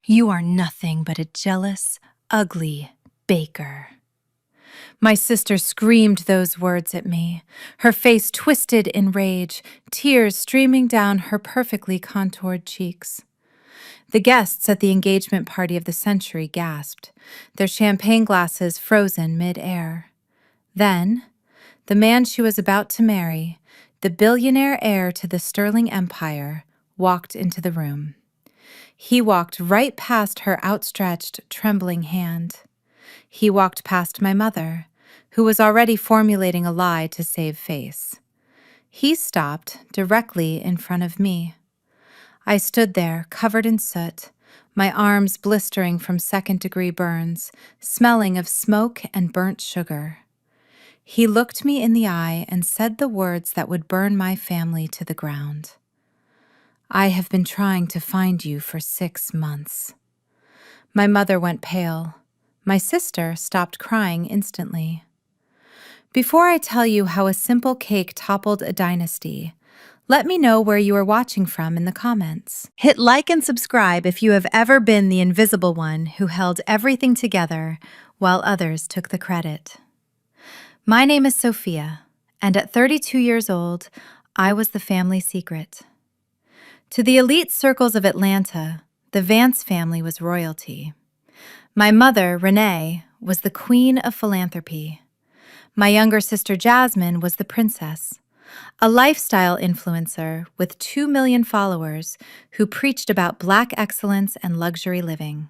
You are nothing but a jealous, ugly baker." My sister screamed those words at me, her face twisted in rage, tears streaming down her perfectly contoured cheeks. The guests at the engagement party of the century gasped, their champagne glasses frozen mid-air. Then, the man she was about to marry, the billionaire heir to the Sterling Empire, walked into the room. He walked right past her outstretched, trembling hand. He walked past my mother, who was already formulating a lie to save face. He stopped directly in front of me. I stood there, covered in soot, my arms blistering from second-degree burns, smelling of smoke and burnt sugar. He looked me in the eye and said the words that would burn my family to the ground. "I have been trying to find you for 6 months." My mother went pale. My sister stopped crying instantly. Before I tell you how a simple cake toppled a dynasty, let me know where you are watching from in the comments. Hit like and subscribe if you have ever been the invisible one who held everything together while others took the credit. My name is Sophia, and at 32 years old, I was the family secret. To the elite circles of Atlanta, the Vance family was royalty. My mother, Renee, was the queen of philanthropy. My younger sister, Jasmine, was the princess, a lifestyle influencer with 2 million followers who preached about Black excellence and luxury living.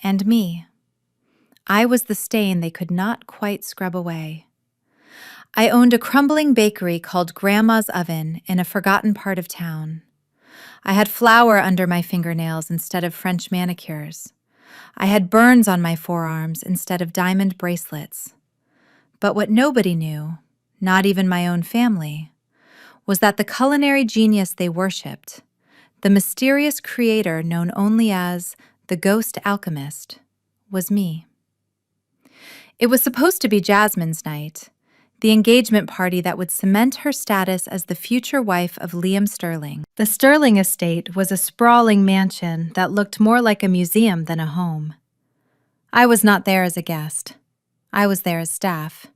And me. I was the stain they could not quite scrub away. I owned a crumbling bakery called Grandma's Oven in a forgotten part of town. I had flour under my fingernails instead of French manicures. I had burns on my forearms instead of diamond bracelets. But what nobody knew, not even my own family, was that the culinary genius they worshipped, the mysterious creator known only as the Ghost Alchemist, was me. It was supposed to be Jasmine's night, the engagement party that would cement her status as the future wife of Liam Sterling. The Sterling estate was a sprawling mansion that looked more like a museum than a home. I was not there as a guest. I was there as staff.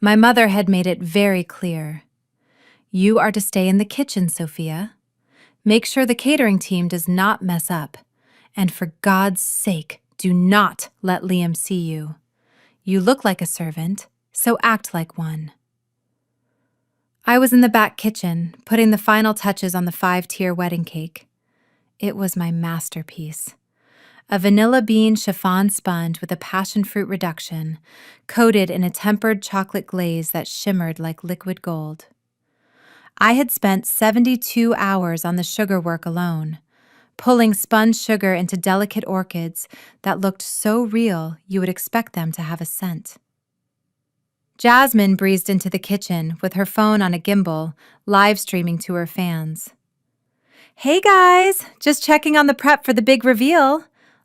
My mother had made it very clear. "You are to stay in the kitchen, Sophia. Make sure the catering team does not mess up. And for God's sake, do not let Liam see you. You look like a servant, so act like one." I was in the back kitchen, putting the final touches on the 5-tier wedding cake. It was my masterpiece. A vanilla bean chiffon sponge with a passion fruit reduction, coated in a tempered chocolate glaze that shimmered like liquid gold. I had spent 72 hours on the sugar work alone, pulling sponge sugar into delicate orchids that looked so real you would expect them to have a scent. Jasmine breezed into the kitchen with her phone on a gimbal, live streaming to her fans. "Hey guys, just checking on the prep for the big reveal.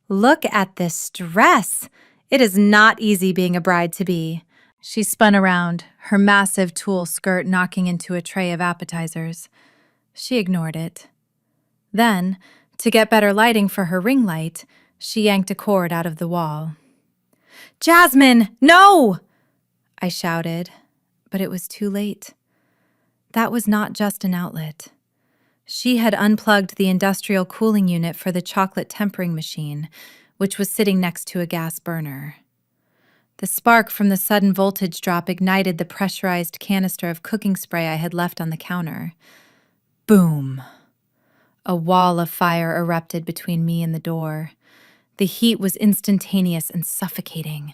Look at this dress. It is not easy being a bride-to-be." She spun around, her massive tulle skirt knocking into a tray of appetizers. She ignored it. Then, to get better lighting for her ring light, she yanked a cord out of the wall. "Jasmine, no!" I shouted, but it was too late. That was not just an outlet. She had unplugged the industrial cooling unit for the chocolate tempering machine, which was sitting next to a gas burner. The spark from the sudden voltage drop ignited the pressurized canister of cooking spray I had left on the counter. Boom! A wall of fire erupted between me and the door. The heat was instantaneous and suffocating.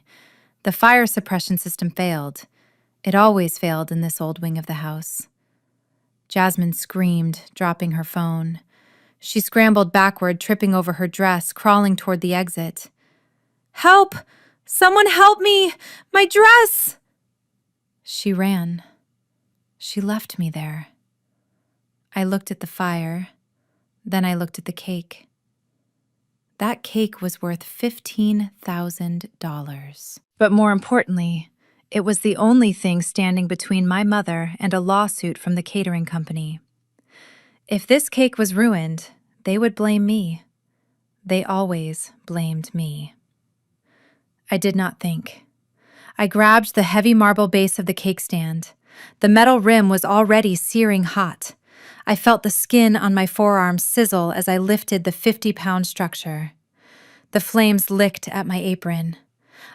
The fire suppression system failed. It always failed in this old wing of the house. Jasmine screamed, dropping her phone. She scrambled backward, tripping over her dress, crawling toward the exit. "Help! Someone help me! My dress!" She ran. She left me there. I looked at the fire. Then I looked at the cake. That cake was worth $15,000. But more importantly, it was the only thing standing between my mother and a lawsuit from the catering company. If this cake was ruined, they would blame me. They always blamed me. I did not think. I grabbed the heavy marble base of the cake stand. The metal rim was already searing hot. I felt the skin on my forearms sizzle as I lifted the 50-pound structure. The flames licked at my apron.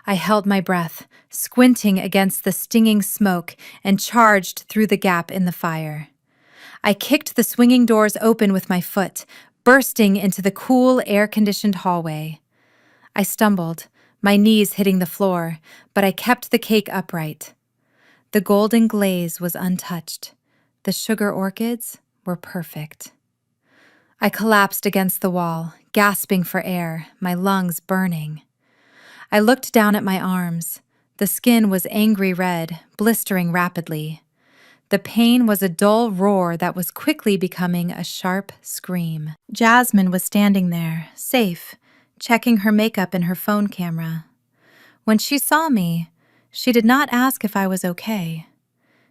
I held my breath, squinting against the stinging smoke, and charged through the gap in the fire. I kicked the swinging doors open with my foot, bursting into the cool, air-conditioned hallway. I stumbled, my knees hitting the floor, but I kept the cake upright. The golden glaze was untouched. The sugar orchids were perfect. I collapsed against the wall, gasping for air, my lungs burning. I looked down at my arms. The skin was angry red, blistering rapidly. The pain was a dull roar that was quickly becoming a sharp scream. Jasmine was standing there, safe, checking her makeup in her phone camera. When she saw me, she did not ask if I was okay.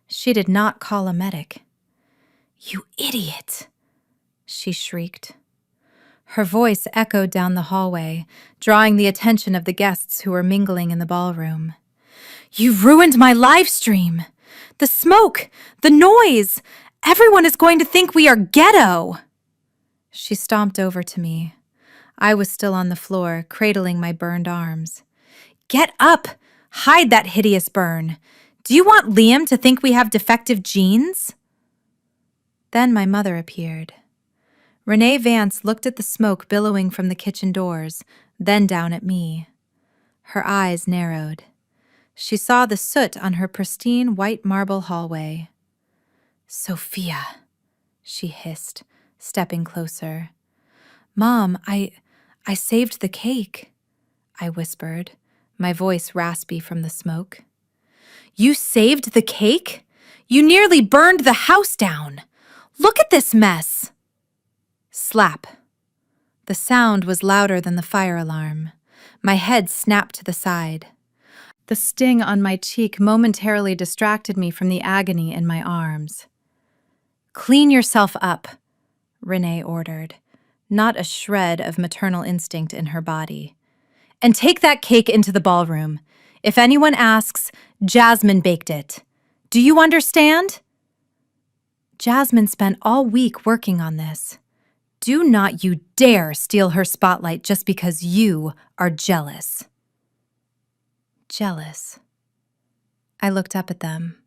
She did not call a medic. "You idiot!" she shrieked. Her voice echoed down the hallway, drawing the attention of the guests who were mingling in the ballroom. "You've ruined my live stream! The smoke! The noise! Everyone is going to think we are ghetto!" She stomped over to me. I was still on the floor, cradling my burned arms. "Get up! Hide that hideous burn! Do you want Liam to think we have defective genes?" Then my mother appeared. Renee Vance looked at the smoke billowing from the kitchen doors, then down at me. Her eyes narrowed. She saw the soot on her pristine white marble hallway. "Sophia," she hissed, stepping closer. "Mom, I saved the cake," I whispered, my voice raspy from the smoke. "You saved the cake? You nearly burned the house down! Look at this mess!" Slap. The sound was louder than the fire alarm. My head snapped to the side. The sting on my cheek momentarily distracted me from the agony in my arms. "Clean yourself up," Renee ordered, not a shred of maternal instinct in her body. "And take that cake into the ballroom. If anyone asks, Jasmine baked it. Do you understand?" Jasmine spent all week working on this. Do not you dare steal her spotlight just because you are jealous. Jealous. I looked up at them.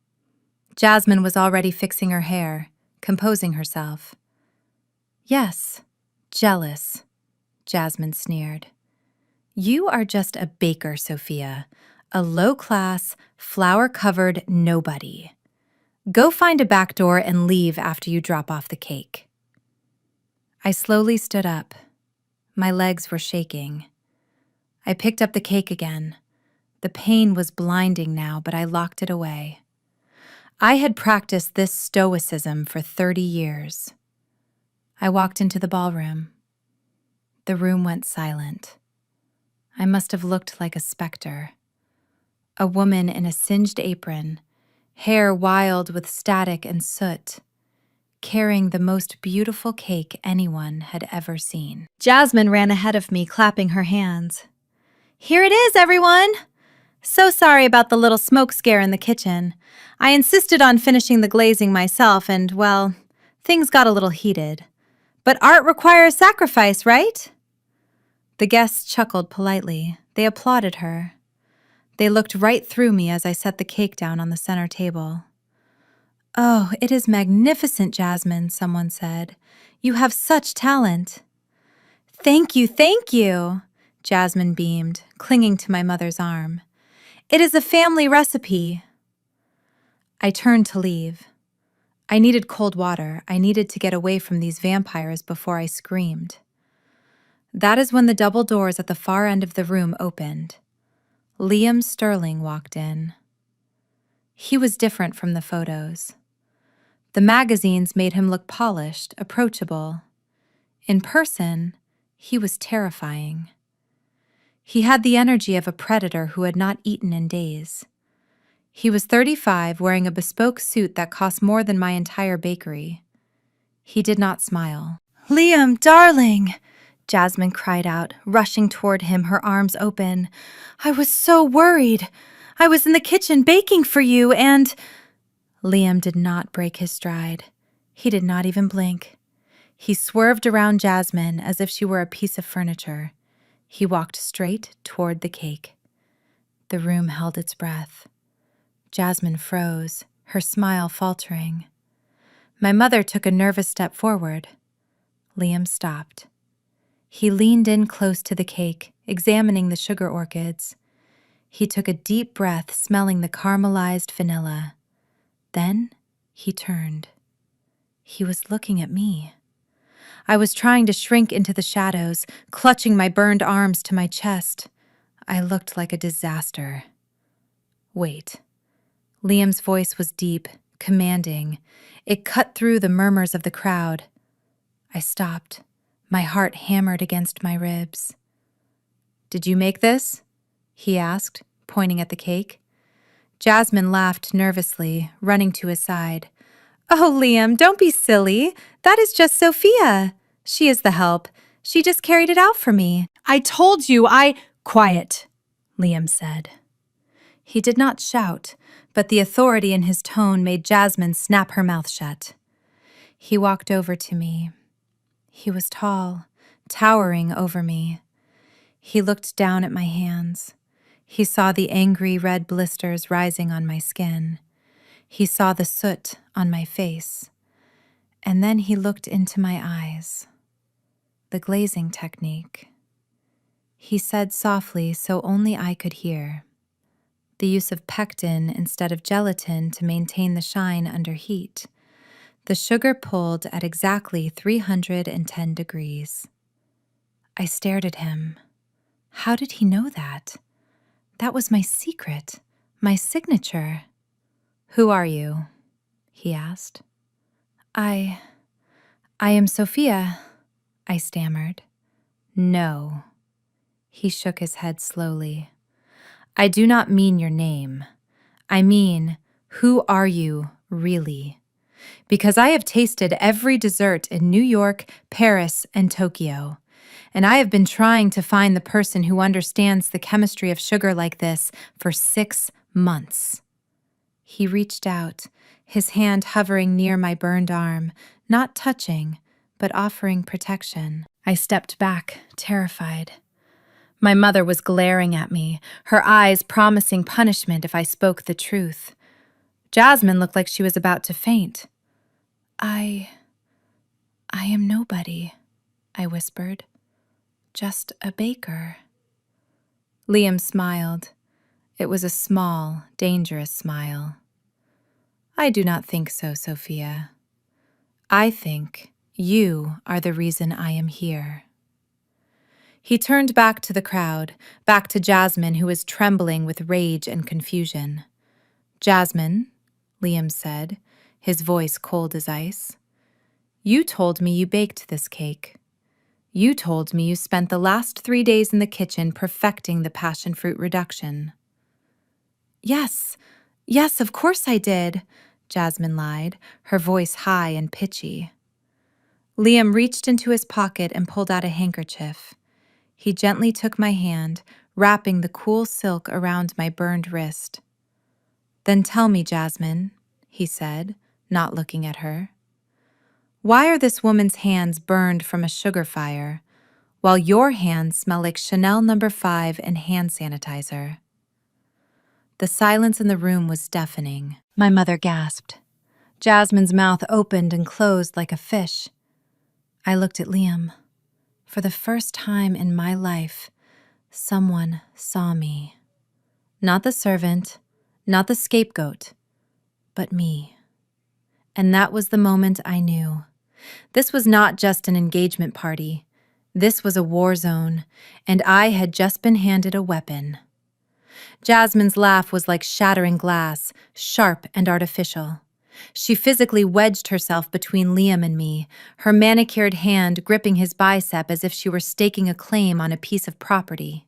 Jasmine was already fixing her hair, composing herself. "Yes, jealous," Jasmine sneered. "You are just a baker, Sophia, a low-class, flour-covered nobody. Go find a back door and leave after you drop off the cake." I slowly stood up. My legs were shaking. I picked up the cake again. The pain was blinding now, but I locked it away. I had practiced this stoicism for 30 years. I walked into the ballroom. The room went silent. I must have looked like a specter. A woman in a singed apron, hair wild with static and soot, carrying the most beautiful cake anyone had ever seen. Jasmine ran ahead of me, clapping her hands. "Here it is, everyone! So sorry about the little smoke scare in the kitchen. I insisted on finishing the glazing myself and, well, things got a little heated. But art requires sacrifice, right?" The guests chuckled politely. They applauded her. They looked right through me as I set the cake down on the center table. "Oh, it is magnificent, Jasmine," someone said. "You have such talent." Thank you," Jasmine beamed, clinging to my mother's arm. "It is a family recipe." I turned to leave. I needed cold water. I needed to get away from these vampires before I screamed. That is when the double doors at the far end of the room opened. Liam Sterling walked in. He was different from the photos. The magazines made him look polished, approachable. In person, he was terrifying. He had the energy of a predator who had not eaten in days. He was 35, wearing a bespoke suit that cost more than my entire bakery. He did not smile. "Liam, darling, Jasmine cried out, rushing toward him, her arms open. "I was so worried. I was in the kitchen baking for you, and—" Liam did not break his stride. He did not even blink. He swerved around Jasmine as if she were a piece of furniture. He walked straight toward the cake. The room held its breath. Jasmine froze, her smile faltering. My mother took a nervous step forward. Liam stopped. He leaned in close to the cake, examining the sugar orchids. He took a deep breath, smelling the caramelized vanilla. Then he turned. He was looking at me. I was trying to shrink into the shadows, clutching my burned arms to my chest. I looked like a disaster. Wait. Liam's voice was deep, commanding. It cut through the murmurs of the crowd. I stopped. My heart hammered against my ribs. "Did you make this?" he asked, pointing at the cake. Jasmine laughed nervously, running to his side. "Oh, Liam, don't be silly. That is just Sophia. She is the help. She just carried it out for me." "I told you Quiet," Liam said. He did not shout, but the authority in his tone made Jasmine snap her mouth shut. He walked over to me. He was tall, towering over me. He looked down at my hands. He saw the angry red blisters rising on my skin. He saw the soot on my face. And then he looked into my eyes. The glazing technique. He said softly so only I could hear. The use of pectin instead of gelatin to maintain the shine under heat. The sugar pulled at exactly 310 degrees. I stared at him. How did he know that? That was my secret, my signature. "Who are you?" he asked. I am Sophia," I stammered. "No." He shook his head slowly. "I do not mean your name. I mean, who are you, really? Because I have tasted every dessert in New York, Paris, and Tokyo, and I have been trying to find the person who understands the chemistry of sugar like this for 6 months." He reached out, his hand hovering near my burned arm, not touching, but offering protection. I stepped back, terrified. My mother was glaring at me, her eyes promising punishment if I spoke the truth. Jasmine looked like she was about to faint. I am nobody," I whispered. "Just a baker." Liam smiled. It was a small, dangerous smile. "I do not think so, Sophia. I think you are the reason I am here." He turned back to the crowd, back to Jasmine, who was trembling with rage and confusion. "Jasmine," Liam said, his voice cold as ice, "you told me you baked this cake. You told me you spent the last 3 days in the kitchen perfecting the passion fruit reduction." Yes, of course I did," Jasmine lied, her voice high and pitchy. Liam reached into his pocket and pulled out a handkerchief. He gently took my hand, wrapping the cool silk around my burned wrist. "Then tell me, Jasmine," he said, not looking at her. "Why are this woman's hands burned from a sugar fire, while your hands smell like Chanel No. 5 and hand sanitizer?" The silence in the room was deafening. My mother gasped. Jasmine's mouth opened and closed like a fish. I looked at Liam. For the first time in my life, someone saw me. Not the servant, not the scapegoat, but me. And that was the moment I knew. This was not just an engagement party. This was a war zone, and I had just been handed a weapon. Jasmine's laugh was like shattering glass, sharp and artificial. She physically wedged herself between Liam and me, her manicured hand gripping his bicep as if she were staking a claim on a piece of property.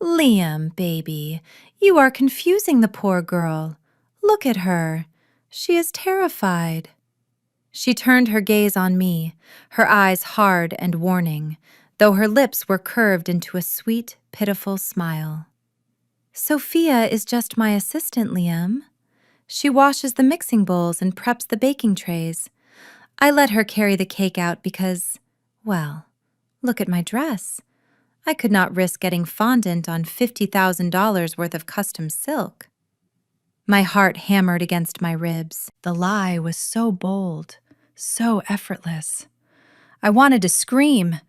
"Liam, baby, you are confusing the poor girl. Look at her. She is terrified." She turned her gaze on me, her eyes hard and warning, though her lips were curved into a sweet, pitiful smile. Sophia is just my assistant, Liam. She washes the mixing bowls and preps the baking trays. I let her carry the cake out because, well, look at my dress. I could not risk getting fondant on $50,000 worth of custom silk. My heart hammered against my ribs. The lie was so bold, so effortless. I wanted to scream.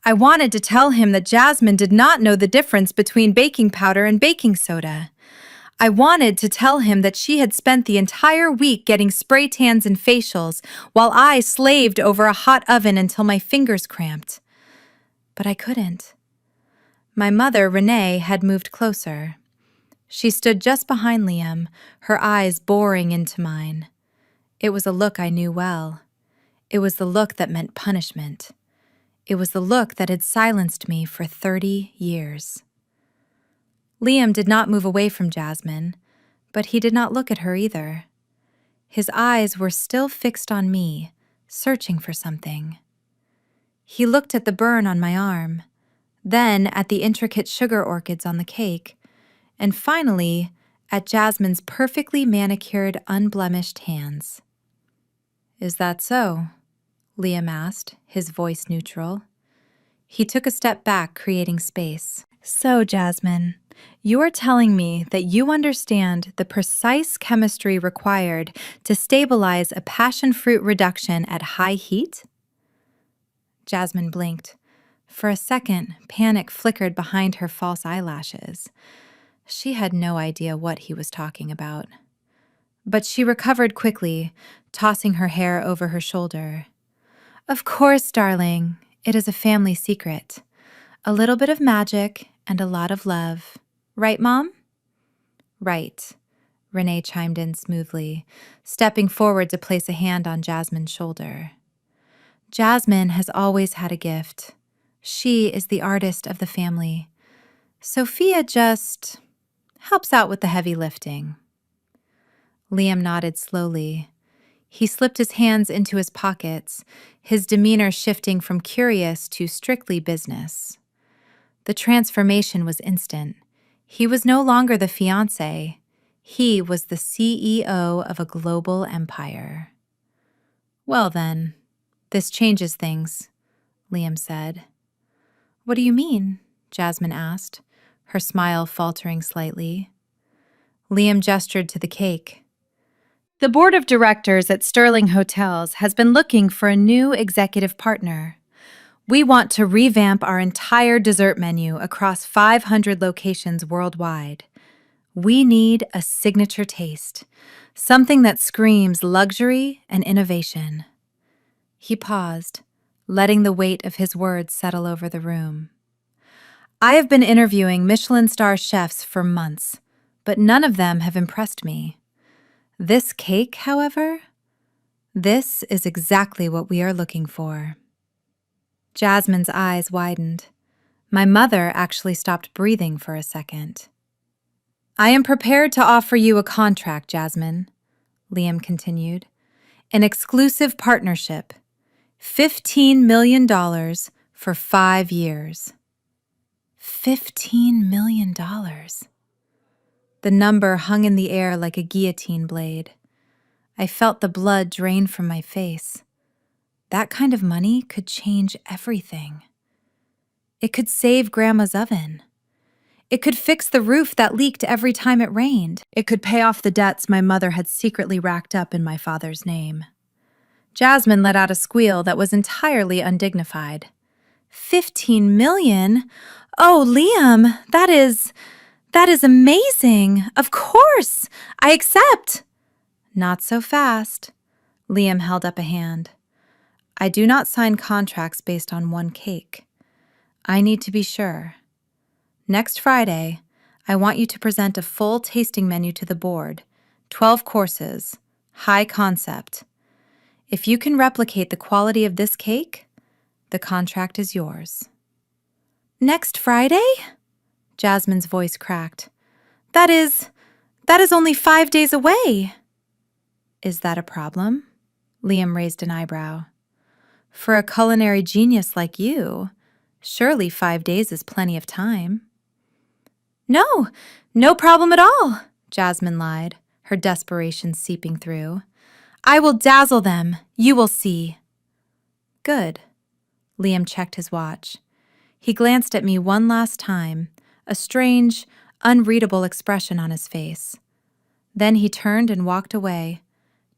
I wanted to tell him that Jasmine did not know the difference between baking powder and baking soda. I wanted to tell him that she had spent the entire week getting spray tans and facials while I slaved over a hot oven until my fingers cramped. But I couldn't. My mother, Renee, had moved closer. She stood just behind Liam, her eyes boring into mine. It was a look I knew well. It was the look that meant punishment. It was the look that had silenced me for 30 years. Liam did not move away from Jasmine, but he did not look at her either. His eyes were still fixed on me, searching for something. He looked at the burn on my arm, then at the intricate sugar orchids on the cake, and finally at Jasmine's perfectly manicured, unblemished hands. "Is that so?" Liam asked, his voice neutral. He took a step back, creating space. "So, Jasmine, you are telling me that you understand the precise chemistry required to stabilize a passion fruit reduction at high heat?" Jasmine blinked. For a second, panic flickered behind her false eyelashes. She had no idea what he was talking about. But she recovered quickly, tossing her hair over her shoulder. "Of course, darling. It is a family secret. A little bit of magic and a lot of love. Right, Mom?" "Right," Renee chimed in smoothly, stepping forward to place a hand on Jasmine's shoulder. "Jasmine has always had a gift. She is the artist of the family. Sophia just helps out with the heavy lifting." Liam nodded slowly. He slipped his hands into his pockets, his demeanor shifting from curious to strictly business. The transformation was instant. He was no longer the fiancé. He was the CEO of a global empire. "Well then, this changes things," Liam said. "What do you mean?" Jasmine asked, her smile faltering slightly. Liam gestured to the cake. "The board of directors at Sterling Hotels has been looking for a new executive partner. We want to revamp our entire dessert menu across 500 locations worldwide. We need a signature taste, something that screams luxury and innovation." He paused, letting the weight of his words settle over the room. "I have been interviewing Michelin star chefs for months, but none of them have impressed me. This cake, however, this is exactly what we are looking for." Jasmine's eyes widened. My mother actually stopped breathing for a second. "I am prepared to offer you a contract, Jasmine," Liam continued. "An exclusive partnership. $15 million for 5 years. $15 million. The number hung in the air like a guillotine blade. I felt the blood drain from my face. That kind of money could change everything. It could save Grandma's oven. It could fix the roof that leaked every time it rained. It could pay off the debts my mother had secretly racked up in my father's name. Jasmine let out a squeal that was entirely undignified. $15 million? Oh, Liam, that is amazing. Of course, I accept. Not so fast. Liam held up a hand. I do not sign contracts based on one cake. I need to be sure. Next Friday, I want you to present a full tasting menu to the board, 12 courses, high concept. If you can replicate the quality of this cake, the contract is yours. Next Friday? Jasmine's voice cracked. That is only 5 days away. Is that a problem? Liam raised an eyebrow. For a culinary genius like you, surely 5 days is plenty of time. No, no problem at all, Jasmine lied, her desperation seeping through. I will dazzle them, you will see. Good. Liam checked his watch. He glanced at me one last time, a strange, unreadable expression on his face. Then he turned and walked away,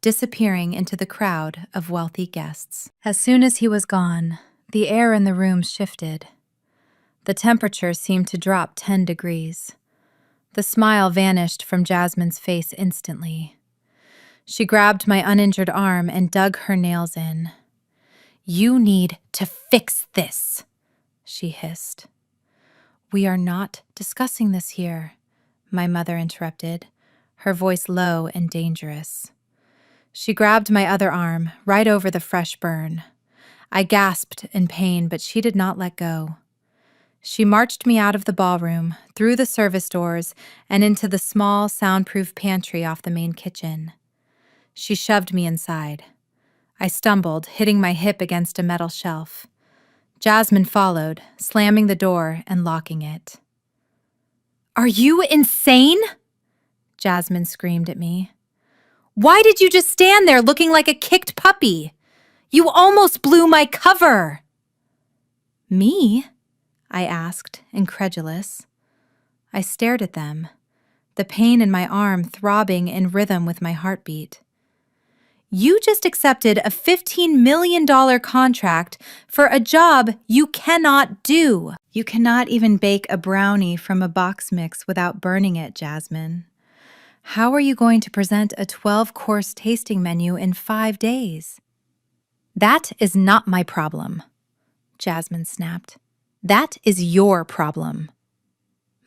disappearing into the crowd of wealthy guests. As soon as he was gone, the air in the room shifted. The temperature seemed to drop 10 degrees. The smile vanished from Jasmine's face instantly. She grabbed my uninjured arm and dug her nails in. You need to fix this, she hissed. We are not discussing this here, my mother interrupted, her voice low and dangerous. She grabbed my other arm, right over the fresh burn. I gasped in pain, but she did not let go. She marched me out of the ballroom, through the service doors, and into the small, soundproof pantry off the main kitchen. She shoved me inside. I stumbled, hitting my hip against a metal shelf. Jasmine followed, slamming the door and locking it. Are you insane? Jasmine screamed at me. Why did you just stand there looking like a kicked puppy? You almost blew my cover. Me? I asked, incredulous. I stared at them, the pain in my arm throbbing in rhythm with my heartbeat. You just accepted a $15 million contract for a job you cannot do. You cannot even bake a brownie from a box mix without burning it, Jasmine. How are you going to present a 12-course tasting menu in 5 days? That is not my problem, Jasmine snapped. That is your problem.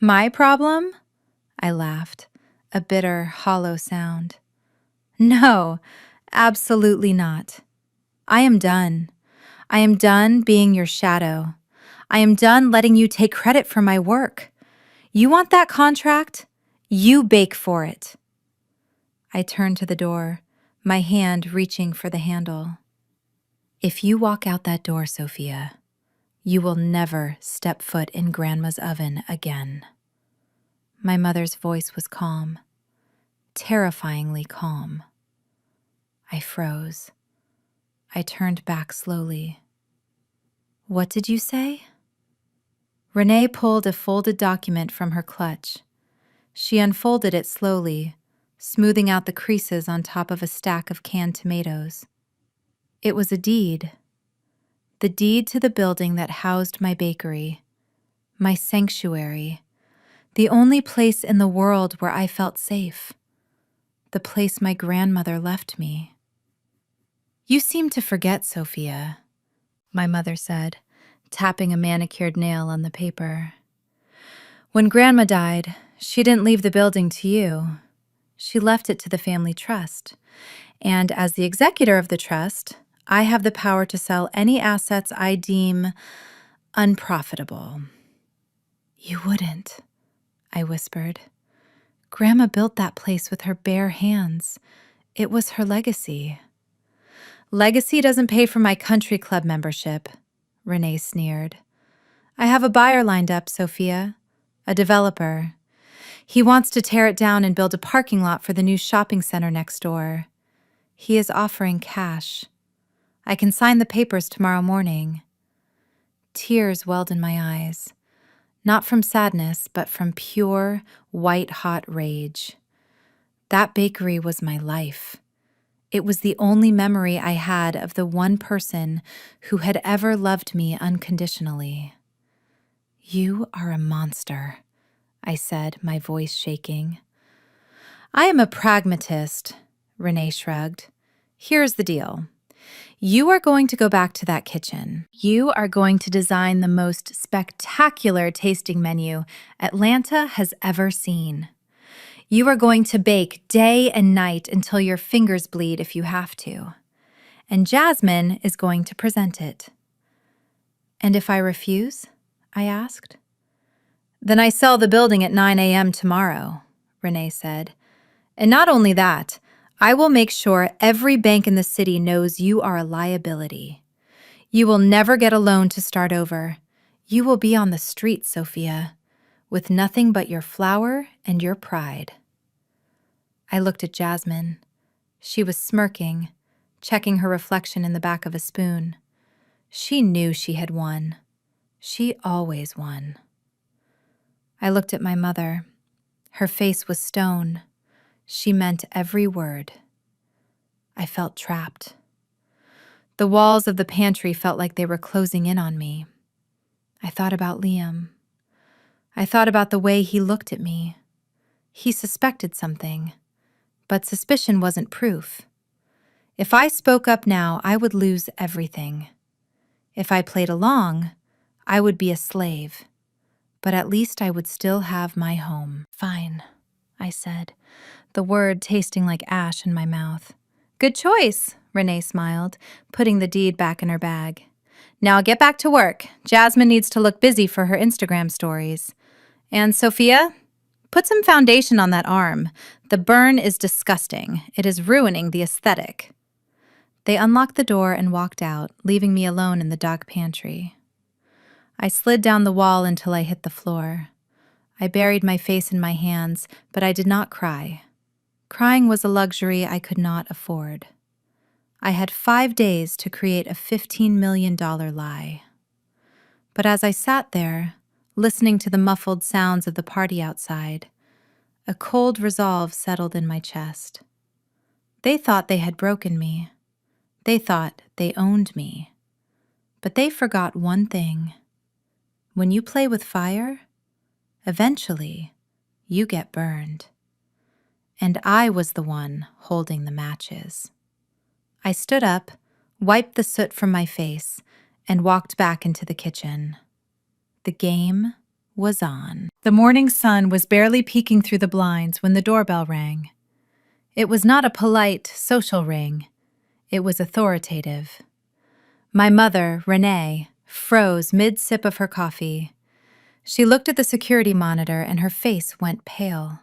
My problem? I laughed, a bitter, hollow sound. No, absolutely not. I am done. I am done being your shadow. I am done letting you take credit for my work. You want that contract? You bake for it. I turned to the door, my hand reaching for the handle. If you walk out that door, Sophia, you will never step foot in Grandma's oven again. My mother's voice was calm, terrifyingly calm. I froze. I turned back slowly. What did you say? Renee pulled a folded document from her clutch. She unfolded it slowly, smoothing out the creases on top of a stack of canned tomatoes. It was a deed. The deed to the building that housed my bakery, my sanctuary, the only place in the world where I felt safe, the place my grandmother left me. You seem to forget, Sophia, my mother said, tapping a manicured nail on the paper. When Grandma died, she didn't leave the building to you. She left it to the family trust. And as the executor of the trust, I have the power to sell any assets I deem unprofitable. You wouldn't, I whispered. Grandma built that place with her bare hands. It was her legacy. Legacy doesn't pay for my country club membership, Renee sneered. I have a buyer lined up, Sophia, a developer. He wants to tear it down and build a parking lot for the new shopping center next door. He is offering cash. I can sign the papers tomorrow morning. Tears welled in my eyes, not from sadness, but from pure, white-hot rage. That bakery was my life. It was the only memory I had of the one person who had ever loved me unconditionally. You are a monster, I said, my voice shaking. I am a pragmatist, Renee shrugged. Here's the deal. You are going to go back to that kitchen. You are going to design the most spectacular tasting menu Atlanta has ever seen. You are going to bake day and night until your fingers bleed if you have to. And Jasmine is going to present it. And if I refuse? I asked. Then I sell the building at 9 a.m. tomorrow, Renee said. And not only that, I will make sure every bank in the city knows you are a liability. You will never get a loan to start over. You will be on the street, Sophia, with nothing but your flour and your pride." I looked at Jasmine. She was smirking, checking her reflection in the back of a spoon. She knew she had won. She always won. I looked at my mother. Her face was stone. She meant every word. I felt trapped. The walls of the pantry felt like they were closing in on me. I thought about Liam. I thought about the way he looked at me. He suspected something, but suspicion wasn't proof. If I spoke up now, I would lose everything. If I played along, I would be a slave, but at least I would still have my home. "Fine," I said, the word tasting like ash in my mouth. "Good choice," Renee smiled, putting the deed back in her bag. "Now get back to work. Jasmine needs to look busy for her Instagram stories. And Sophia, put some foundation on that arm. The burn is disgusting. It is ruining the aesthetic." They unlocked the door and walked out, leaving me alone in the dark pantry. I slid down the wall until I hit the floor. I buried my face in my hands, but I did not cry. Crying was a luxury I could not afford. I had 5 days to create a $15 million lie. But as I sat there, listening to the muffled sounds of the party outside, a cold resolve settled in my chest. They thought they had broken me. They thought they owned me. But they forgot one thing. When you play with fire, eventually you get burned. And I was the one holding the matches. I stood up, wiped the soot from my face, and walked back into the kitchen. The game was on. The morning sun was barely peeking through the blinds when the doorbell rang. It was not a polite, social ring. It was authoritative. My mother, Renee, froze mid-sip of her coffee. She looked at the security monitor and her face went pale.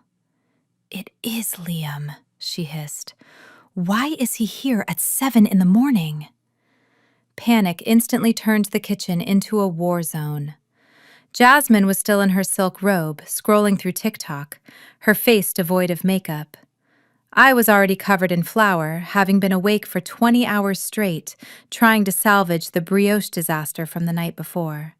"It is Liam," she hissed. "Why is he here at 7 in the morning?" Panic instantly turned the kitchen into a war zone. Jasmine was still in her silk robe, scrolling through TikTok, her face devoid of makeup. I was already covered in flour, having been awake for 20 hours straight, trying to salvage the brioche disaster from the night before.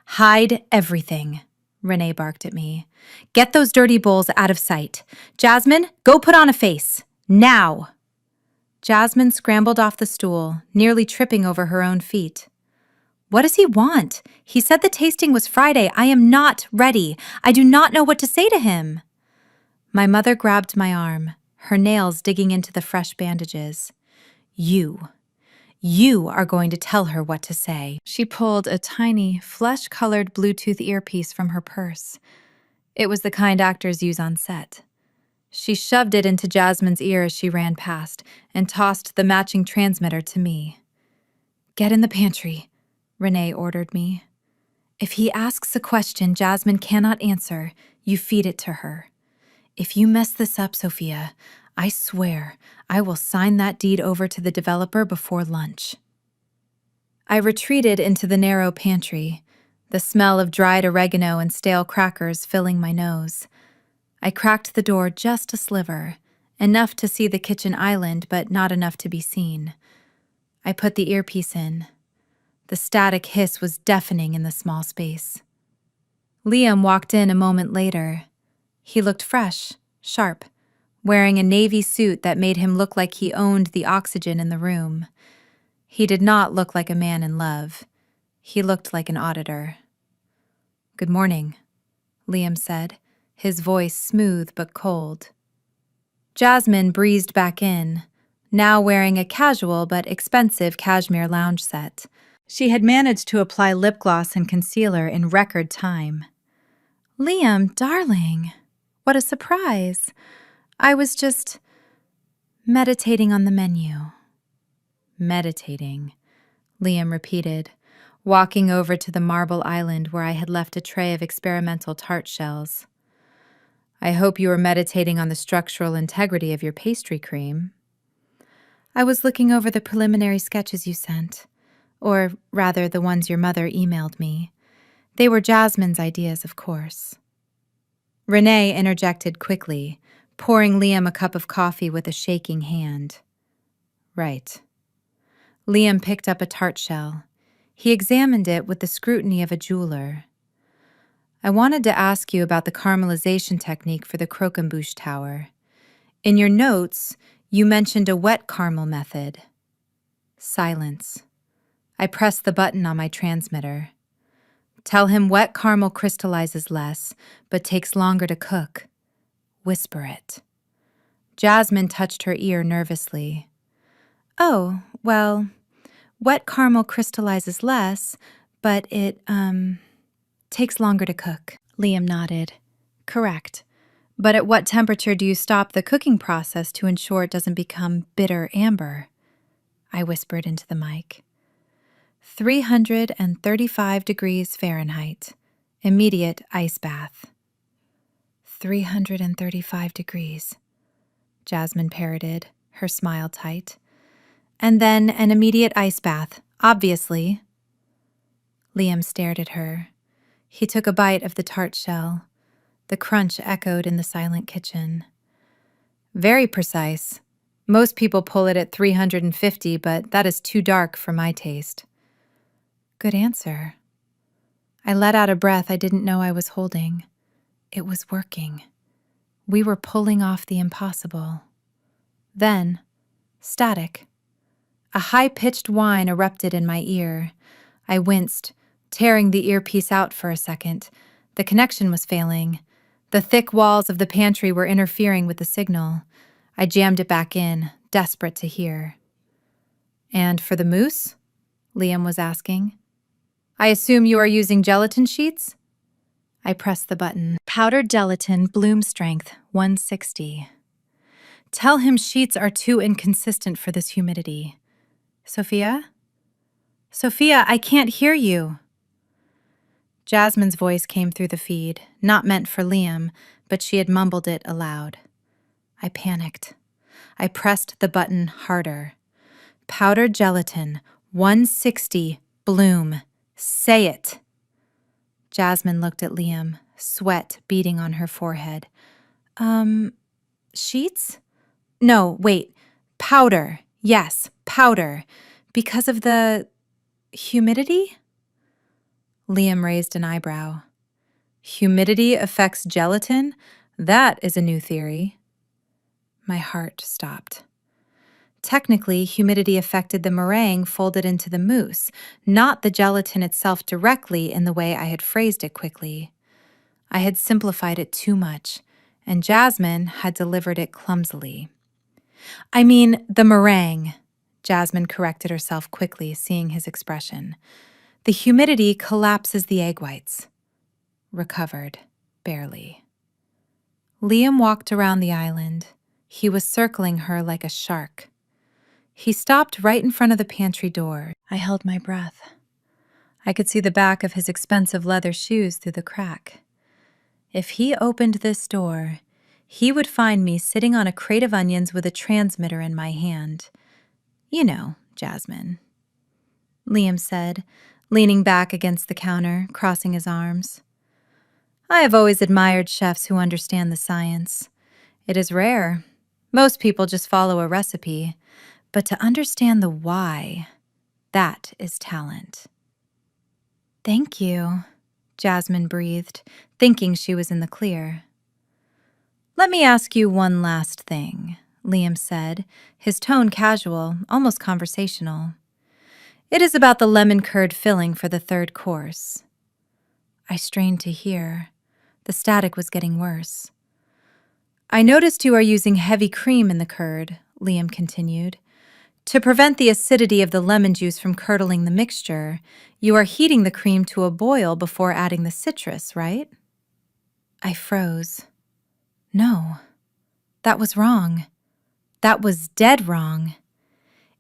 "Hide everything," Renee barked at me. "Get those dirty bowls out of sight. Jasmine, go put on a face. Now!" Jasmine scrambled off the stool, nearly tripping over her own feet. "What does he want? He said the tasting was Friday. I am not ready. I do not know what to say to him." My mother grabbed my arm, her nails digging into the fresh bandages. You are going to tell her what to say." She pulled a tiny, flesh-colored Bluetooth earpiece from her purse. It was the kind actors use on set. She shoved it into Jasmine's ear as she ran past and tossed the matching transmitter to me. "Get in the pantry," Renee ordered me. "If he asks a question Jasmine cannot answer, you feed it to her. If you mess this up, Sophia, I swear I will sign that deed over to the developer before lunch." I retreated into the narrow pantry, the smell of dried oregano and stale crackers filling my nose. I cracked the door just a sliver, enough to see the kitchen island, but not enough to be seen. I put the earpiece in. The static hiss was deafening in the small space. Liam walked in a moment later. He looked fresh, sharp, wearing a navy suit that made him look like he owned the oxygen in the room. He did not look like a man in love. He looked like an auditor. "Good morning," Liam said, his voice smooth but cold. Jasmine breezed back in, now wearing a casual but expensive cashmere lounge set. She had managed to apply lip gloss and concealer in record time. "Liam, darling, what a surprise. I was just meditating on the menu." "Meditating," Liam repeated, walking over to the marble island where I had left a tray of experimental tart shells. I hope you were meditating on the structural integrity of your pastry cream. I was looking over the preliminary sketches you sent, or rather the ones your mother emailed me. They were Jasmine's ideas, of course. Renee interjected quickly, pouring Liam a cup of coffee with a shaking hand. Right. Liam picked up a tart shell. He examined it with the scrutiny of a jeweler. I wanted to ask you about the caramelization technique for the croquembouche tower. In your notes, you mentioned a wet caramel method. Silence. I pressed the button on my transmitter. Tell him wet caramel crystallizes less, but takes longer to cook. Whisper it. Jasmine touched her ear nervously. Oh, well, wet caramel crystallizes less, but it, takes longer to cook. Liam nodded. Correct. But at what temperature do you stop the cooking process to ensure it doesn't become bitter amber? I whispered into the mic. 335 degrees Fahrenheit. Immediate ice bath. 335 degrees, Jasmine parroted, her smile tight. And then an immediate ice bath, obviously. Liam stared at her. He took a bite of the tart shell. The crunch echoed in the silent kitchen. Very precise. Most people pull it at 350, but that is too dark for my taste. Good answer. I let out a breath I didn't know I was holding. It was working. We were pulling off the impossible. Then, static. A high-pitched whine erupted in my ear. I winced, tearing the earpiece out for a second. The connection was failing. The thick walls of the pantry were interfering with the signal. I jammed it back in, desperate to hear. And for the mousse? Liam was asking. I assume you are using gelatin sheets? I pressed the button. Powdered gelatin, bloom strength, 160. Tell him sheets are too inconsistent for this humidity. Sophia? Sophia, I can't hear you. Jasmine's voice came through the feed, not meant for Liam, but she had mumbled it aloud. I panicked. I pressed the button harder. Powdered gelatin, 160, bloom. Say it. Jasmine looked at Liam, sweat beading on her forehead. Sheets? No, wait. Powder. Yes, powder. Because of the humidity? Liam raised an eyebrow. Humidity affects gelatin? That is a new theory. My heart stopped. Technically, humidity affected the meringue folded into the mousse, not the gelatin itself directly in the way I had phrased it quickly. I had simplified it too much, and Jasmine had delivered it clumsily. I mean, the meringue, Jasmine corrected herself quickly, seeing his expression. The humidity collapses the egg whites. Recovered, barely. Liam walked around the island. He was circling her like a shark. He stopped right in front of the pantry door. I held my breath. I could see the back of his expensive leather shoes through the crack. If he opened this door, he would find me sitting on a crate of onions with a transmitter in my hand. You know, Jasmine. Liam said, leaning back against the counter, crossing his arms. I have always admired chefs who understand the science. It is rare. Most people just follow a recipe. But to understand the why, that is talent. Thank you, Jasmine breathed, thinking she was in the clear. Let me ask you one last thing, Liam said, his tone casual, almost conversational. It is about the lemon curd filling for the third course. I strained to hear. The static was getting worse. I noticed you are using heavy cream in the curd, Liam continued. To prevent the acidity of the lemon juice from curdling the mixture, you are heating the cream to a boil before adding the citrus, right? I froze. No, that was wrong. That was dead wrong.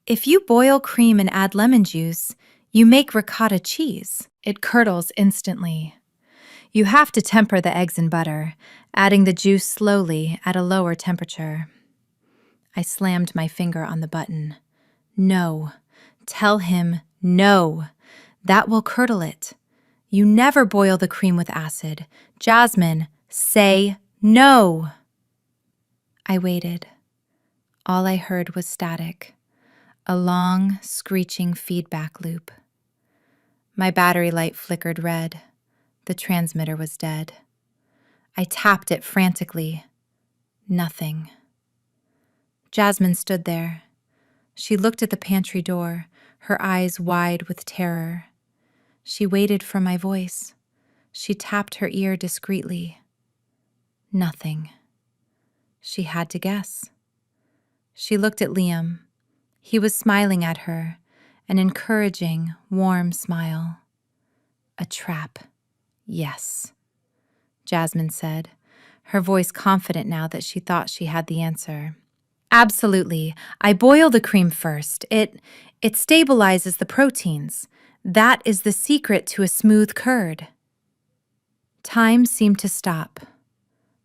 If you boil cream and add lemon juice, you make ricotta cheese. It curdles instantly. You have to temper the eggs and butter, adding the juice slowly at a lower temperature. I slammed my finger on the button. No. Tell him no. That will curdle it. You never boil the cream with acid. Jasmine, say no. I waited. All I heard was static, a long, screeching feedback loop. My battery light flickered red. The transmitter was dead. I tapped it frantically. Nothing. Jasmine stood there. She looked at the pantry door, her eyes wide with terror. She waited for my voice. She tapped her ear discreetly. Nothing. She had to guess. She looked at Liam. He was smiling at her, an encouraging, warm smile. A trap. Yes, Jasmine said, her voice confident now that she thought she had the answer. Absolutely. I boil the cream first. It stabilizes the proteins. That is the secret to a smooth curd. Time seemed to stop.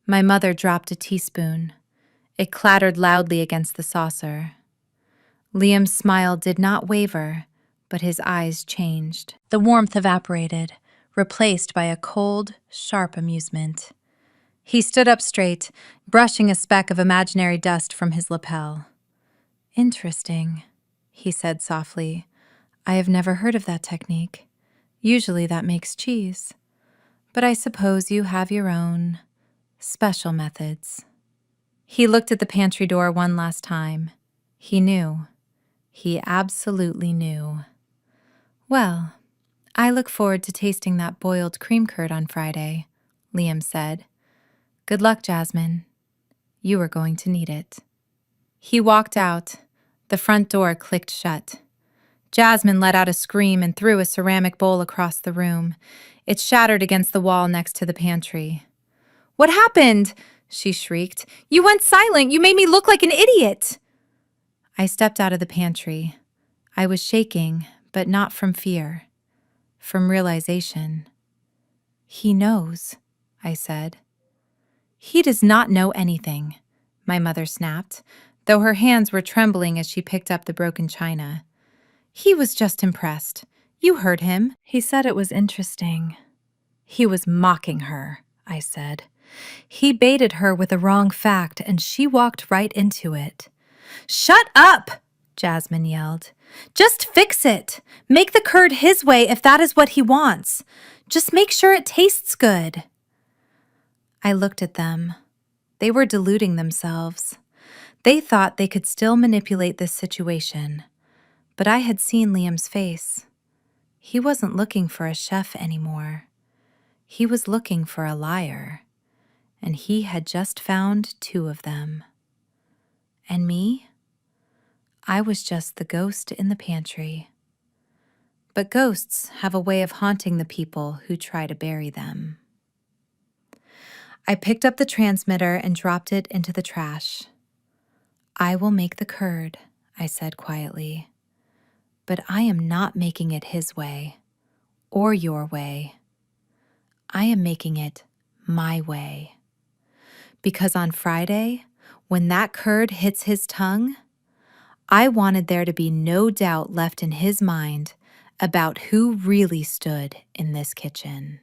My mother dropped a teaspoon. It clattered loudly against the saucer. Liam's smile did not waver, but his eyes changed. The warmth evaporated, replaced by a cold, sharp amusement. He stood up straight, brushing a speck of imaginary dust from his lapel. Interesting, he said softly. I have never heard of that technique. Usually that makes cheese. But I suppose you have your own special methods. He looked at the pantry door one last time. He knew. He absolutely knew. Well, I look forward to tasting that boiled cream curd on Friday, Liam said. Good luck, Jasmine. You are going to need it. He walked out. The front door clicked shut. Jasmine let out a scream and threw a ceramic bowl across the room. It shattered against the wall next to the pantry. What happened? She shrieked. You went silent. You made me look like an idiot. I stepped out of the pantry. I was shaking, but not from fear. From realization. He knows, I said. He does not know anything, my mother snapped, though her hands were trembling as she picked up the broken china. He was just impressed. You heard him. He said it was interesting. He was mocking her, I said. He baited her with a wrong fact, and she walked right into it. Shut up, Jasmine yelled. Just fix it. Make the curd his way if that is what he wants. Just make sure it tastes good. I looked at them. They were deluding themselves. They thought they could still manipulate this situation. But I had seen Liam's face. He wasn't looking for a chef anymore. He was looking for a liar. And he had just found 2 of them. And me? I was just the ghost in the pantry. But ghosts have a way of haunting the people who try to bury them. I picked up the transmitter and dropped it into the trash. I will make the curd, I said quietly. But I am not making it his way, or your way. I am making it my way. Because on Friday, when that curd hits his tongue, I wanted there to be no doubt left in his mind about who really stood in this kitchen.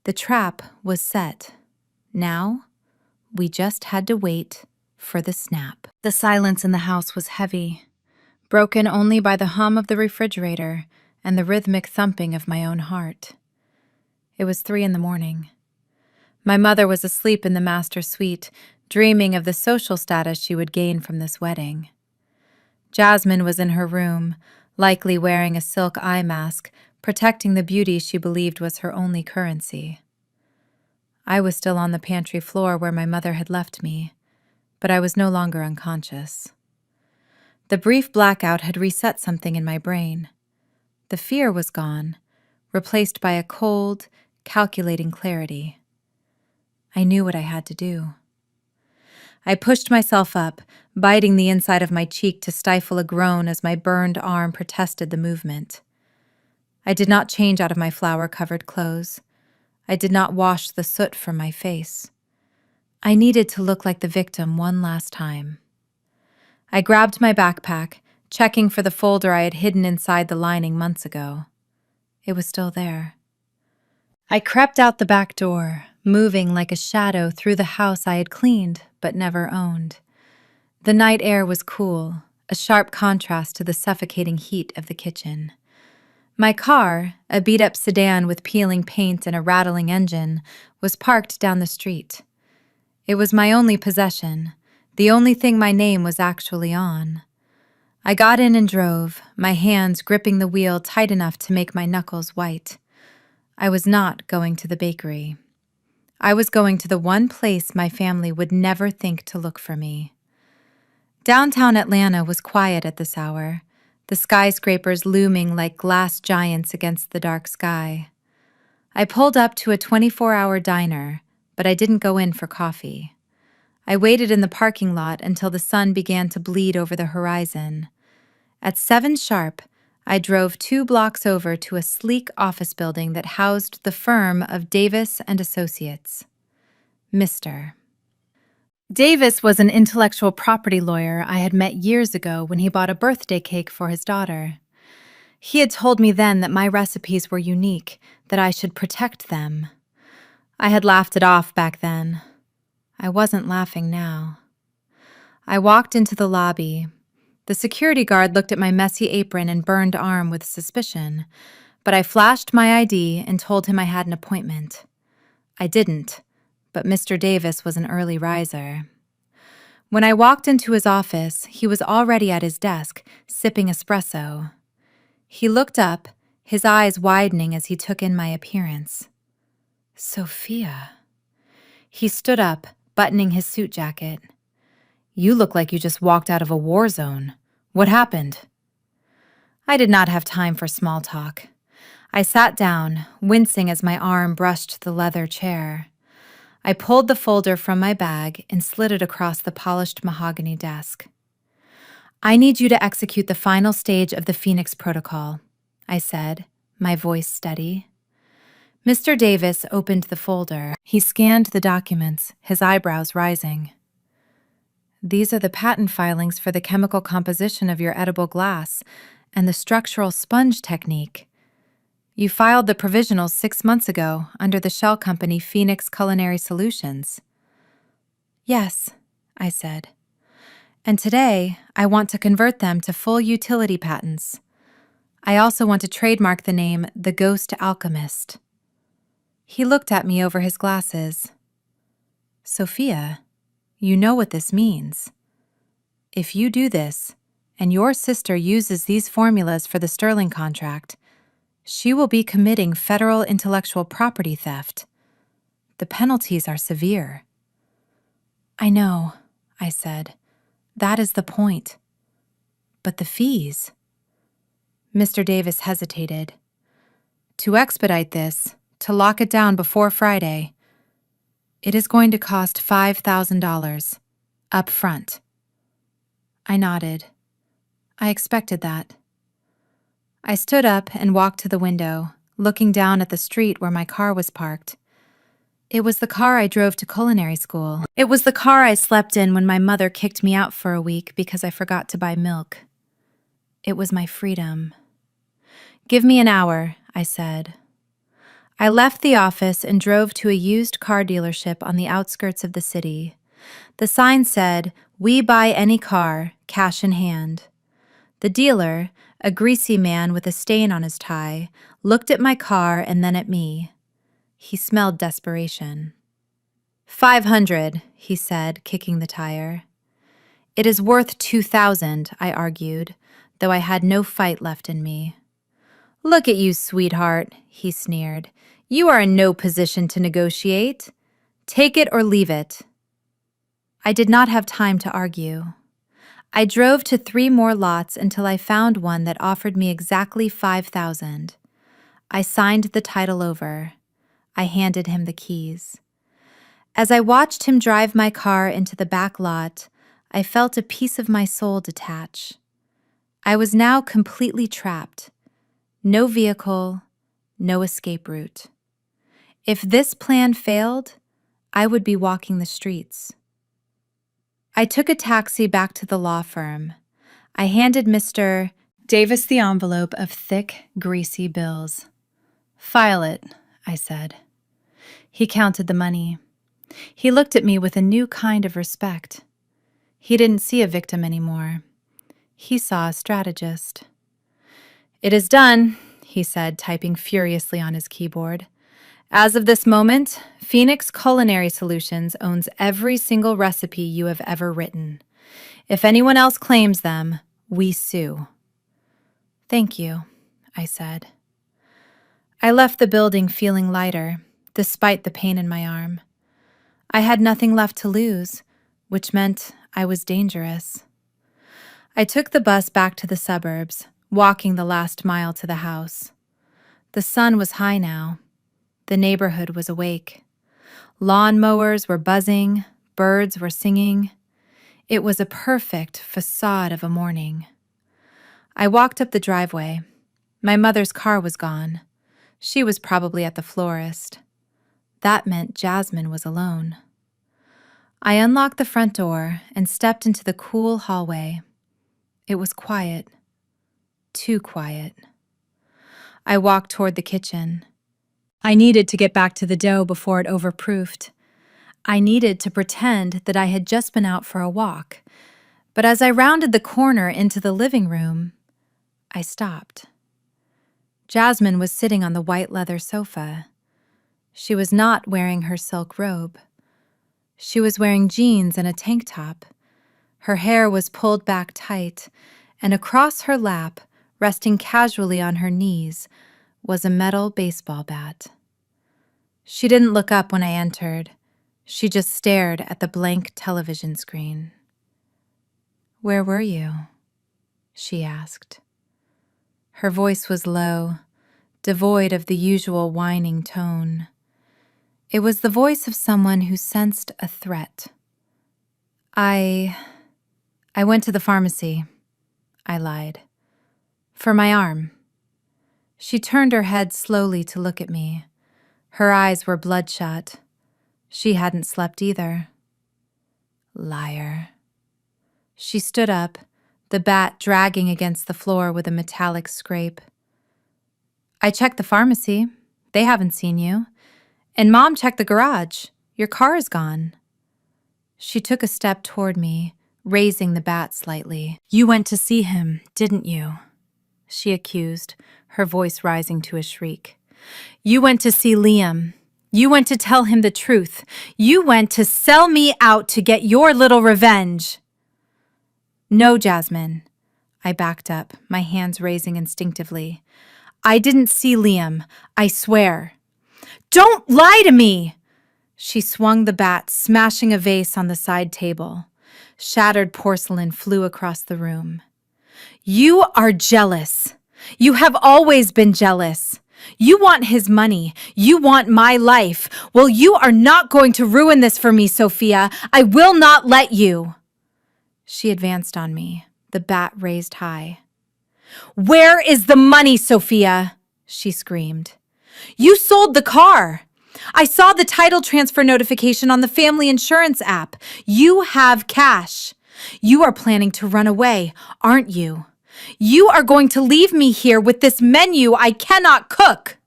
The trap was set. Now, we just had to wait for the snap. The silence in the house was heavy, broken only by the hum of the refrigerator and the rhythmic thumping of my own heart. It was 3 a.m. My mother was asleep in the master suite, dreaming of the social status she would gain from this wedding. Jasmine was in her room, likely wearing a silk eye mask, protecting the beauty she believed was her only currency. I was still on the pantry floor where my mother had left me, but I was no longer unconscious. The brief blackout had reset something in my brain. The fear was gone, replaced by a cold, calculating clarity. I knew what I had to do. I pushed myself up, biting the inside of my cheek to stifle a groan as my burned arm protested the movement. I did not change out of my flour-covered clothes. I did not wash the soot from my face. I needed to look like the victim one last time. I grabbed my backpack, checking for the folder I had hidden inside the lining months ago. It was still there. I crept out the back door, moving like a shadow through the house I had cleaned but never owned. The night air was cool, a sharp contrast to the suffocating heat of the kitchen. My car, a beat-up sedan with peeling paint and a rattling engine, was parked down the street. It was my only possession, the only thing my name was actually on. I got in and drove, my hands gripping the wheel tight enough to make my knuckles white. I was not going to the bakery. I was going to the one place my family would never think to look for me. Downtown Atlanta was quiet at this hour, the skyscrapers looming like glass giants against the dark sky. I pulled up to a 24-hour diner, but I didn't go in for coffee. I waited in the parking lot until the sun began to bleed over the horizon. At 7 sharp, I drove 2 blocks over to a sleek office building that housed the firm of Davis and Associates. Mr. Davis was an intellectual property lawyer I had met years ago when he bought a birthday cake for his daughter. He had told me then that my recipes were unique, that I should protect them. I had laughed it off back then. I wasn't laughing now. I walked into the lobby. The security guard looked at my messy apron and burned arm with suspicion, but I flashed my ID and told him I had an appointment. I didn't, but Mr. Davis was an early riser. When I walked into his office, he was already at his desk, sipping espresso. He looked up, his eyes widening as he took in my appearance. Sophia. He stood up, buttoning his suit jacket. You look like you just walked out of a war zone. What happened? I did not have time for small talk. I sat down, wincing as my arm brushed the leather chair. I pulled the folder from my bag and slid it across the polished mahogany desk. I need you to execute the final stage of the Phoenix Protocol, I said, my voice steady. Mr. Davis opened the folder. He scanned the documents, his eyebrows rising. These are the patent filings for the chemical composition of your edible glass and the structural sponge technique. You filed the provisionals 6 months ago under the shell company Phoenix Culinary Solutions. Yes, I said. And today, I want to convert them to full utility patents. I also want to trademark the name The Ghost Alchemist. He looked at me over his glasses. Sophia, you know what this means. If you do this, and your sister uses these formulas for the Sterling contract, she will be committing federal intellectual property theft. The penalties are severe. I know, I said. That is the point. But the fees? Mr. Davis hesitated. To expedite this, to lock it down before Friday, it is going to cost $5,000, up front. I nodded. I expected that. I stood up and walked to the window, looking down at the street where my car was parked. It was the car I drove to culinary school. It was the car I slept in when my mother kicked me out for a week because I forgot to buy milk. It was my freedom. Give me an hour, I said. I left the office and drove to a used car dealership on the outskirts of the city. The sign said, "We buy any car, cash in hand." The dealer, a greasy man with a stain on his tie, looked at my car and then at me. He smelled desperation. $500, he said, kicking the tire. It is worth $2,000, I argued, though I had no fight left in me. Look at you, sweetheart, he sneered. You are in no position to negotiate. Take it or leave it. I did not have time to argue. I drove to 3 more lots until I found one that offered me exactly $5,000. I signed the title over. I handed him the keys. As I watched him drive my car into the back lot, I felt a piece of my soul detach. I was now completely trapped. No vehicle, no escape route. If this plan failed, I would be walking the streets. I took a taxi back to the law firm. I handed Mr. Davis the envelope of thick, greasy bills. "File it," I said. He counted the money. He looked at me with a new kind of respect. He didn't see a victim anymore. He saw a strategist. "It is done," he said, typing furiously on his keyboard. "As of this moment, Phoenix Culinary Solutions owns every single recipe you have ever written. If anyone else claims them, we sue." "Thank you," I said. I left the building feeling lighter, despite the pain in my arm. I had nothing left to lose, which meant I was dangerous. I took the bus back to the suburbs, walking the last mile to the house. The sun was high now. The neighborhood was awake. Lawn mowers were buzzing, birds were singing. It was a perfect facade of a morning. I walked up the driveway. My mother's car was gone. She was probably at the florist. That meant Jasmine was alone. I unlocked the front door and stepped into the cool hallway. It was quiet. Too quiet. I walked toward the kitchen. I needed to get back to the dough before it overproofed. I needed to pretend that I had just been out for a walk. But as I rounded the corner into the living room, I stopped. Jasmine was sitting on the white leather sofa. She was not wearing her silk robe. She was wearing jeans and a tank top. Her hair was pulled back tight, and across her lap, resting casually on her knees, was a metal baseball bat. She didn't look up when I entered. She just stared at the blank television screen. "Where were you?" she asked. Her voice was low, devoid of the usual whining tone. It was the voice of someone who sensed a threat. I went to the pharmacy," I lied. "For my arm." She turned her head slowly to look at me. Her eyes were bloodshot. She hadn't slept either. Liar. She stood up, the bat dragging against the floor with a metallic scrape. "I checked the pharmacy. They haven't seen you. And Mom checked the garage. Your car is gone." She took a step toward me, raising the bat slightly. "You went to see him, didn't you?" she accused, her voice rising to a shriek. "You went to see Liam. You went to tell him the truth. You went to sell me out to get your little revenge." "No, Jasmine." I backed up, my hands raising instinctively. "I didn't see Liam. I swear." "Don't lie to me!" She swung the bat, smashing a vase on the side table. Shattered porcelain flew across the room. "You are jealous. You have always been jealous. You want his money. You want my life. Well, you are not going to ruin this for me, Sophia. I will not let you." She advanced on me, the bat raised high. "Where is the money, Sophia?" she screamed. "You sold the car. I saw the title transfer notification on the family insurance app. You have cash. You are planning to run away, aren't you? You are going to leave me here with this menu I cannot cook."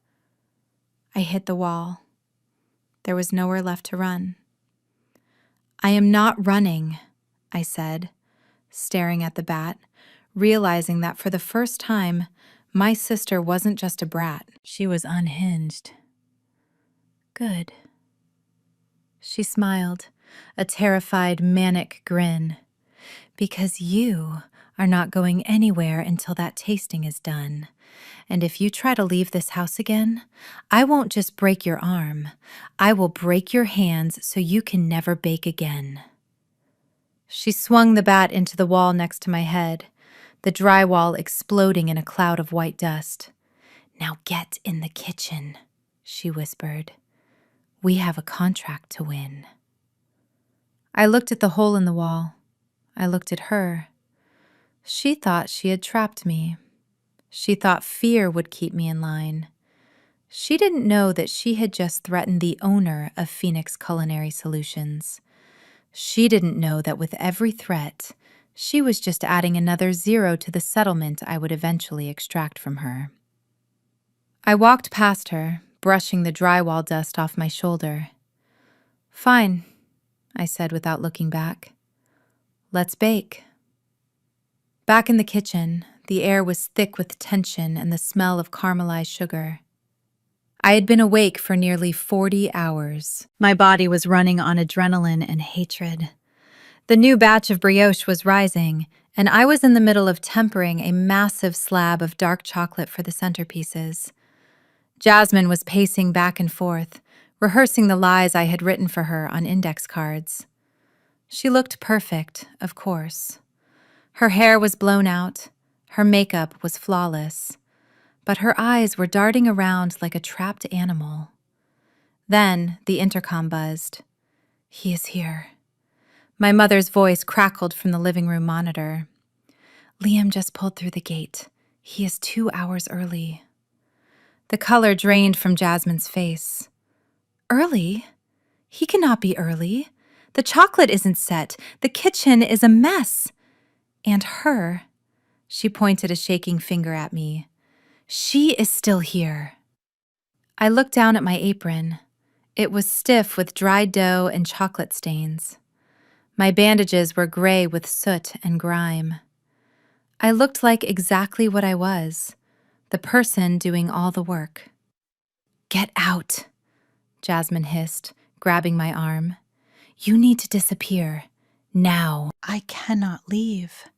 I hit the wall. There was nowhere left to run. "I am not running," I said, staring at the bat, realizing that for the first time, my sister wasn't just a brat. She was unhinged. "Good." She smiled, a terrified, manic grin. "Because you are not going anywhere until that tasting is done. And if you try to leave this house again, I won't just break your arm. I will break your hands so you can never bake again." She swung the bat into the wall next to my head, the drywall exploding in a cloud of white dust. "Now get in the kitchen," she whispered. "We have a contract to win." I looked at the hole in the wall. I looked at her. She thought she had trapped me. She thought fear would keep me in line. She didn't know that she had just threatened the owner of Phoenix Culinary Solutions. She didn't know that with every threat, she was just adding another zero to the settlement I would eventually extract from her. I walked past her, brushing the drywall dust off my shoulder. "Fine," I said without looking back. "Let's bake." Back in the kitchen, the air was thick with tension and the smell of caramelized sugar. I had been awake for nearly 40 hours. My body was running on adrenaline and hatred. The new batch of brioche was rising, And I was in the middle of tempering a massive slab of dark chocolate for the centerpieces. Jasmine was pacing back and forth, rehearsing the lies I had written for her on index cards. She looked perfect, of course. Her hair was blown out, her makeup was flawless, but her eyes were darting around like a trapped animal. Then the intercom buzzed. "He is here." My mother's voice crackled from the living room monitor. "Liam just pulled through the gate. He is 2 hours early." The color drained from Jasmine's face. "Early? He cannot be early. The chocolate isn't set. The kitchen is a mess. And her," she pointed a shaking finger at me, "she is still here." I looked down at my apron. It was stiff with dried dough and chocolate stains. My bandages were gray with soot and grime. I looked like exactly what I was, the person doing all the work. "Get out," Jasmine hissed, grabbing my arm. "You need to disappear. Now." I cannot leave.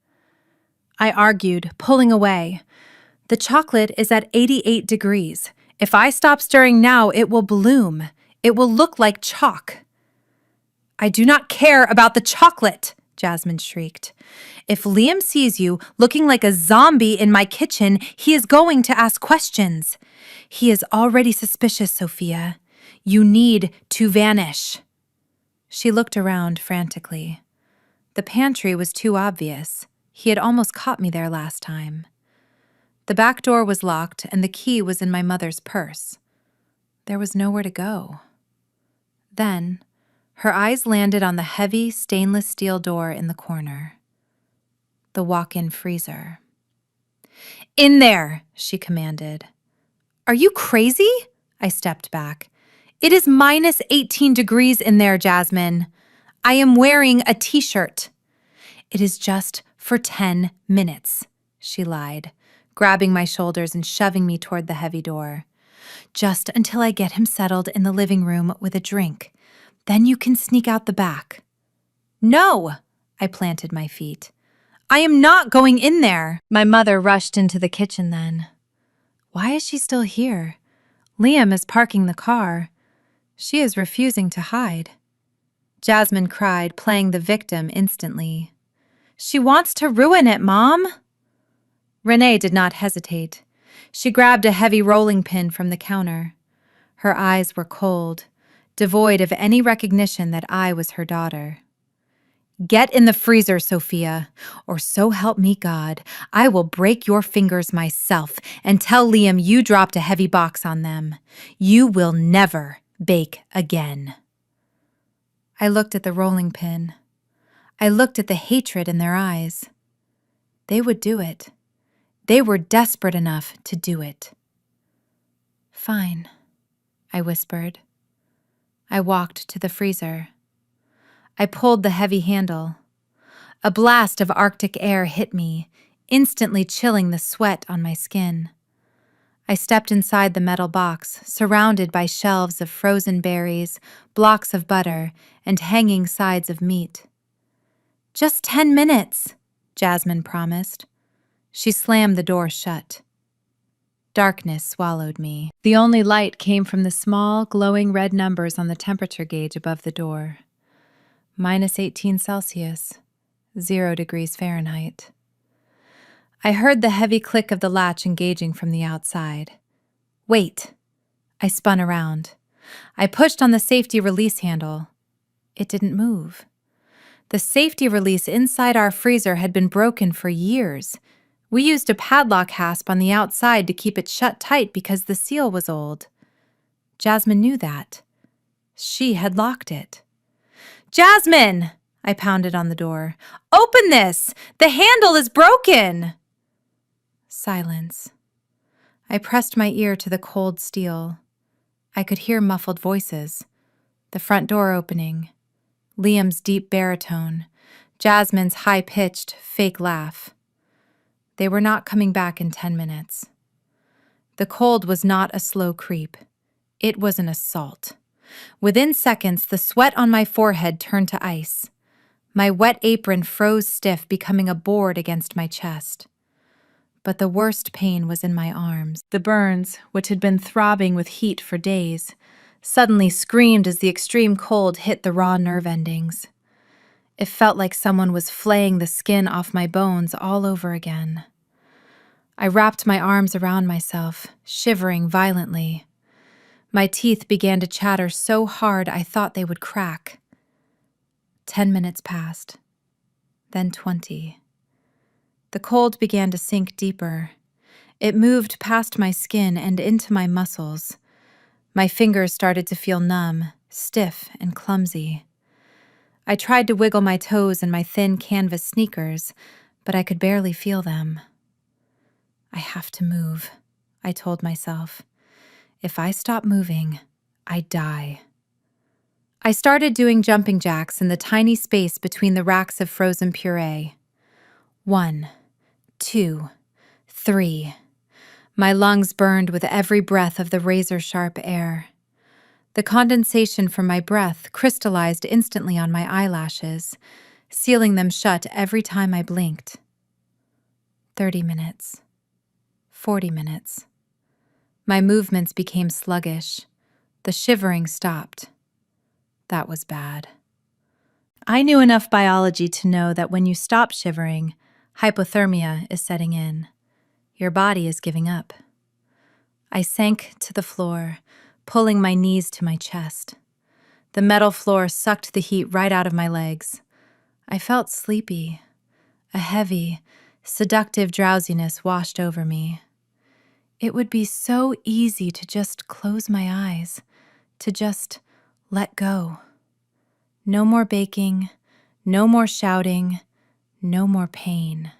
I argued, pulling away. "The chocolate is at 88 degrees. If I stop stirring now, it will bloom. It will look like chalk." "I do not care about the chocolate," Jasmine shrieked. "If Liam sees you looking like a zombie in my kitchen, he is going to ask questions. He is already suspicious, Sophia. You need to vanish." She looked around frantically. The pantry was too obvious. He had almost caught me there last time. The back door was locked and the key was in my mother's purse. There was nowhere to go. Then, her eyes landed on the heavy stainless steel door in the corner. The walk-in freezer. "In there," she commanded. "Are you crazy?" I stepped back. "It is minus 18 degrees in there, Jasmine. I am wearing a t-shirt." "It is just for 10 minutes, she lied, grabbing my shoulders and shoving me toward the heavy door. "Just until I get him settled in the living room with a drink. Then you can sneak out the back." "No!" I planted my feet. "I am not going in there." My mother rushed into the kitchen then. Why is she still here? Liam is parking the car. She is refusing to hide. Jasmine cried, playing the victim instantly. "She wants to ruin it, Mom." Renee did not hesitate. She grabbed a heavy rolling pin from the counter. Her eyes were cold, devoid of any recognition that I was her daughter. "Get in the freezer, Sophia, or so help me God, I will break your fingers myself and tell Liam you dropped a heavy box on them. You will never bake again." I looked at the rolling pin. I looked at the hatred in their eyes. They would do it. They were desperate enough to do it. "Fine," I whispered. I walked to the freezer. I pulled the heavy handle. A blast of Arctic air hit me, instantly chilling the sweat on my skin. I stepped inside the metal box, surrounded by shelves of frozen berries, blocks of butter, and hanging sides of meat. "Just 10 minutes," Jasmine promised. She slammed the door shut. Darkness swallowed me. The only light came from the small, glowing red numbers on the temperature gauge above the door. Minus 18 Celsius, 0 degrees Fahrenheit. I heard the heavy click of the latch engaging from the outside. "Wait." I spun around. I pushed on the safety release handle. It didn't move. The safety release inside our freezer had been broken for years. We used a padlock hasp on the outside to keep it shut tight because the seal was old. Jasmine knew that. She had locked it. "Jasmine!" I pounded on the door. "Open this! The handle is broken!" Silence. I pressed my ear to the cold steel. I could hear muffled voices. The front door opening. Liam's deep baritone. Jasmine's high-pitched, fake laugh. They were not coming back in 10 minutes. The cold was not a slow creep. It was an assault. Within seconds, the sweat on my forehead turned to ice. My wet apron froze stiff, becoming a board against my chest. But the worst pain was in my arms. The burns, which had been throbbing with heat for days, suddenly screamed as the extreme cold hit the raw nerve endings. It felt like someone was flaying the skin off my bones all over again. I wrapped my arms around myself, shivering violently. My teeth began to chatter so hard I thought they would crack. 10 minutes passed, then 20. The cold began to sink deeper. It moved past my skin and into my muscles. My fingers started to feel numb, stiff, and clumsy. I tried to wiggle my toes in my thin canvas sneakers, but I could barely feel them. I have to move, I told myself. If I stop moving, I die. I started doing jumping jacks in the tiny space between the racks of frozen puree. 1, 2, 3. My lungs burned with every breath of the razor-sharp air. The condensation from my breath crystallized instantly on my eyelashes, sealing them shut every time I blinked. 30 minutes. 40 minutes. My movements became sluggish. The shivering stopped. That was bad. I knew enough biology to know that when you stop shivering, hypothermia is setting in. Your body is giving up. I sank to the floor, pulling my knees to my chest. The metal floor sucked the heat right out of my legs. I felt sleepy. A heavy, seductive drowsiness washed over me. It would be so easy to just close my eyes, to just let go. No more baking, no more shouting, no more pain.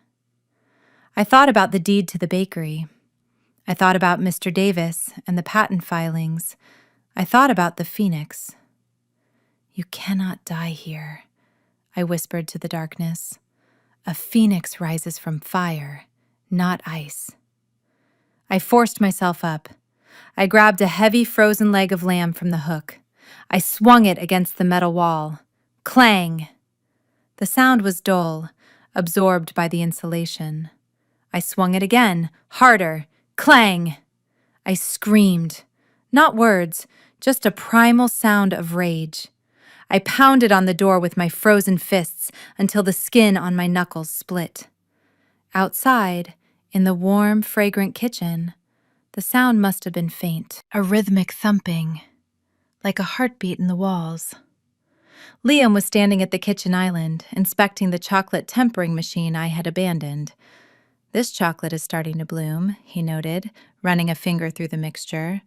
I thought about the deed to the bakery. I thought about Mr. Davis and the patent filings. I thought about the phoenix. "You cannot die here," I whispered to the darkness. "A phoenix rises from fire, not ice." I forced myself up. I grabbed a heavy frozen leg of lamb from the hook. I swung it against the metal wall. Clang! The sound was dull, absorbed by the insulation. I swung it again, harder. Clang! I screamed. Not words, just a primal sound of rage. I pounded on the door with my frozen fists until the skin on my knuckles split. Outside, in the warm, fragrant kitchen, the sound must have been faint, a rhythmic thumping, like a heartbeat in the walls. Liam was standing at the kitchen island, inspecting the chocolate tempering machine I had abandoned. "This chocolate is starting to bloom," he noted, running a finger through the mixture.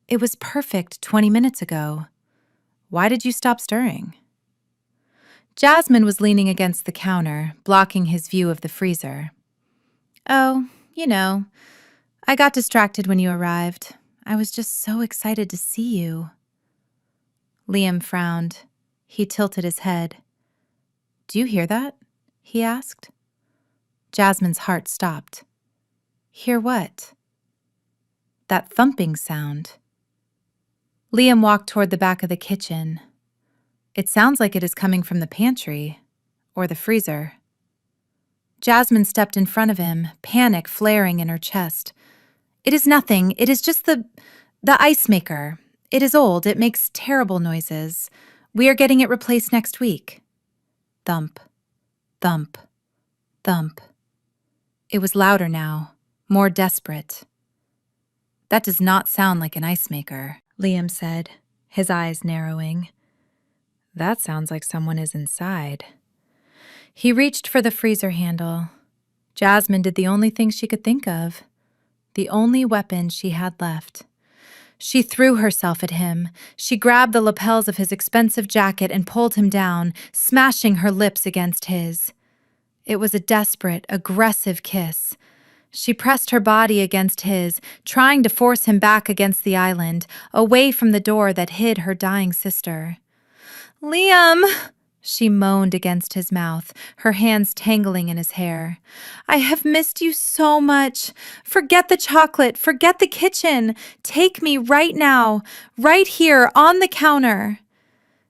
"It was perfect 20 minutes ago. Why did you stop stirring?" Jasmine was leaning against the counter, blocking his view of the freezer. "Oh, I got distracted when you arrived. I was just so excited to see you." Liam frowned. He tilted his head. "Do you hear that?" he asked. Jasmine's heart stopped. "Hear what?" "That thumping sound." Liam walked toward the back of the kitchen. "It sounds like it is coming from the pantry, or the freezer." Jasmine stepped in front of him, panic flaring in her chest. "It is nothing. It is just the ice maker. It is old. It makes terrible noises. We are getting it replaced next week." Thump, thump, thump. It was louder now, more desperate. "That does not sound like an ice maker," Liam said, his eyes narrowing. "That sounds like someone is inside." He reached for the freezer handle. Jasmine did the only thing she could think of, the only weapon she had left. She threw herself at him. She grabbed the lapels of his expensive jacket and pulled him down, smashing her lips against his. It was a desperate, aggressive kiss. She pressed her body against his, trying to force him back against the island, away from the door that hid her dying sister. "Liam!" She moaned against his mouth, her hands tangling in his hair. "I have missed you so much. Forget the chocolate, forget the kitchen. Take me right now, right here on the counter."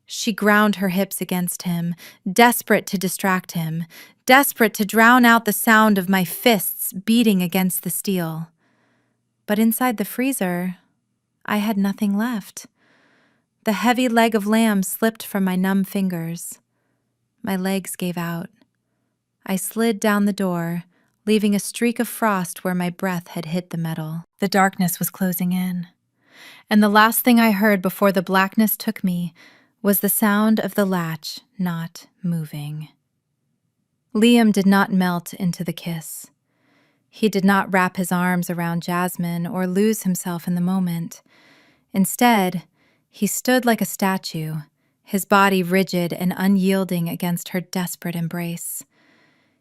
She ground her hips against him, desperate to distract him, desperate to drown out the sound of my fists beating against the steel. But inside the freezer, I had nothing left. The heavy leg of lamb slipped from my numb fingers. My legs gave out. I slid down the door, leaving a streak of frost where my breath had hit the metal. The darkness was closing in, and the last thing I heard before the blackness took me was the sound of the latch not moving. Liam did not melt into the kiss. He did not wrap his arms around Jasmine or lose himself in the moment. Instead, he stood like a statue, his body rigid and unyielding against her desperate embrace.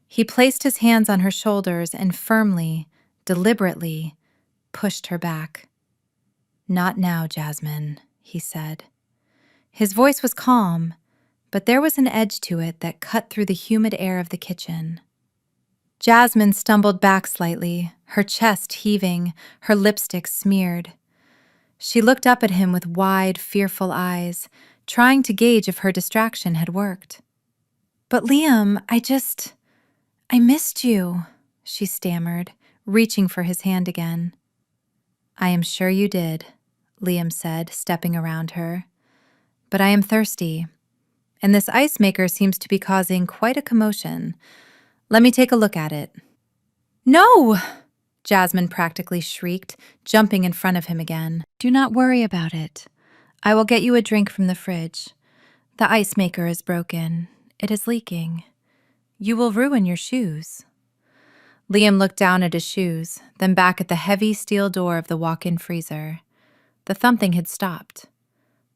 He placed his hands on her shoulders and firmly, deliberately, pushed her back. "Not now, Jasmine," he said. His voice was calm, but there was an edge to it that cut through the humid air of the kitchen. Jasmine stumbled back slightly, her chest heaving, her lipstick smeared. She looked up at him with wide, fearful eyes, trying to gauge if her distraction had worked. "But Liam, I missed you," she stammered, reaching for his hand again. "I am sure you did," Liam said, stepping around her. "But I am thirsty, and this ice maker seems to be causing quite a commotion. Let me take a look at it." "No!" Jasmine practically shrieked, jumping in front of him again. "Do not worry about it. I will get you a drink from the fridge. The ice maker is broken. It is leaking. You will ruin your shoes." Liam looked down at his shoes, then back at the heavy steel door of the walk-in freezer. The thumping had stopped.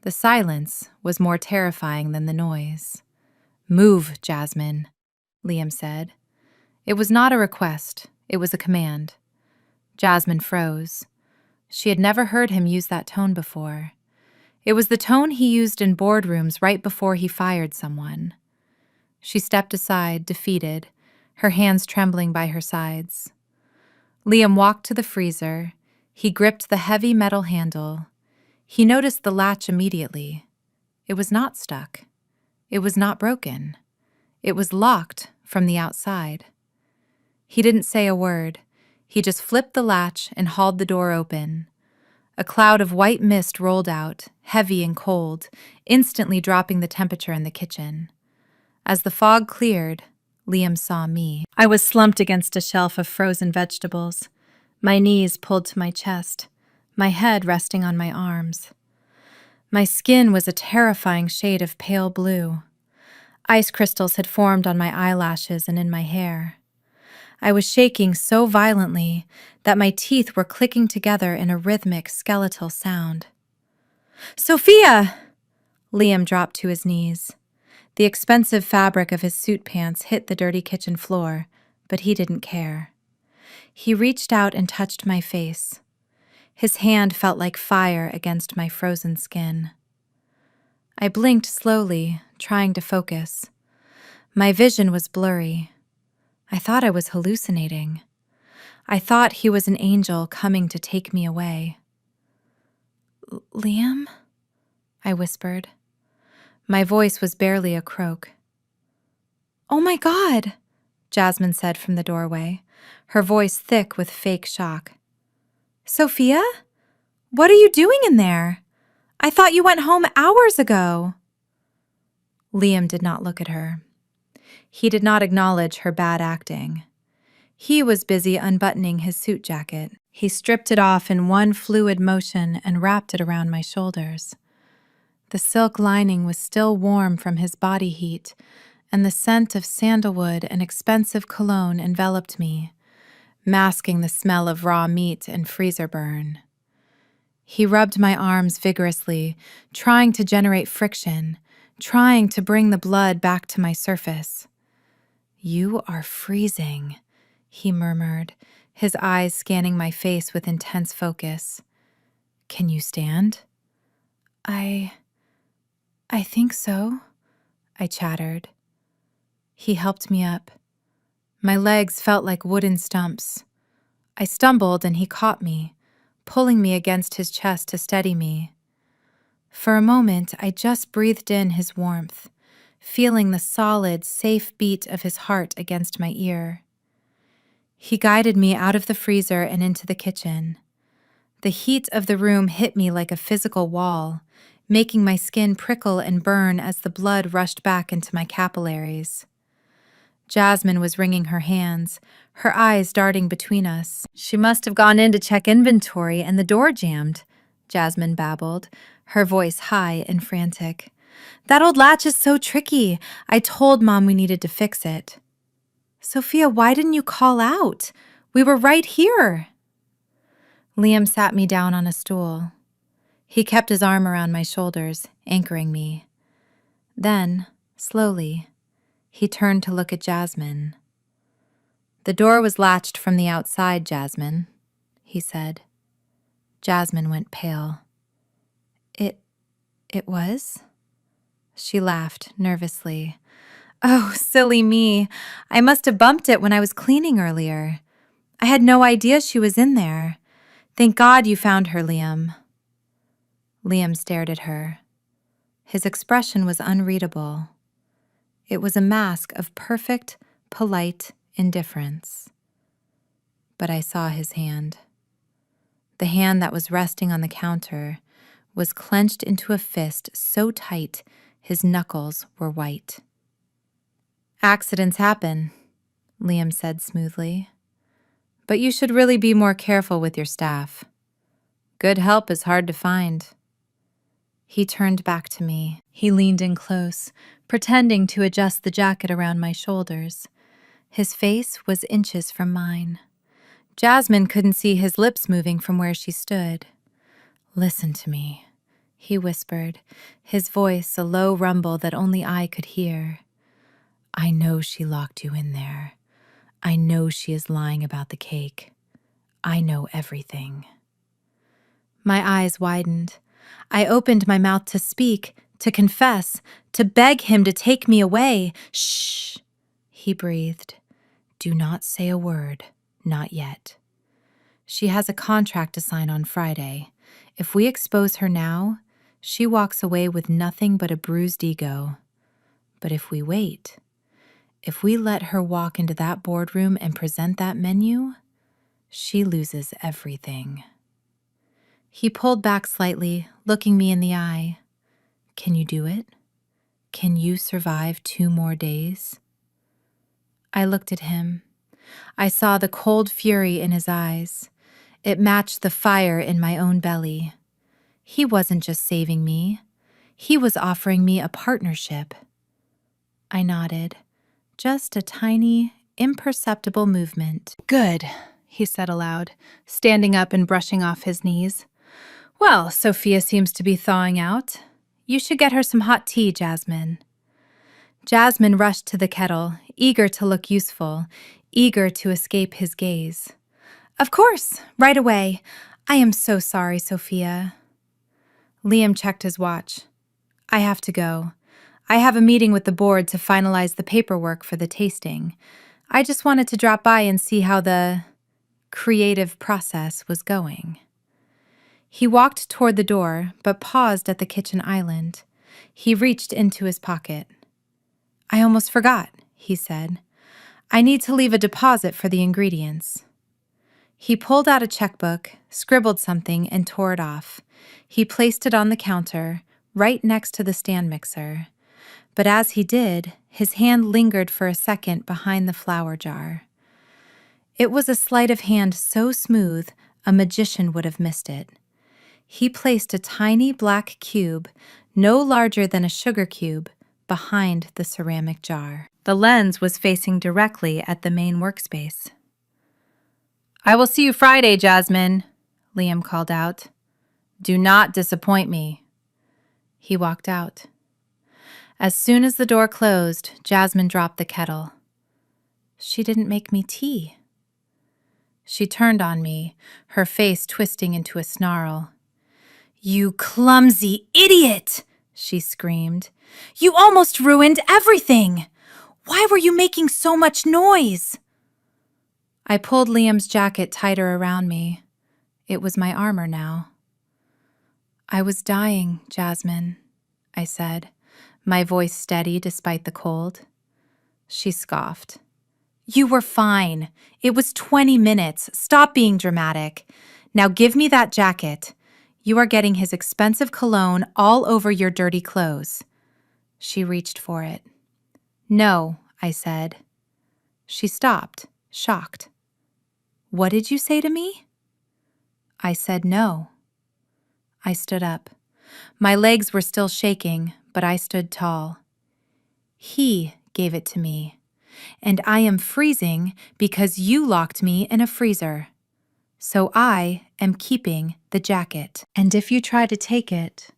The silence was more terrifying than the noise. "Move, Jasmine," Liam said. It was not a request, it was a command. Jasmine froze. She had never heard him use that tone before. It was the tone he used in boardrooms right before he fired someone. She stepped aside, defeated, her hands trembling by her sides. Liam walked to the freezer. He gripped the heavy metal handle. He noticed the latch immediately. It was not stuck. It was not broken. It was locked from the outside. He didn't say a word. He just flipped the latch and hauled the door open. A cloud of white mist rolled out, heavy and cold, instantly dropping the temperature in the kitchen. As the fog cleared, Liam saw me. I was slumped against a shelf of frozen vegetables, my knees pulled to my chest, my head resting on my arms. My skin was a terrifying shade of pale blue. Ice crystals had formed on my eyelashes and in my hair. I was shaking so violently that my teeth were clicking together in a rhythmic, skeletal sound. "Sophia!" Liam dropped to his knees. The expensive fabric of his suit pants hit the dirty kitchen floor, but he didn't care. He reached out and touched my face. His hand felt like fire against my frozen skin. I blinked slowly, trying to focus. My vision was blurry. I thought I was hallucinating. I thought he was an angel coming to take me away. "Liam?" I whispered. My voice was barely a croak. "Oh my God," Jasmine said from the doorway, her voice thick with fake shock. "Sophia? What are you doing in there? I thought you went home hours ago." Liam did not look at her. He did not acknowledge her bad acting. He was busy unbuttoning his suit jacket. He stripped it off in one fluid motion and wrapped it around my shoulders. The silk lining was still warm from his body heat, and the scent of sandalwood and expensive cologne enveloped me, masking the smell of raw meat and freezer burn. He rubbed my arms vigorously, trying to generate friction, trying to bring the blood back to my surface. "You are freezing," he murmured, his eyes scanning my face with intense focus. "Can you stand?" I think so," I chattered. He helped me up. My legs felt like wooden stumps. I stumbled and he caught me, pulling me against his chest to steady me. For a moment, I just breathed in his warmth, feeling the solid, safe beat of his heart against my ear. He guided me out of the freezer and into the kitchen. The heat of the room hit me like a physical wall, making my skin prickle and burn as the blood rushed back into my capillaries. Jasmine was wringing her hands, her eyes darting between us. "She must have gone in to check inventory and the door jammed," Jasmine babbled, her voice high and frantic. "That old latch is so tricky. I told Mom we needed to fix it." "Sophia, why didn't you call out? We were right here." Liam sat me down on a stool. He kept his arm around my shoulders, anchoring me. Then, slowly, he turned to look at Jasmine. "The door was latched from the outside, Jasmine," he said. Jasmine went pale. It was?" She laughed nervously. "Oh, silly me. I must have bumped it when I was cleaning earlier. I had no idea she was in there. Thank God you found her, Liam." Liam stared at her. His expression was unreadable. It was a mask of perfect, polite indifference. But I saw his hand. The hand that was resting on the counter was clenched into a fist so tight his knuckles were white. "Accidents happen," Liam said smoothly. "But you should really be more careful with your staff. Good help is hard to find." He turned back to me. He leaned in close, pretending to adjust the jacket around my shoulders. His face was inches from mine. Jasmine couldn't see his lips moving from where she stood. "Listen to me," he whispered, his voice a low rumble that only I could hear. "I know she locked you in there. I know she is lying about the cake. I know everything." My eyes widened. I opened my mouth to speak, to confess, to beg him to take me away. "Shh," he breathed. "Do not say a word, not yet. She has a contract to sign on Friday. If we expose her now, she walks away with nothing but a bruised ego. But if we wait, if we let her walk into that boardroom and present that menu, she loses everything." He pulled back slightly, looking me in the eye. "Can you do it? Can you survive 2 more days?" I looked at him. I saw the cold fury in his eyes. It matched the fire in my own belly. He wasn't just saving me. He was offering me a partnership. I nodded. Just a tiny, imperceptible movement. "Good," he said aloud, standing up and brushing off his knees. "Well, Sophia seems to be thawing out. You should get her some hot tea, Jasmine." Jasmine rushed to the kettle, eager to look useful, eager to escape his gaze. "Of course, right away. I am so sorry, Sophia." Liam checked his watch. "I have to go. I have a meeting with the board to finalize the paperwork for the tasting. I just wanted to drop by and see how the creative process was going." He walked toward the door, but paused at the kitchen island. He reached into his pocket. "I almost forgot," he said. "I need to leave a deposit for the ingredients." He pulled out a checkbook, scribbled something, and tore it off. He placed it on the counter, right next to the stand mixer. But as he did, his hand lingered for a second behind the flour jar. It was a sleight of hand so smooth, a magician would have missed it. He placed a tiny black cube, no larger than a sugar cube, behind the ceramic jar. The lens was facing directly at the main workspace. "I will see you Friday, Jasmine," Liam called out. Do not disappoint me." He walked out. As soon as the door closed, Jasmine dropped the kettle. She didn't make me tea. She turned on me, her face twisting into a snarl. "You clumsy idiot!" she screamed. "You almost ruined everything! Why were you making so much noise?" I pulled Liam's jacket tighter around me. It was my armor now. "I was dying, Jasmine," I said, my voice steady despite the cold. She scoffed. "You were fine. It was 20 minutes. Stop being dramatic. Now give me that jacket. You are getting his expensive cologne all over your dirty clothes." She reached for it. "No," I said. She stopped, shocked. "What did you say to me?" I said no. I stood up. My legs were still shaking, but I stood tall. "He gave it to me, and I am freezing because you locked me in a freezer. So I am keeping the jacket. And if you try to take it,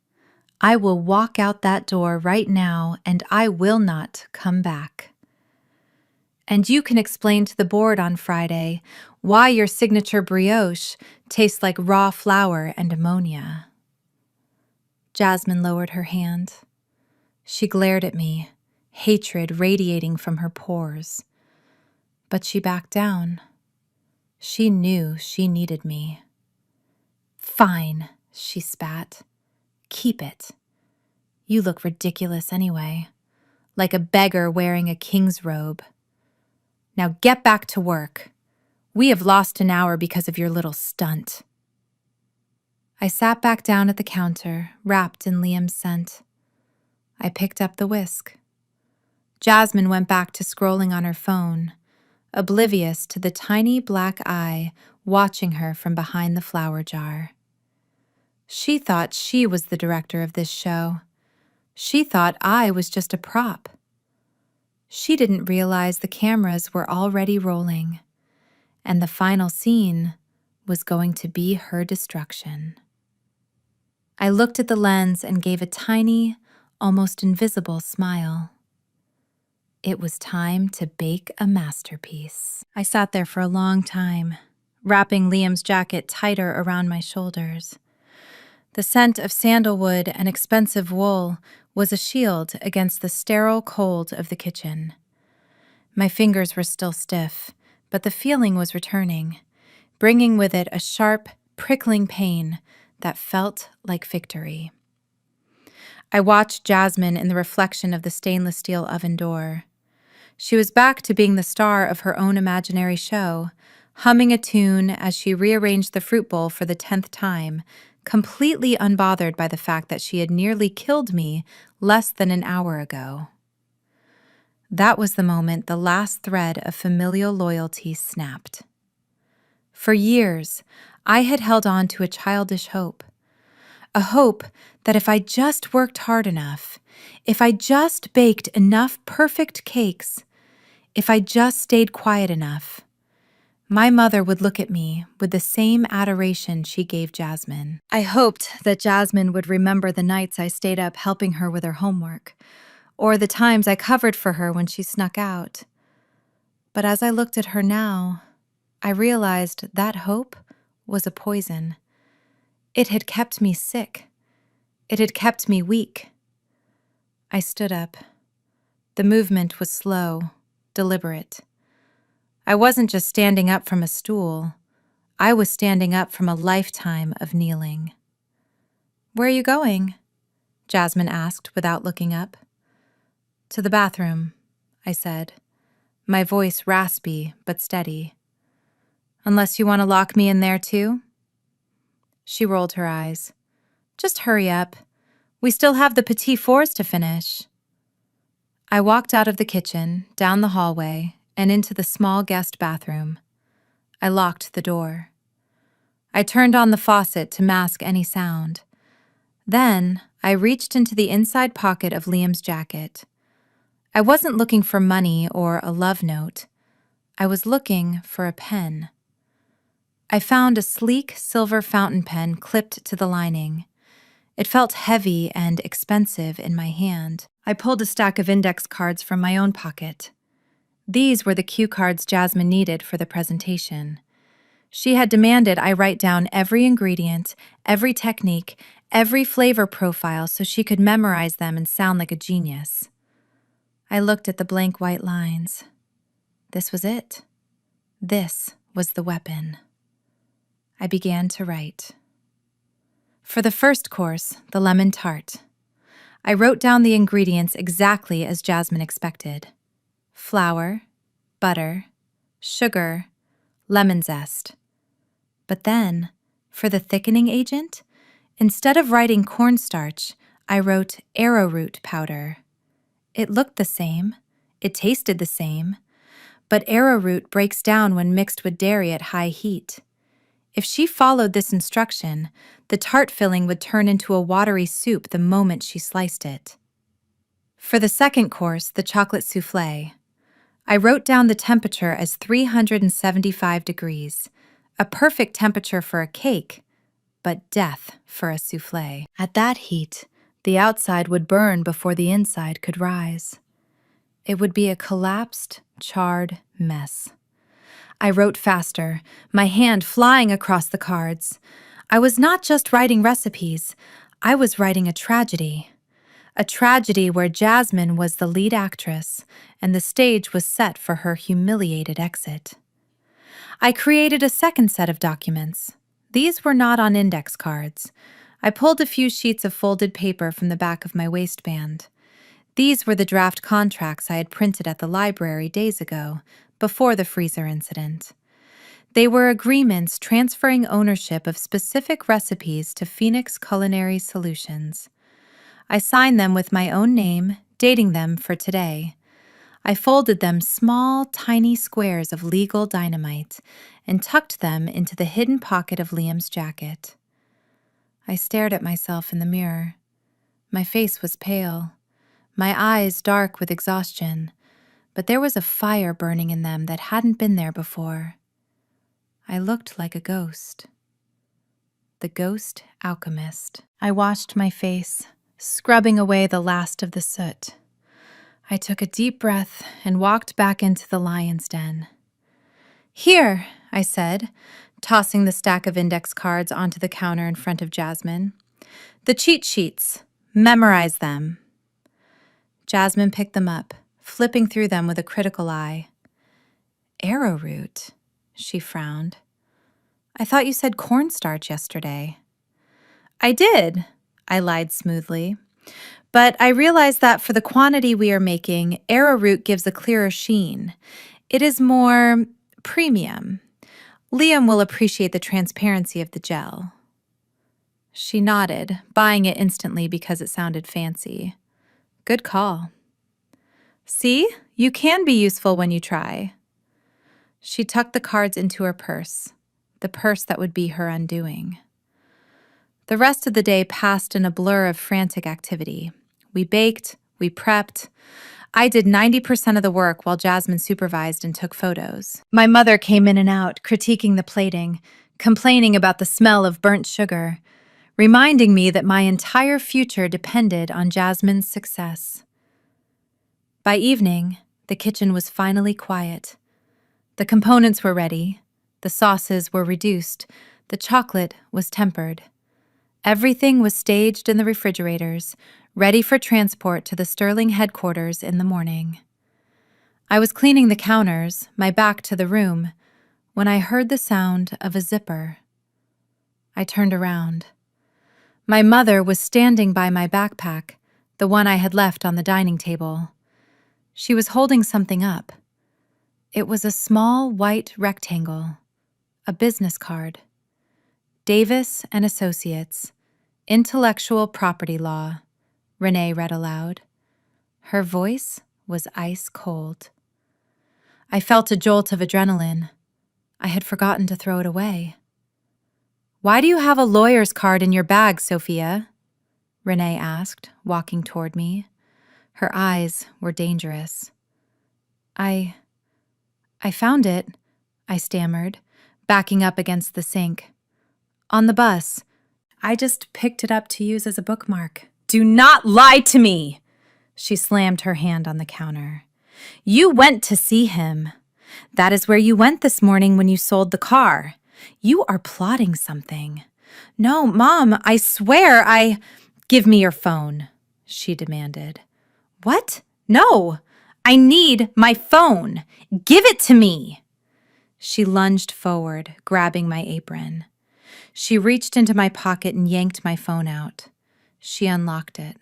I will walk out that door right now and I will not come back. And you can explain to the board on Friday why your signature brioche tastes like raw flour and ammonia." Jasmine lowered her hand. She glared at me, hatred radiating from her pores. But she backed down. She knew she needed me. "Fine," she spat. "Keep it. You look ridiculous anyway, like a beggar wearing a king's robe. Now get back to work. We have lost an hour because of your little stunt." I sat back down at the counter, wrapped in Liam's scent. I picked up the whisk. Jasmine went back to scrolling on her phone, oblivious to the tiny black eye watching her from behind the flour jar. She thought she was the director of this show. She thought I was just a prop. She didn't realize the cameras were already rolling, and the final scene was going to be her destruction. I looked at the lens and gave a tiny, almost invisible smile. It was time to bake a masterpiece. I sat there for a long time, wrapping Liam's jacket tighter around my shoulders. The scent of sandalwood and expensive wool was a shield against the sterile cold of the kitchen. My fingers were still stiff, but the feeling was returning, bringing with it a sharp, prickling pain that felt like victory. I watched Jasmine in the reflection of the stainless steel oven door. She was back to being the star of her own imaginary show, humming a tune as she rearranged the fruit bowl for the 10th time, completely unbothered by the fact that she had nearly killed me less than an hour ago. That was the moment the last thread of familial loyalty snapped. For years, I had held on to a childish hope. A hope that if I just worked hard enough, if I just baked enough perfect cakes, if I just stayed quiet enough, my mother would look at me with the same adoration she gave Jasmine. I hoped that Jasmine would remember the nights I stayed up helping her with her homework, or the times I covered for her when she snuck out. But as I looked at her now, I realized that hope was a poison. It had kept me sick. It had kept me weak. I stood up. The movement was slow, deliberate. I wasn't just standing up from a stool. I was standing up from a lifetime of kneeling. "Where are you going?" Jasmine asked without looking up. "To the bathroom," I said, my voice raspy but steady. "Unless you want to lock me in there too?" She rolled her eyes. "Just hurry up. We still have the petit fours to finish." I walked out of the kitchen, down the hallway, and into the small guest bathroom. I locked the door. I turned on the faucet to mask any sound. Then I reached into the inside pocket of Liam's jacket. I wasn't looking for money or a love note. I was looking for a pen. I found a sleek silver fountain pen clipped to the lining. It felt heavy and expensive in my hand. I pulled a stack of index cards from my own pocket. These were the cue cards Jasmine needed for the presentation. She had demanded I write down every ingredient, every technique, every flavor profile so she could memorize them and sound like a genius. I looked at the blank white lines. This was it. This was the weapon. I began to write. For the first course, the lemon tart, I wrote down the ingredients exactly as Jasmine expected. Flour, butter, sugar, lemon zest. But then, for the thickening agent, instead of writing cornstarch, I wrote arrowroot powder. It looked the same, it tasted the same, but arrowroot breaks down when mixed with dairy at high heat. If she followed this instruction, the tart filling would turn into a watery soup the moment she sliced it. For the second course, the chocolate soufflé, I wrote down the temperature as 375 degrees, a perfect temperature for a cake, but death for a soufflé. At that heat, the outside would burn before the inside could rise. It would be a collapsed, charred mess. I wrote faster, my hand flying across the cards. I was not just writing recipes, I was writing a tragedy. A tragedy where Jasmine was the lead actress, and the stage was set for her humiliated exit. I created a second set of documents. These were not on index cards. I pulled a few sheets of folded paper from the back of my waistband. These were the draft contracts I had printed at the library days ago, before the freezer incident. They were agreements transferring ownership of specific recipes to Phoenix Culinary Solutions. I signed them with my own name, dating them for today. I folded them small, tiny squares of legal dynamite and tucked them into the hidden pocket of Liam's jacket. I stared at myself in the mirror. My face was pale, my eyes dark with exhaustion, but there was a fire burning in them that hadn't been there before. I looked like a ghost. The ghost alchemist. I washed my face, scrubbing away the last of the soot. I took a deep breath and walked back into the lion's den. Here, I said, tossing the stack of index cards onto the counter in front of Jasmine. The cheat sheets. Memorize them. Jasmine picked them up, flipping through them with a critical eye. Arrowroot, she frowned. I thought you said cornstarch yesterday. I did, I lied smoothly. But I realized that for the quantity we are making, arrowroot gives a clearer sheen. It is more premium. Liam will appreciate the transparency of the gel. She nodded, buying it instantly because it sounded fancy. Good call. See, you can be useful when you try. She tucked the cards into her purse, the purse that would be her undoing. The rest of the day passed in a blur of frantic activity. We baked, we prepped. I did 90% of the work while Jasmine supervised and took photos. My mother came in and out, critiquing the plating, complaining about the smell of burnt sugar, reminding me that my entire future depended on Jasmine's success. By evening, the kitchen was finally quiet. The components were ready, the sauces were reduced, the chocolate was tempered. Everything was staged in the refrigerators, ready for transport to the Sterling headquarters in the morning. I was cleaning the counters, my back to the room, when I heard the sound of a zipper. I turned around. My mother was standing by my backpack, the one I had left on the dining table. She was holding something up. It was a small white rectangle, a business card. Davis and Associates, Intellectual Property Law, Renee read aloud. Her voice was ice cold. I felt a jolt of adrenaline. I had forgotten to throw it away. Why do you have a lawyer's card in your bag, Sophia? Renee asked, walking toward me. Her eyes were dangerous. I found it, I stammered, backing up against the sink. On the bus. I just picked it up to use as a bookmark. Do not lie to me! She slammed her hand on the counter. You went to see him. That is where you went this morning when you sold the car. You are plotting something. No, Mom, I swear I... Give me your phone, she demanded. What? No, I need my phone. Give it to me. She lunged forward, grabbing my apron. She reached into my pocket and yanked my phone out. She unlocked it.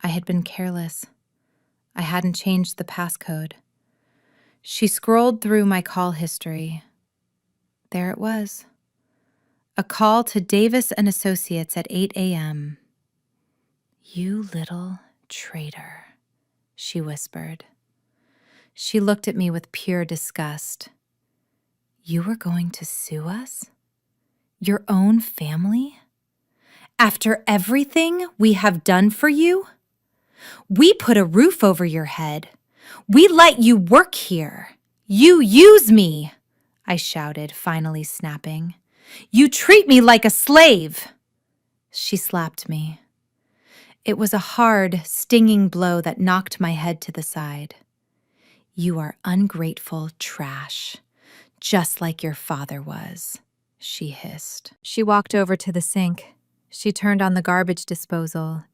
I had been careless. I hadn't changed the passcode. She scrolled through my call history. There it was. A call to Davis and Associates at 8 a.m. You little traitor, she whispered. She looked at me with pure disgust. You were going to sue us? Your own family? After everything we have done for you? We put a roof over your head. We let you work here. You use me, I shouted, finally snapping. You treat me like a slave. She slapped me. It was a hard, stinging blow that knocked my head to the side. You are ungrateful trash, just like your father was, she hissed. She walked over to the sink. She turned on the garbage disposal,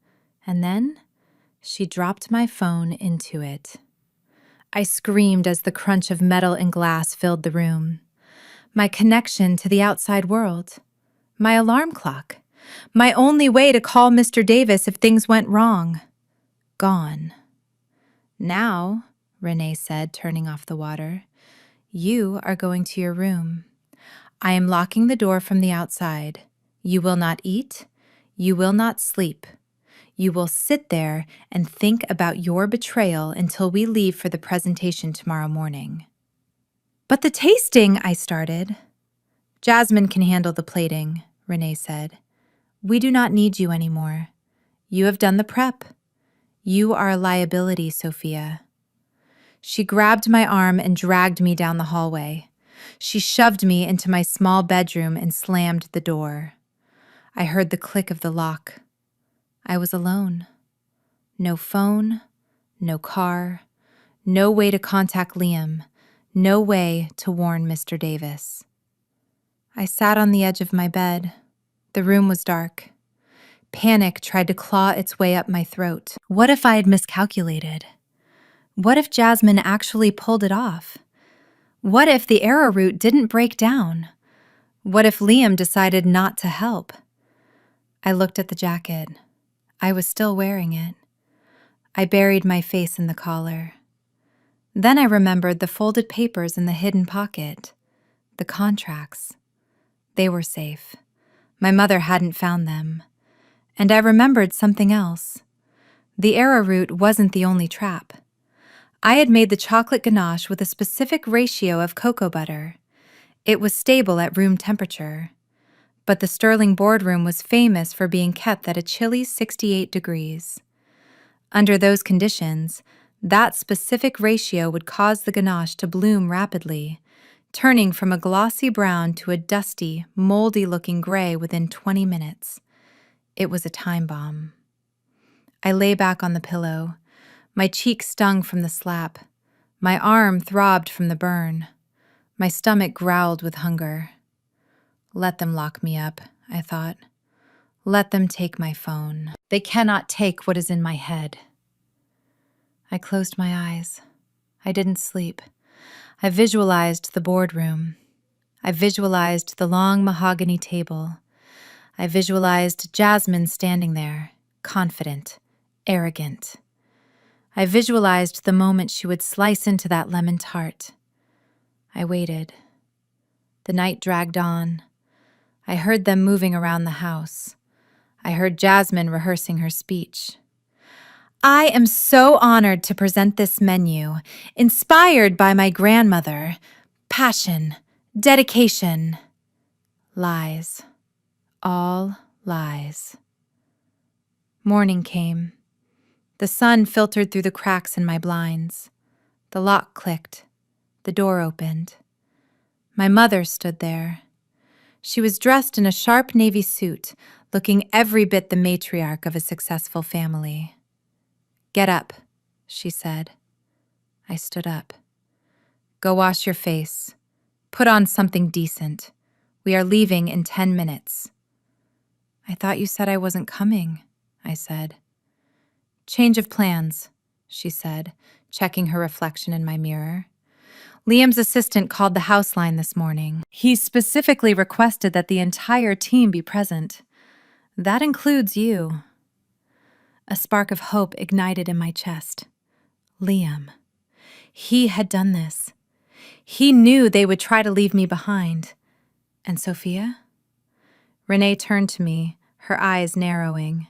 and then she dropped my phone into it. I screamed as the crunch of metal and glass filled the room. My connection to the outside world. My alarm clock. My only way to call Mr. Davis if things went wrong. Gone. Now, Renee said, turning off the water, you are going to your room. I am locking the door from the outside. You will not eat. You will not sleep. You will sit there and think about your betrayal until we leave for the presentation tomorrow morning. But the tasting, I started. Jasmine can handle the plating, Renee said. We do not need you anymore. You have done the prep. You are a liability, Sophia. She grabbed my arm and dragged me down the hallway. She shoved me into my small bedroom and slammed the door. I heard the click of the lock. I was alone. No phone, no car, no way to contact Liam, no way to warn Mr. Davis. I sat on the edge of my bed. The room was dark. Panic tried to claw its way up my throat. What if I had miscalculated? What if Jasmine actually pulled it off? What if the arrowroot didn't break down? What if Liam decided not to help? I looked at the jacket. I was still wearing it. I buried my face in the collar. Then I remembered the folded papers in the hidden pocket. The contracts. They were safe. My mother hadn't found them. And I remembered something else. The arrowroot wasn't the only trap. I had made the chocolate ganache with a specific ratio of cocoa butter. It was stable at room temperature. But the Sterling boardroom was famous for being kept at a chilly 68 degrees. Under those conditions, that specific ratio would cause the ganache to bloom rapidly, turning from a glossy brown to a dusty, moldy-looking gray within 20 minutes. It was a time bomb. I lay back on the pillow. My cheek stung from the slap. My arm throbbed from the burn. My stomach growled with hunger. Let them lock me up, I thought. Let them take my phone. They cannot take what is in my head. I closed my eyes. I didn't sleep. I visualized the boardroom. I visualized the long mahogany table. I visualized Jasmine standing there, confident, arrogant. I visualized the moment she would slice into that lemon tart. I waited. The night dragged on. I heard them moving around the house. I heard Jasmine rehearsing her speech. I am so honored to present this menu, inspired by my grandmother. Passion, dedication. Lies. All lies. Morning came. The sun filtered through the cracks in my blinds. The lock clicked. The door opened. My mother stood there. She was dressed in a sharp navy suit, looking every bit the matriarch of a successful family. "Get up," she said. I stood up. "Go wash your face. Put on something decent. We are leaving in 10 minutes. "I thought you said I wasn't coming," I said. "Change of plans," she said, checking her reflection in my mirror. "Liam's assistant called the house line this morning. He specifically requested that the entire team be present. That includes you." A spark of hope ignited in my chest. Liam. He had done this. He knew they would try to leave me behind. And Sophia? Renee turned to me, her eyes narrowing.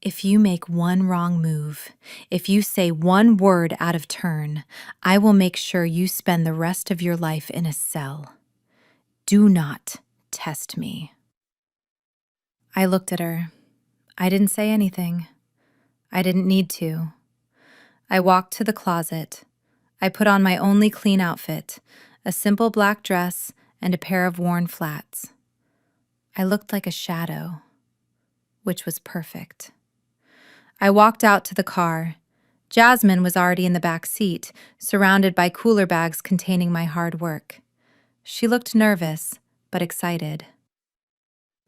"If you make one wrong move, if you say one word out of turn, I will make sure you spend the rest of your life in a cell. Do not test me." I looked at her. I didn't say anything. I didn't need to. I walked to the closet. I put on my only clean outfit, a simple black dress and a pair of worn flats. I looked like a shadow, which was perfect. I walked out to the car. Jasmine was already in the back seat, surrounded by cooler bags containing my hard work. She looked nervous, but excited.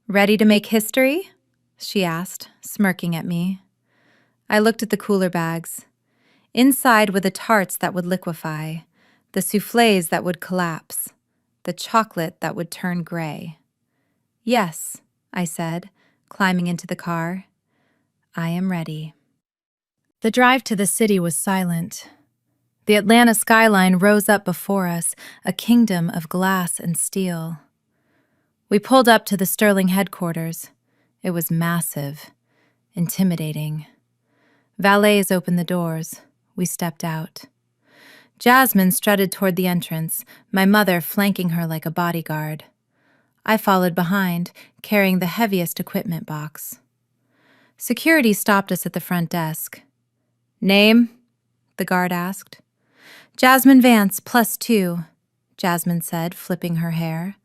"Ready to make history?" she asked, smirking at me. I looked at the cooler bags. Inside were the tarts that would liquefy, the soufflés that would collapse, the chocolate that would turn gray. "Yes," I said, climbing into the car. "I am ready." The drive to the city was silent. The Atlanta skyline rose up before us, a kingdom of glass and steel. We pulled up to the Sterling headquarters. It was massive, intimidating. Valets opened the doors. We stepped out. Jasmine strutted toward the entrance, my mother flanking her like a bodyguard. I followed behind, carrying the heaviest equipment box. Security stopped us at the front desk. "Name?" the guard asked. "Jasmine Vance, +2, Jasmine said, flipping her hair.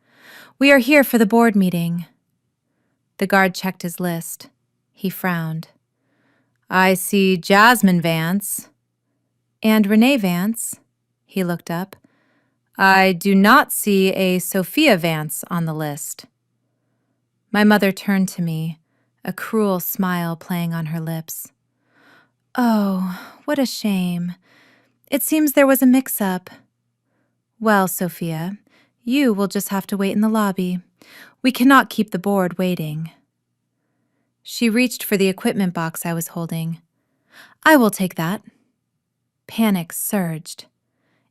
"We are here for the board meeting." The guard checked his list. He frowned. "I see Jasmine Vance." "And Renee Vance." He looked up. "I do not see a Sophia Vance on the list." My mother turned to me, a cruel smile playing on her lips. "Oh, what a shame. It seems there was a mix-up." "Well, Sophia, you will just have to wait in the lobby. We cannot keep the board waiting." She reached for the equipment box I was holding. "I will take that." Panic surged.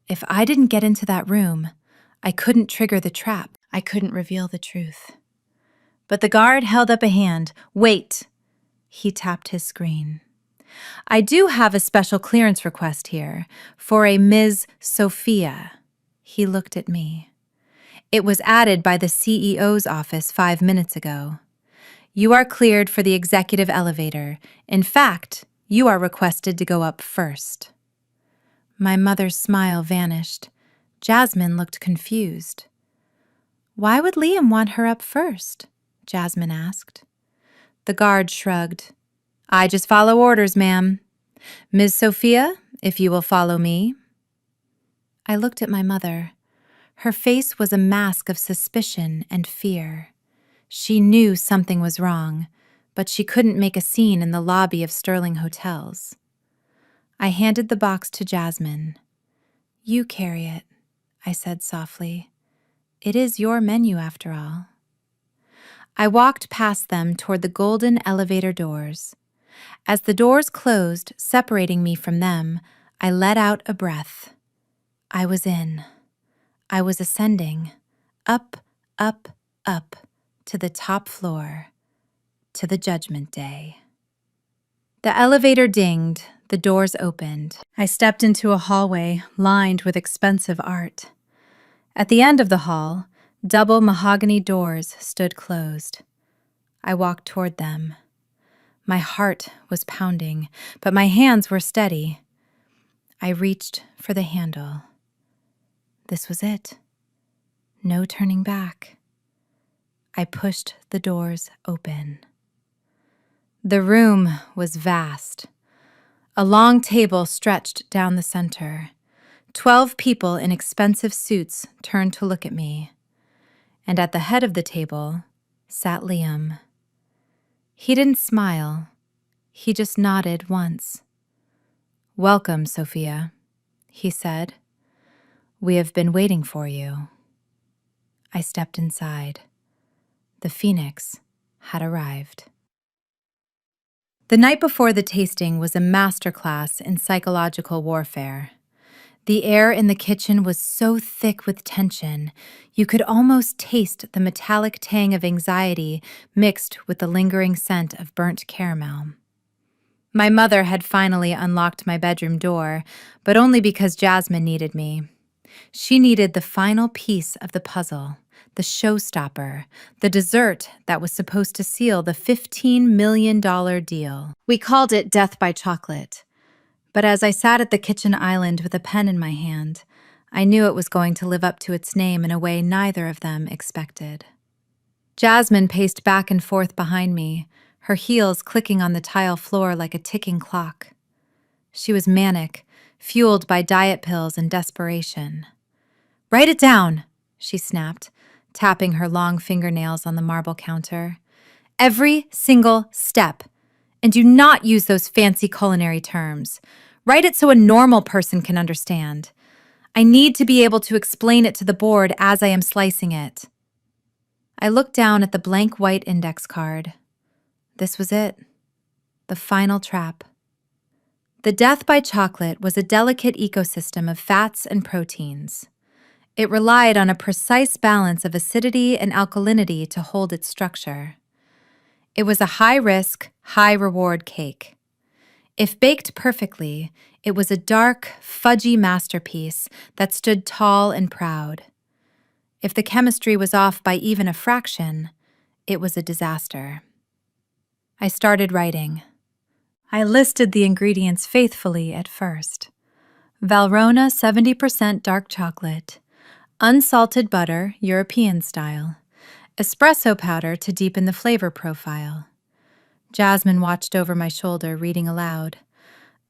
If I didn't get into that room, I couldn't trigger the trap. I couldn't reveal the truth. But the guard held up a hand. "Wait!" He tapped his screen. "I do have a special clearance request here for a Ms. Sophia." He looked at me. "It was added by the CEO's office 5 minutes ago. You are cleared for the executive elevator. In fact, you are requested to go up first." My mother's smile vanished. Jasmine looked confused. "Why would Liam want her up first?" Jasmine asked. The guard shrugged. "I just follow orders, ma'am. Ms. Sophia, if you will follow me." I looked at my mother. Her face was a mask of suspicion and fear. She knew something was wrong, but she couldn't make a scene in the lobby of Sterling Hotels. I handed the box to Jasmine. "You carry it," I said softly. "It is your menu after all." I walked past them toward the golden elevator doors. As the doors closed, separating me from them, I let out a breath. I was in. I was ascending, up, up, up, to the top floor, to the Judgment Day. The elevator dinged, the doors opened. I stepped into a hallway lined with expensive art. At the end of the hall, double mahogany doors stood closed. I walked toward them. My heart was pounding, but my hands were steady. I reached for the handle. This was it. No turning back. I pushed the doors open. The room was vast. A long table stretched down the center. 12 people in expensive suits turned to look at me. And at the head of the table sat Liam. He didn't smile. He just nodded once. "Welcome, Sophia," he said. "We have been waiting for you." I stepped inside. The Phoenix had arrived. The night before the tasting was a masterclass in psychological warfare. The air in the kitchen was so thick with tension, you could almost taste the metallic tang of anxiety mixed with the lingering scent of burnt caramel. My mother had finally unlocked my bedroom door, but only because Jasmine needed me. She needed the final piece of the puzzle, the showstopper, the dessert that was supposed to seal the $15 million deal. We called it Death by Chocolate. But as I sat at the kitchen island with a pen in my hand, I knew it was going to live up to its name in a way neither of them expected. Jasmine paced back and forth behind me, her heels clicking on the tile floor like a ticking clock. She was manic, fueled by diet pills and desperation. "Write it down," she snapped, tapping her long fingernails on the marble counter. "Every single step. And do not use those fancy culinary terms. Write it so a normal person can understand. I need to be able to explain it to the board as I am slicing it." I looked down at the blank white index card. This was it. The final trap. The Death by Chocolate was a delicate ecosystem of fats and proteins. It relied on a precise balance of acidity and alkalinity to hold its structure. It was a high-risk, high-reward cake. If baked perfectly, it was a dark, fudgy masterpiece that stood tall and proud. If the chemistry was off by even a fraction, it was a disaster. I started writing. I listed the ingredients faithfully at first. Valrhona 70% dark chocolate, unsalted butter, European style, espresso powder to deepen the flavor profile. Jasmine watched over my shoulder, reading aloud.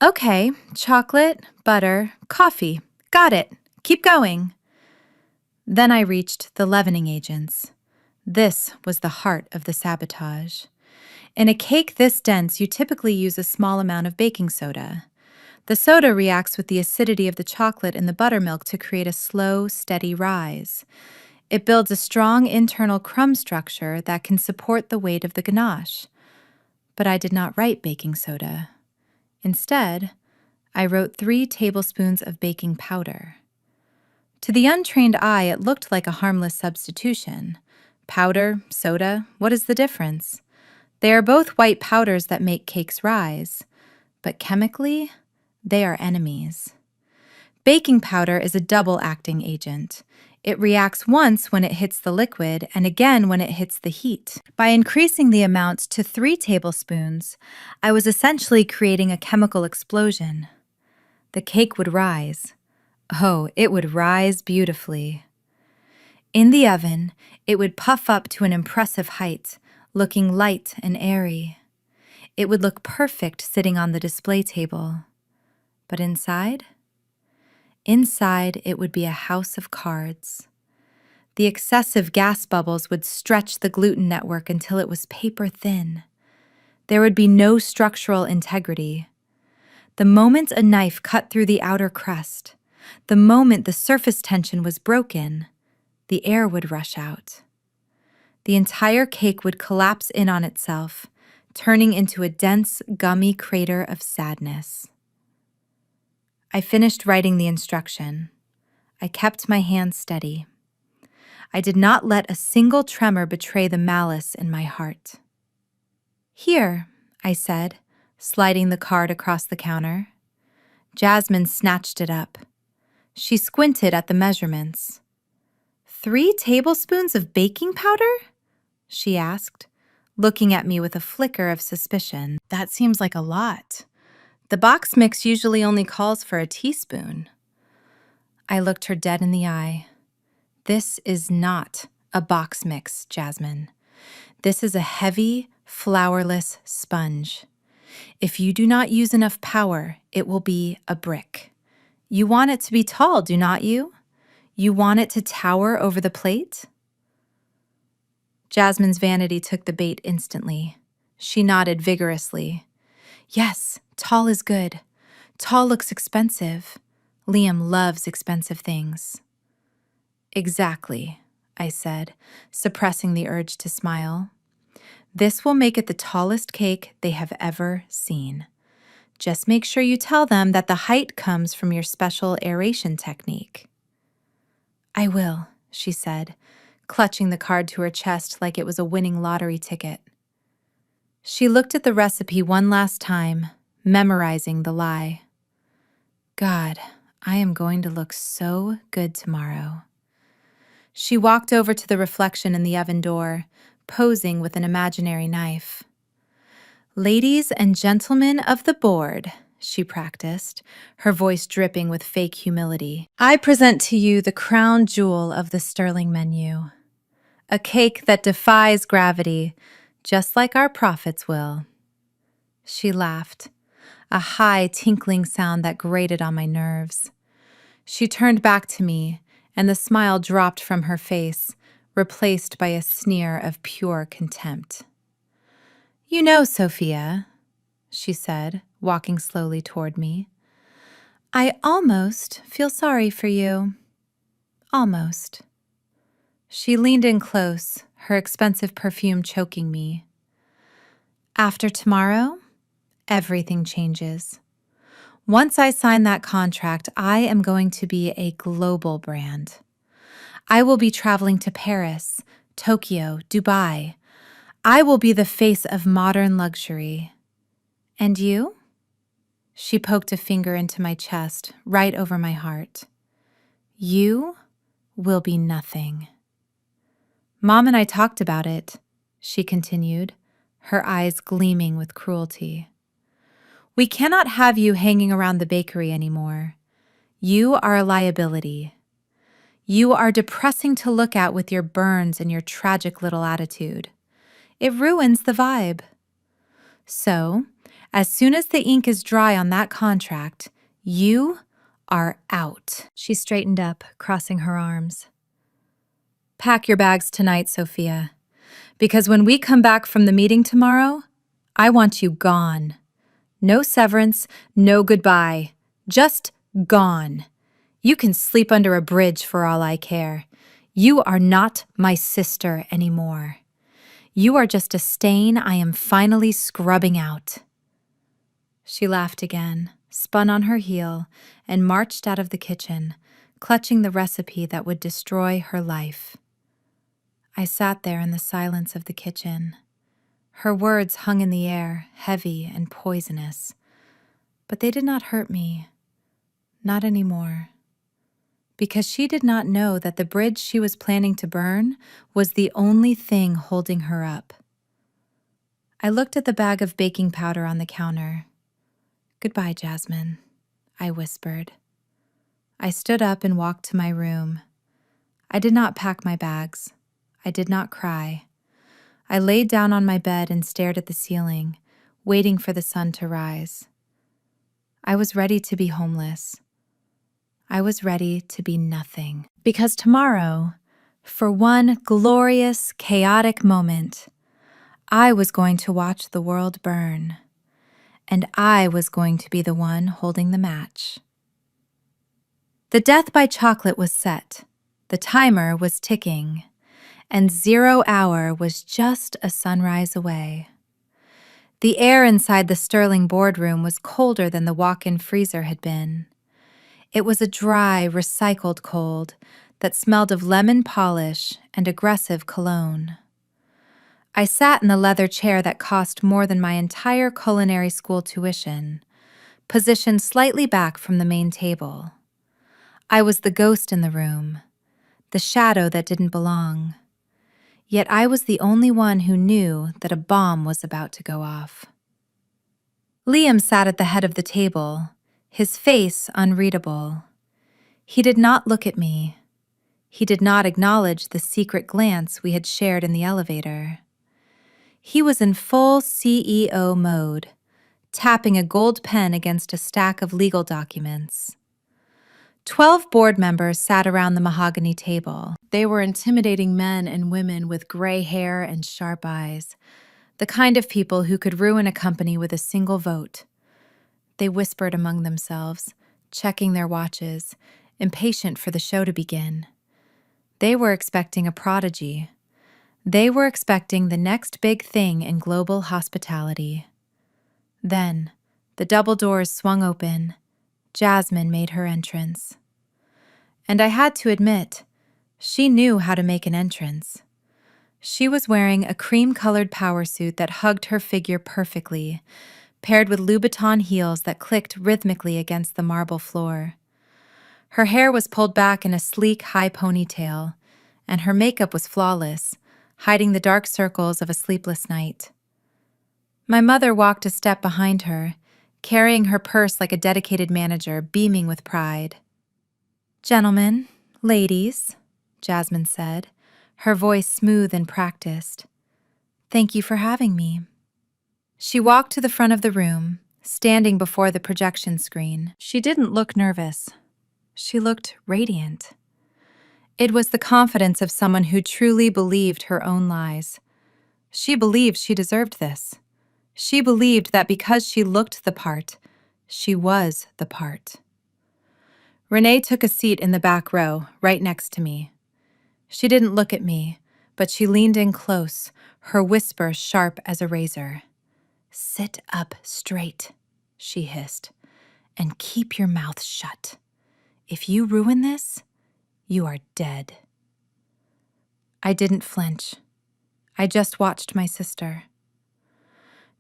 "Okay, chocolate, butter, coffee. Got it. Keep going." Then I reached the leavening agents. This was the heart of the sabotage. In a cake this dense, you typically use a small amount of baking soda. The soda reacts with the acidity of the chocolate and the buttermilk to create a slow, steady rise. It builds a strong internal crumb structure that can support the weight of the ganache. But I did not write baking soda. Instead, I wrote 3 tablespoons of baking powder. To the untrained eye, it looked like a harmless substitution. Powder, soda, what is the difference? They are both white powders that make cakes rise, but chemically, they are enemies. Baking powder is a double-acting agent. It reacts once when it hits the liquid and again when it hits the heat. By increasing the amount to 3 tablespoons, I was essentially creating a chemical explosion. The cake would rise. Oh, it would rise beautifully. In the oven, it would puff up to an impressive height, looking light and airy. It would look perfect sitting on the display table. But inside? Inside, it would be a house of cards. The excessive gas bubbles would stretch the gluten network until it was paper thin. There would be no structural integrity. The moment a knife cut through the outer crust, the moment the surface tension was broken, the air would rush out. The entire cake would collapse in on itself, turning into a dense, gummy crater of sadness. I finished writing the instruction. I kept my hand steady. I did not let a single tremor betray the malice in my heart. "Here," I said, sliding the card across the counter. Jasmine snatched it up. She squinted at the measurements. 3 tablespoons of baking powder?" she asked, looking at me with a flicker of suspicion. "That seems like a lot. The box mix usually only calls for a teaspoon." I looked her dead in the eye. This is not a box mix, Jasmine. This is a heavy, flourless sponge. If you do not use enough power, it will be a brick. You want it to be tall, do not you? You want it to tower over the plate? Jasmine's vanity took the bait instantly. She nodded vigorously. Yes, tall is good. Tall looks expensive. Liam loves expensive things. Exactly, I said, suppressing the urge to smile. This will make it the tallest cake they have ever seen. Just make sure you tell them that the height comes from your special aeration technique. I will, she said, clutching the card to her chest like it was a winning lottery ticket. She looked at the recipe one last time, memorizing the lie. God, I am going to look so good tomorrow. She walked over to the reflection in the oven door, posing with an imaginary knife. Ladies and gentlemen of the board, she practiced, her voice dripping with fake humility. I present to you the crown jewel of the Sterling menu. A cake that defies gravity, just like our prophets will. She laughed, a high, tinkling sound that grated on my nerves. She turned back to me, and the smile dropped from her face, replaced by a sneer of pure contempt. You know, Sophia, she said, walking slowly toward me, I almost feel sorry for you. Almost. She leaned in close, her expensive perfume choking me. After tomorrow, everything changes. Once I sign that contract, I am going to be a global brand. I will be traveling to Paris, Tokyo, Dubai. I will be the face of modern luxury. And you? She poked a finger into my chest, right over my heart. You will be nothing. Mom and I talked about it, she continued, her eyes gleaming with cruelty. We cannot have you hanging around the bakery anymore. You are a liability. You are depressing to look at with your burns and your tragic little attitude. It ruins the vibe. So, as soon as the ink is dry on that contract, you are out. She straightened up, crossing her arms. Pack your bags tonight, Sophia, because when we come back from the meeting tomorrow, I want you gone. No severance, no goodbye. Just gone. You can sleep under a bridge for all I care. You are not my sister anymore. You are just a stain I am finally scrubbing out. She laughed again, spun on her heel, and marched out of the kitchen, clutching the recipe that would destroy her life. I sat there in the silence of the kitchen. Her words hung in the air, heavy and poisonous. But they did not hurt me. Not anymore. Because she did not know that the bridge she was planning to burn was the only thing holding her up. I looked at the bag of baking powder on the counter. Goodbye, Jasmine, I whispered. I stood up and walked to my room. I did not pack my bags. I did not cry. I laid down on my bed and stared at the ceiling, waiting for the sun to rise. I was ready to be homeless. I was ready to be nothing. Because tomorrow, for one glorious, chaotic moment, I was going to watch the world burn. And I was going to be the one holding the match. The death by chocolate was set. The timer was ticking. And 0 hour was just a sunrise away. The air inside the Sterling boardroom was colder than the walk-in freezer had been. It was a dry, recycled cold that smelled of lemon polish and aggressive cologne. I sat in the leather chair that cost more than my entire culinary school tuition, positioned slightly back from the main table. I was the ghost in the room, the shadow that didn't belong. Yet I was the only one who knew that a bomb was about to go off. Liam sat at the head of the table, his face unreadable. He did not look at me. He did not acknowledge the secret glance we had shared in the elevator. He was in full CEO mode, tapping a gold pen against a stack of legal documents. 12 board members sat around the mahogany table. They were intimidating men and women with gray hair and sharp eyes, the kind of people who could ruin a company with a single vote. They whispered among themselves, checking their watches, impatient for the show to begin. They were expecting a prodigy. They were expecting the next big thing in global hospitality. Then, the double doors swung open. Jasmine made her entrance. And I had to admit, she knew how to make an entrance. She was wearing a cream-colored power suit that hugged her figure perfectly, paired with Louboutin heels that clicked rhythmically against the marble floor. Her hair was pulled back in a sleek, high ponytail, and her makeup was flawless, hiding the dark circles of a sleepless night. My mother walked a step behind her, carrying her purse like a dedicated manager, beaming with pride. "Gentlemen, ladies," Jasmine said, her voice smooth and practiced. "Thank you for having me." She walked to the front of the room, standing before the projection screen. She didn't look nervous. She looked radiant. It was the confidence of someone who truly believed her own lies. She believed she deserved this. She believed that because she looked the part, she was the part. Renee took a seat in the back row, right next to me. She didn't look at me, but she leaned in close, her whisper sharp as a razor. "Sit up straight," she hissed, "and keep your mouth shut. If you ruin this, you are dead." I didn't flinch. I just watched my sister.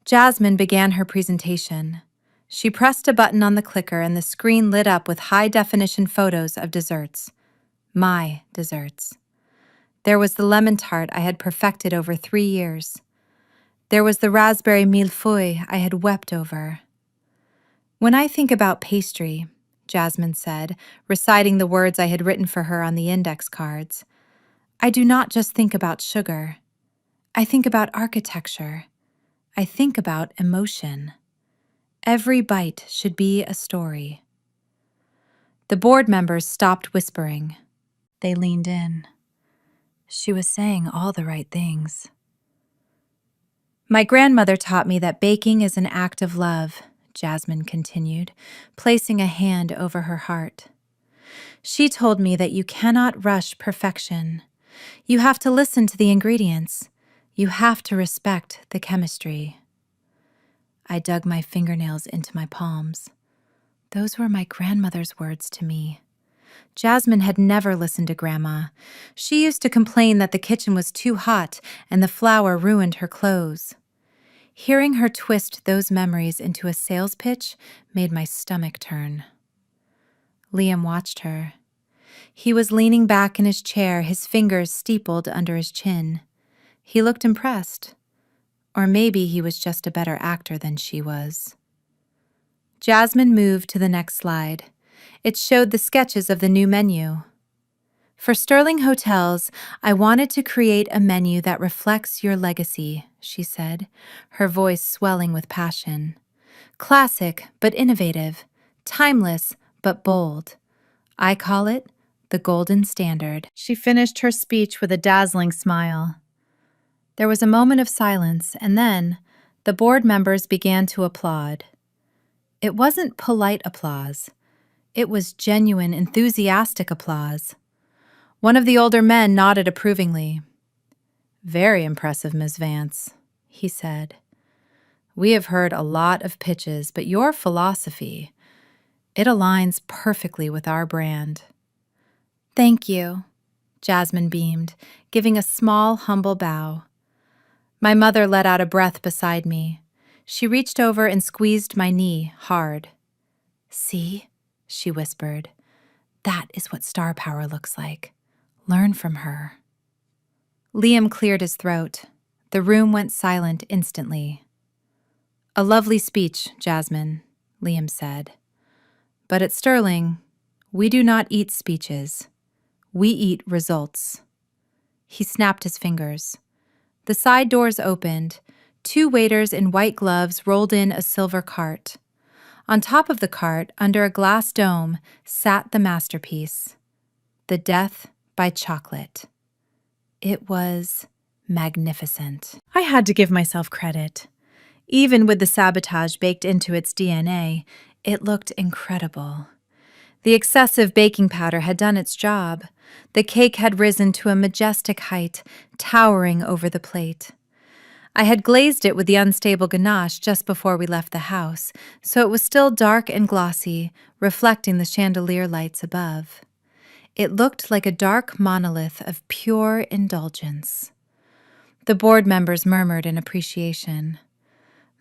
Jasmine began her presentation. She pressed a button on the clicker and the screen lit up with high-definition photos of desserts. My desserts. There was the lemon tart I had perfected over 3 years. There was the raspberry millefeuille I had wept over. "When I think about pastry," Jasmine said, reciting the words I had written for her on the index cards, "I do not just think about sugar. I think about architecture. I think about emotion. Every bite should be a story." The board members stopped whispering. They leaned in. She was saying all the right things. "My grandmother taught me that baking is an act of love," Jasmine continued, placing a hand over her heart. "She told me that you cannot rush perfection. You have to listen to the ingredients. You have to respect the chemistry." I dug my fingernails into my palms. Those were my grandmother's words to me. Jasmine had never listened to Grandma. She used to complain that the kitchen was too hot and the flour ruined her clothes. Hearing her twist those memories into a sales pitch made my stomach turn. Liam watched her. He was leaning back in his chair, his fingers steepled under his chin. He looked impressed. Or maybe he was just a better actor than she was. Jasmine moved to the next slide. It showed the sketches of the new menu. "For Sterling Hotels, I wanted to create a menu that reflects your legacy," she said, her voice swelling with passion. "Classic but innovative, timeless but bold. I call it the golden standard." She finished her speech with a dazzling smile. There was a moment of silence, and then the board members began to applaud. It wasn't polite applause. It was genuine, enthusiastic applause. One of the older men nodded approvingly. "Very impressive, Ms. Vance," he said. "We have heard a lot of pitches, but your philosophy, it aligns perfectly with our brand." "Thank you," Jasmine beamed, giving a small, humble bow. My mother let out a breath beside me. She reached over and squeezed my knee hard. "See?" she whispered. "That is what star power looks like. Learn from her." Liam cleared his throat. The room went silent instantly. "A lovely speech, Jasmine," Liam said. "But at Sterling, we do not eat speeches. We eat results. He snapped his fingers. The side doors opened. 2 waiters in white gloves rolled in a silver cart. On top of the cart, under a glass dome, sat the masterpiece, The Death by Chocolate. It was magnificent. I had to give myself credit. Even with the sabotage baked into its DNA, it looked incredible. The excessive baking powder had done its job. The cake had risen to a majestic height, towering over the plate. I had glazed it with the unstable ganache just before we left the house, so it was still dark and glossy, reflecting the chandelier lights above. It looked like a dark monolith of pure indulgence. The board members murmured in appreciation.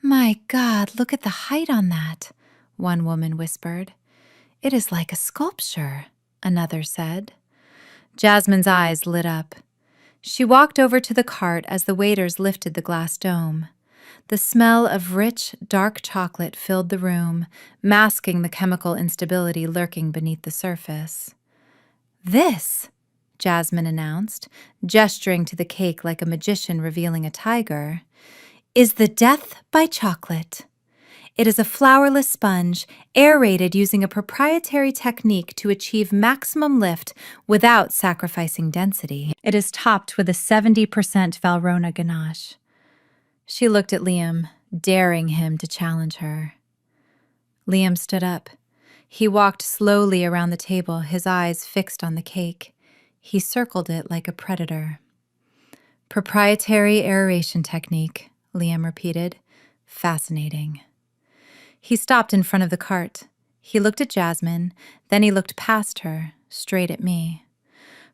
"My God, look at the height on that," one woman whispered. "It is like a sculpture," another said. Jasmine's eyes lit up. She walked over to the cart as the waiters lifted the glass dome. The smell of rich, dark chocolate filled the room, masking the chemical instability lurking beneath the surface. "This," Jasmine announced, gesturing to the cake like a magician revealing a tiger, "is the Death by Chocolate. It is a flourless sponge, aerated using a proprietary technique to achieve maximum lift without sacrificing density. It is topped with a 70% Valrhona ganache." She looked at Liam, daring him to challenge her. Liam stood up. He walked slowly around the table, his eyes fixed on the cake. He circled it like a predator. "Proprietary aeration technique," Liam repeated. "Fascinating." He stopped in front of the cart. He looked at Jasmine, then he looked past her, straight at me.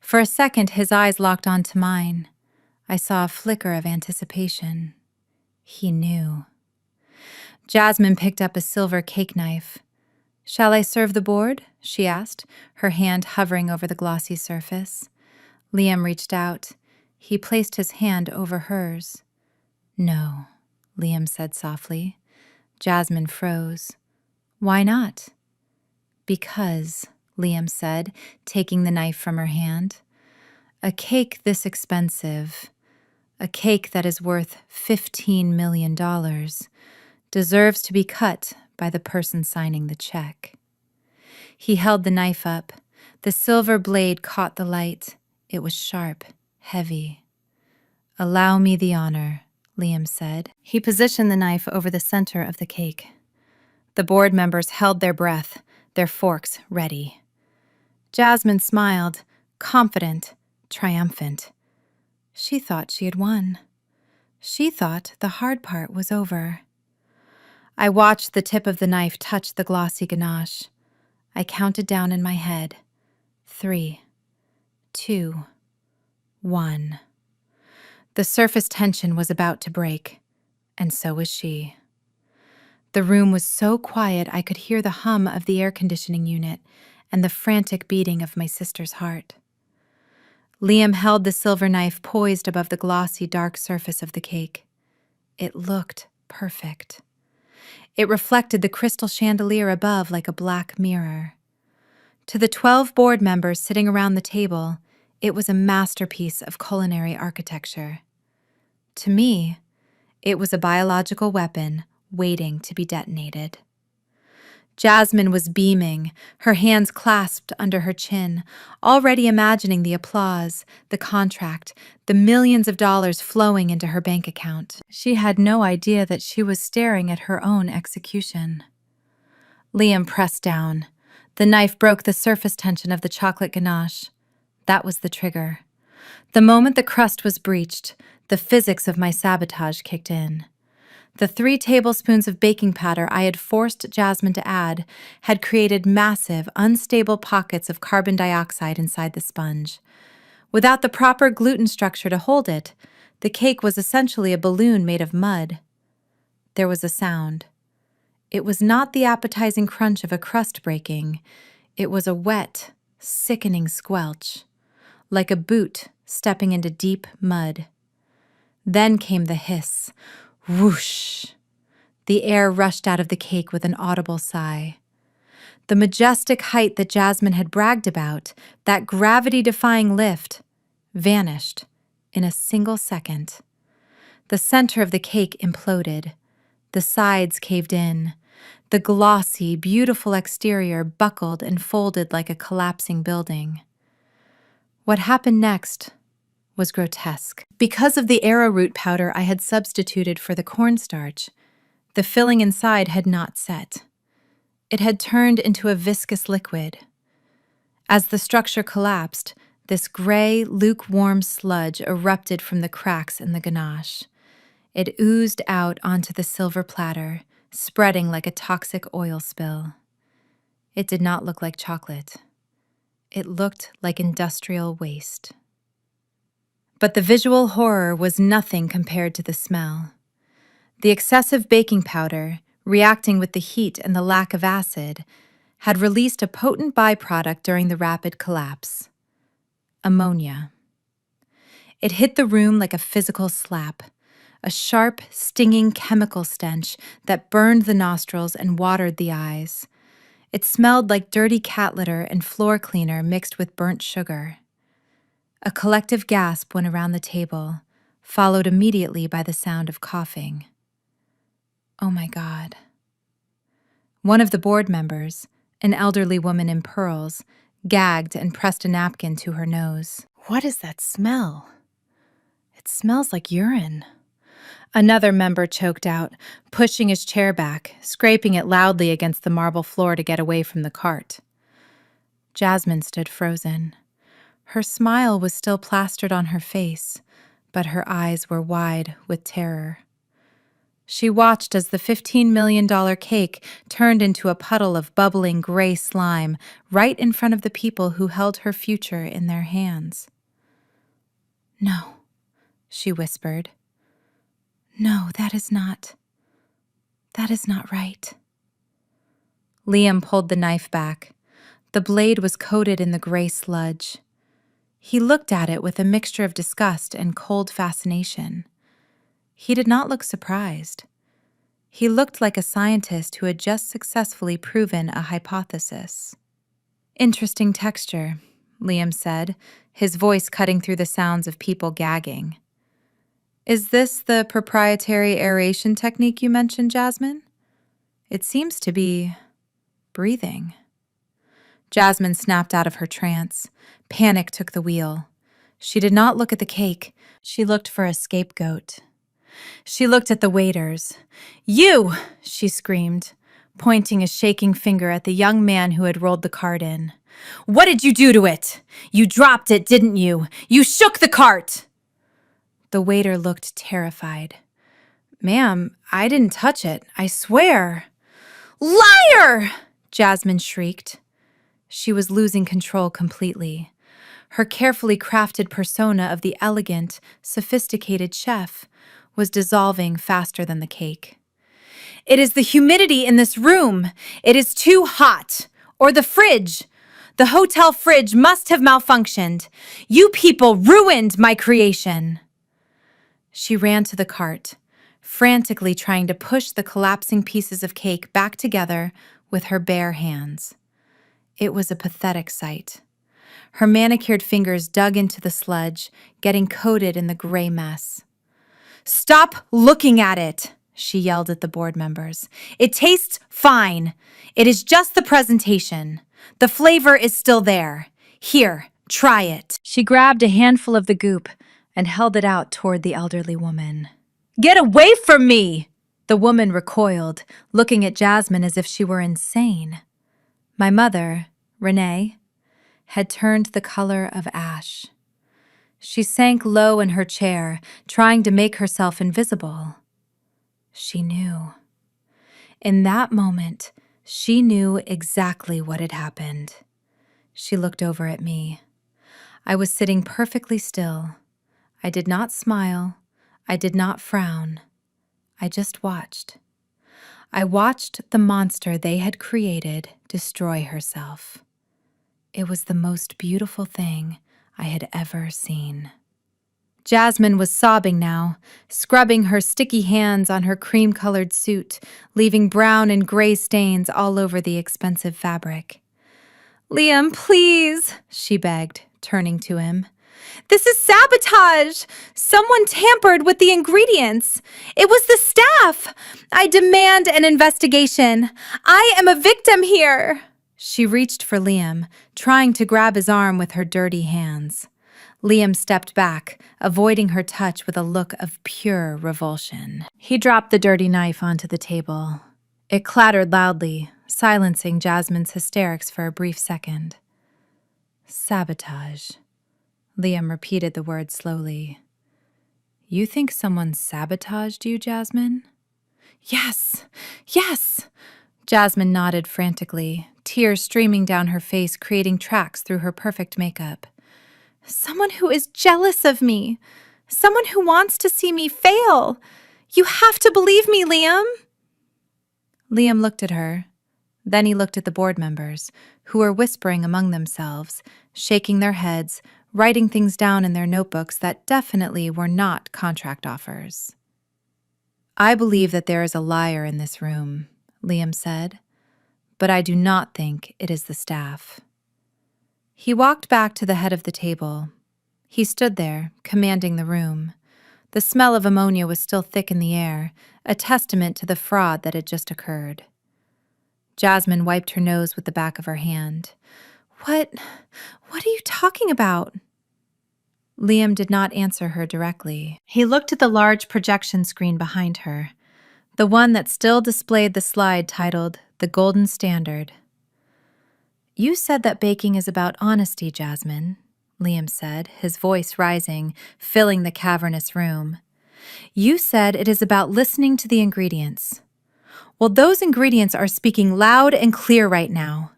For a second, his eyes locked onto mine. I saw a flicker of anticipation. He knew. Jasmine picked up a silver cake knife. "Shall I serve the board?" she asked, her hand hovering over the glossy surface. Liam reached out. He placed his hand over hers. "No," Liam said softly. Jasmine froze. "Why not?" "Because," Liam said, taking the knife from her hand, "a cake this expensive, a cake that is worth $15 million, deserves to be cut by the person signing the check." He held the knife up. The silver blade caught the light. It was sharp, heavy. "Allow me the honor," Liam said. He positioned the knife over the center of the cake. The board members held their breath, their forks ready. Jasmine smiled, confident, triumphant. She thought she had won. She thought the hard part was over. I watched the tip of the knife touch the glossy ganache. I counted down in my head. 3, 2, 1. The surface tension was about to break, and so was she. The room was so quiet I could hear the hum of the air conditioning unit and the frantic beating of my sister's heart. Liam held the silver knife poised above the glossy, dark surface of the cake. It looked perfect. It reflected the crystal chandelier above like a black mirror. To the 12 board members sitting around the table, it was a masterpiece of culinary architecture. To me, it was a biological weapon waiting to be detonated. Jasmine was beaming, her hands clasped under her chin, already imagining the applause, the contract, the millions of dollars flowing into her bank account. She had no idea that she was staring at her own execution. Liam pressed down. The knife broke the surface tension of the chocolate ganache. That was the trigger. The moment the crust was breached, the physics of my sabotage kicked in. The 3 tablespoons of baking powder I had forced Jasmine to add had created massive, unstable pockets of carbon dioxide inside the sponge. Without the proper gluten structure to hold it, the cake was essentially a balloon made of mud. There was a sound. It was not the appetizing crunch of a crust breaking. It was a wet, sickening squelch, like a boot stepping into deep mud. Then came the hiss. Whoosh! The air rushed out of the cake with an audible sigh. The majestic height that Jasmine had bragged about, that gravity-defying lift, vanished in a single second. The center of the cake imploded. The sides caved in. The glossy, beautiful exterior buckled and folded like a collapsing building. What happened next was grotesque. Because of the arrowroot powder I had substituted for the cornstarch, the filling inside had not set. It had turned into a viscous liquid. As the structure collapsed, this gray, lukewarm sludge erupted from the cracks in the ganache. It oozed out onto the silver platter, spreading like a toxic oil spill. It did not look like chocolate. It looked like industrial waste. But the visual horror was nothing compared to the smell. The excessive baking powder, reacting with the heat and the lack of acid, had released a potent byproduct during the rapid collapse: ammonia. It hit the room like a physical slap, a sharp, stinging chemical stench that burned the nostrils and watered the eyes. It smelled like dirty cat litter and floor cleaner mixed with burnt sugar. A collective gasp went around the table, followed immediately by the sound of coughing. Oh my God. One of the board members, an elderly woman in pearls, gagged and pressed a napkin to her nose. What is that smell? It smells like urine. Another member choked out, pushing his chair back, scraping it loudly against the marble floor to get away from the cart. Jasmine stood frozen. Her smile was still plastered on her face, but her eyes were wide with terror. She watched as the $15 million cake turned into a puddle of bubbling gray slime right in front of the people who held her future in their hands. "No," she whispered. "No, that is not right." Liam pulled the knife back. The blade was coated in the gray sludge. He looked at it with a mixture of disgust and cold fascination. He did not look surprised. He looked like a scientist who had just successfully proven a hypothesis. "Interesting texture," Liam said, his voice cutting through the sounds of people gagging. "Is this the proprietary aeration technique you mentioned, Jasmine? It seems to be breathing." Jasmine snapped out of her trance. Panic took the wheel. She did not look at the cake. She looked for a scapegoat. She looked at the waiters. "You!" she screamed, pointing a shaking finger at the young man who had rolled the cart in. "What did you do to it? You dropped it, didn't you? You shook the cart!" The waiter looked terrified. "Ma'am, I didn't touch it, I swear." "Liar!" Jasmine shrieked. She was losing control completely. Her carefully crafted persona of the elegant, sophisticated chef was dissolving faster than the cake. "It is the humidity in this room. It is too hot. Or the fridge. The hotel fridge must have malfunctioned. You people ruined my creation." She ran to the cart, frantically trying to push the collapsing pieces of cake back together with her bare hands. It was a pathetic sight. Her manicured fingers dug into the sludge, getting coated in the gray mess. "Stop looking at it," she yelled at the board members. "It tastes fine. It is just the presentation. The flavor is still there. Here, try it." She grabbed a handful of the goop and held it out toward the elderly woman. "Get away from me!" The woman recoiled, looking at Jasmine as if she were insane. My mother, Renee, had turned the color of ash. She sank low in her chair, trying to make herself invisible. She knew. In that moment, she knew exactly what had happened. She looked over at me. I was sitting perfectly still. I did not smile. I did not frown. I just watched. I watched the monster they had created destroy herself. It was the most beautiful thing I had ever seen. Jasmine was sobbing now, scrubbing her sticky hands on her cream-colored suit, leaving brown and gray stains all over the expensive fabric. "Liam, please," she begged, turning to him. "This is sabotage! Someone tampered with the ingredients! It was the staff! I demand an investigation! I am a victim here!" She reached for Liam, trying to grab his arm with her dirty hands. Liam stepped back, avoiding her touch with a look of pure revulsion. He dropped the dirty knife onto the table. It clattered loudly, silencing Jasmine's hysterics for a brief second. "Sabotage." Liam repeated the word slowly. "You think someone sabotaged you, Jasmine?" "Yes, yes!" Jasmine nodded frantically, tears streaming down her face, creating tracks through her perfect makeup. "Someone who is jealous of me. Someone who wants to see me fail. You have to believe me, Liam." Liam looked at her. Then he looked at the board members, who were whispering among themselves, shaking their heads, writing things down in their notebooks that definitely were not contract offers. "I believe that there is a liar in this room," Liam said, "but I do not think it is the staff." He walked back to the head of the table. He stood there, commanding the room. The smell of ammonia was still thick in the air, a testament to the fraud that had just occurred. Jasmine wiped her nose with the back of her hand. What are you talking about?" Liam did not answer her directly. He looked at the large projection screen behind her, the one that still displayed the slide titled "The Golden Standard." "You said that baking is about honesty, Jasmine," Liam said, his voice rising, filling the cavernous room. "You said it is about listening to the ingredients. Well, those ingredients are speaking loud and clear right now.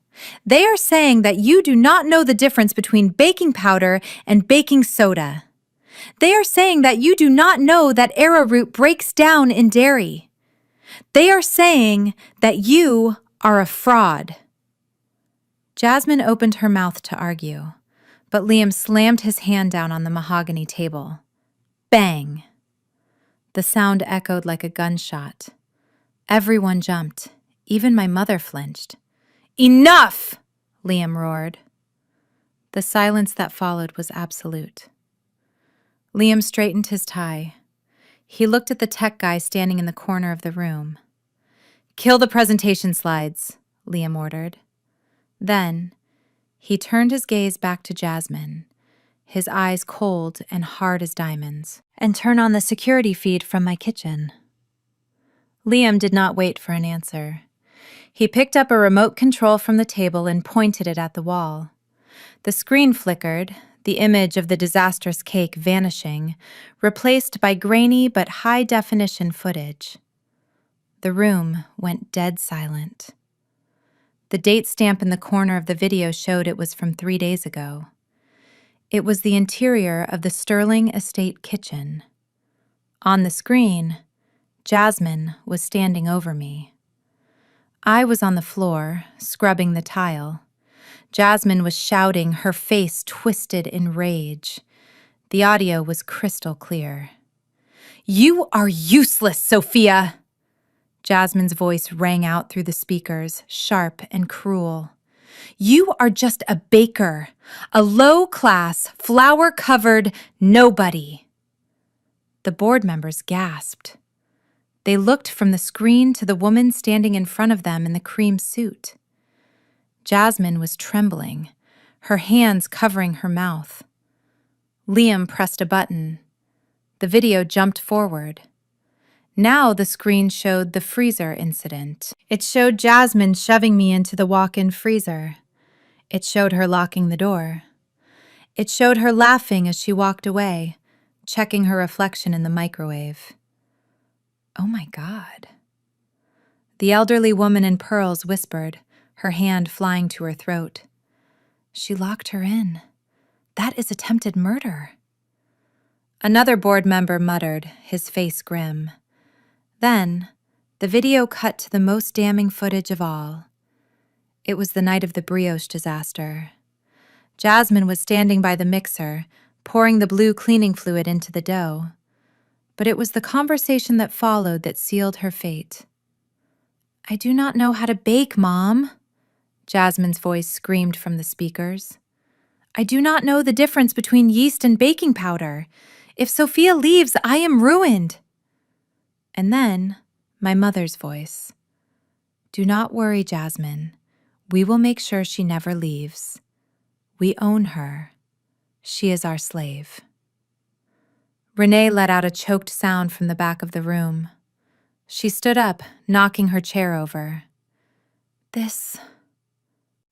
They are saying that you do not know the difference between baking powder and baking soda. They are saying that you do not know that arrowroot breaks down in dairy. They are saying that you are a fraud." Jasmine opened her mouth to argue, but Liam slammed his hand down on the mahogany table. Bang! The sound echoed like a gunshot. Everyone jumped. Even my mother flinched. "Enough!" Liam roared. The silence that followed was absolute. Liam straightened his tie. He looked at the tech guy standing in the corner of the room. "Kill the presentation slides," Liam ordered. Then, he turned his gaze back to Jasmine, his eyes cold and hard as diamonds, "and turn on the security feed from my kitchen." Liam did not wait for an answer. He picked up a remote control from the table and pointed it at the wall. The screen flickered, the image of the disastrous cake vanishing, replaced by grainy but high-definition footage. The room went dead silent. The date stamp in the corner of the video showed it was from 3 days ago. It was the interior of the Sterling Estate kitchen. On the screen, Jasmine was standing over me. I was on the floor, scrubbing the tile. Jasmine was shouting, her face twisted in rage. The audio was crystal clear. "You are useless, Sophia!" Jasmine's voice rang out through the speakers, sharp and cruel. "You are just a baker, a low-class, flour-covered nobody." The board members gasped. They looked from the screen to the woman standing in front of them in the cream suit. Jasmine was trembling, her hands covering her mouth. Liam pressed a button. The video jumped forward. Now the screen showed the freezer incident. It showed Jasmine shoving me into the walk-in freezer. It showed her locking the door. It showed her laughing as she walked away, checking her reflection in the microwave. Oh my God. The elderly woman in pearls whispered, her hand flying to her throat. She locked her in. That is attempted murder. Another board member muttered, his face grim. Then, the video cut to the most damning footage of all. It was the night of the brioche disaster. Jasmine was standing by the mixer, pouring the blue cleaning fluid into the dough. But it was the conversation that followed that sealed her fate. "I do not know how to bake, Mom," Jasmine's voice screamed from the speakers. "I do not know the difference between yeast and baking powder. If Sophia leaves, I am ruined." And then, my mother's voice. "Do not worry, Jasmine. We will make sure she never leaves. We own her. She is our slave." Renee let out a choked sound from the back of the room. She stood up, knocking her chair over. This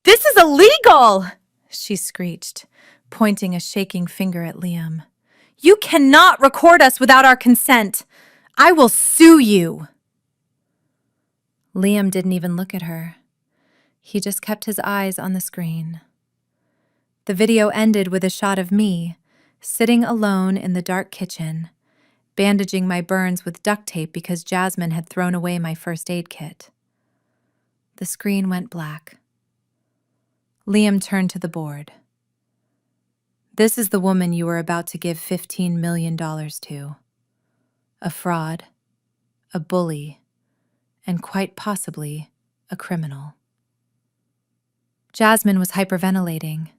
is illegal!" she screeched, pointing a shaking finger at Liam. "You cannot record us without our consent. I will sue you." Liam didn't even look at her. He just kept his eyes on the screen. The video ended with a shot of me, sitting alone in the dark kitchen, bandaging my burns with duct tape because Jasmine had thrown away my first aid kit. The screen went black. Liam turned to the board. "This is the woman you were about to give $15 million to. A fraud, a bully, and quite possibly a criminal." Jasmine was hyperventilating.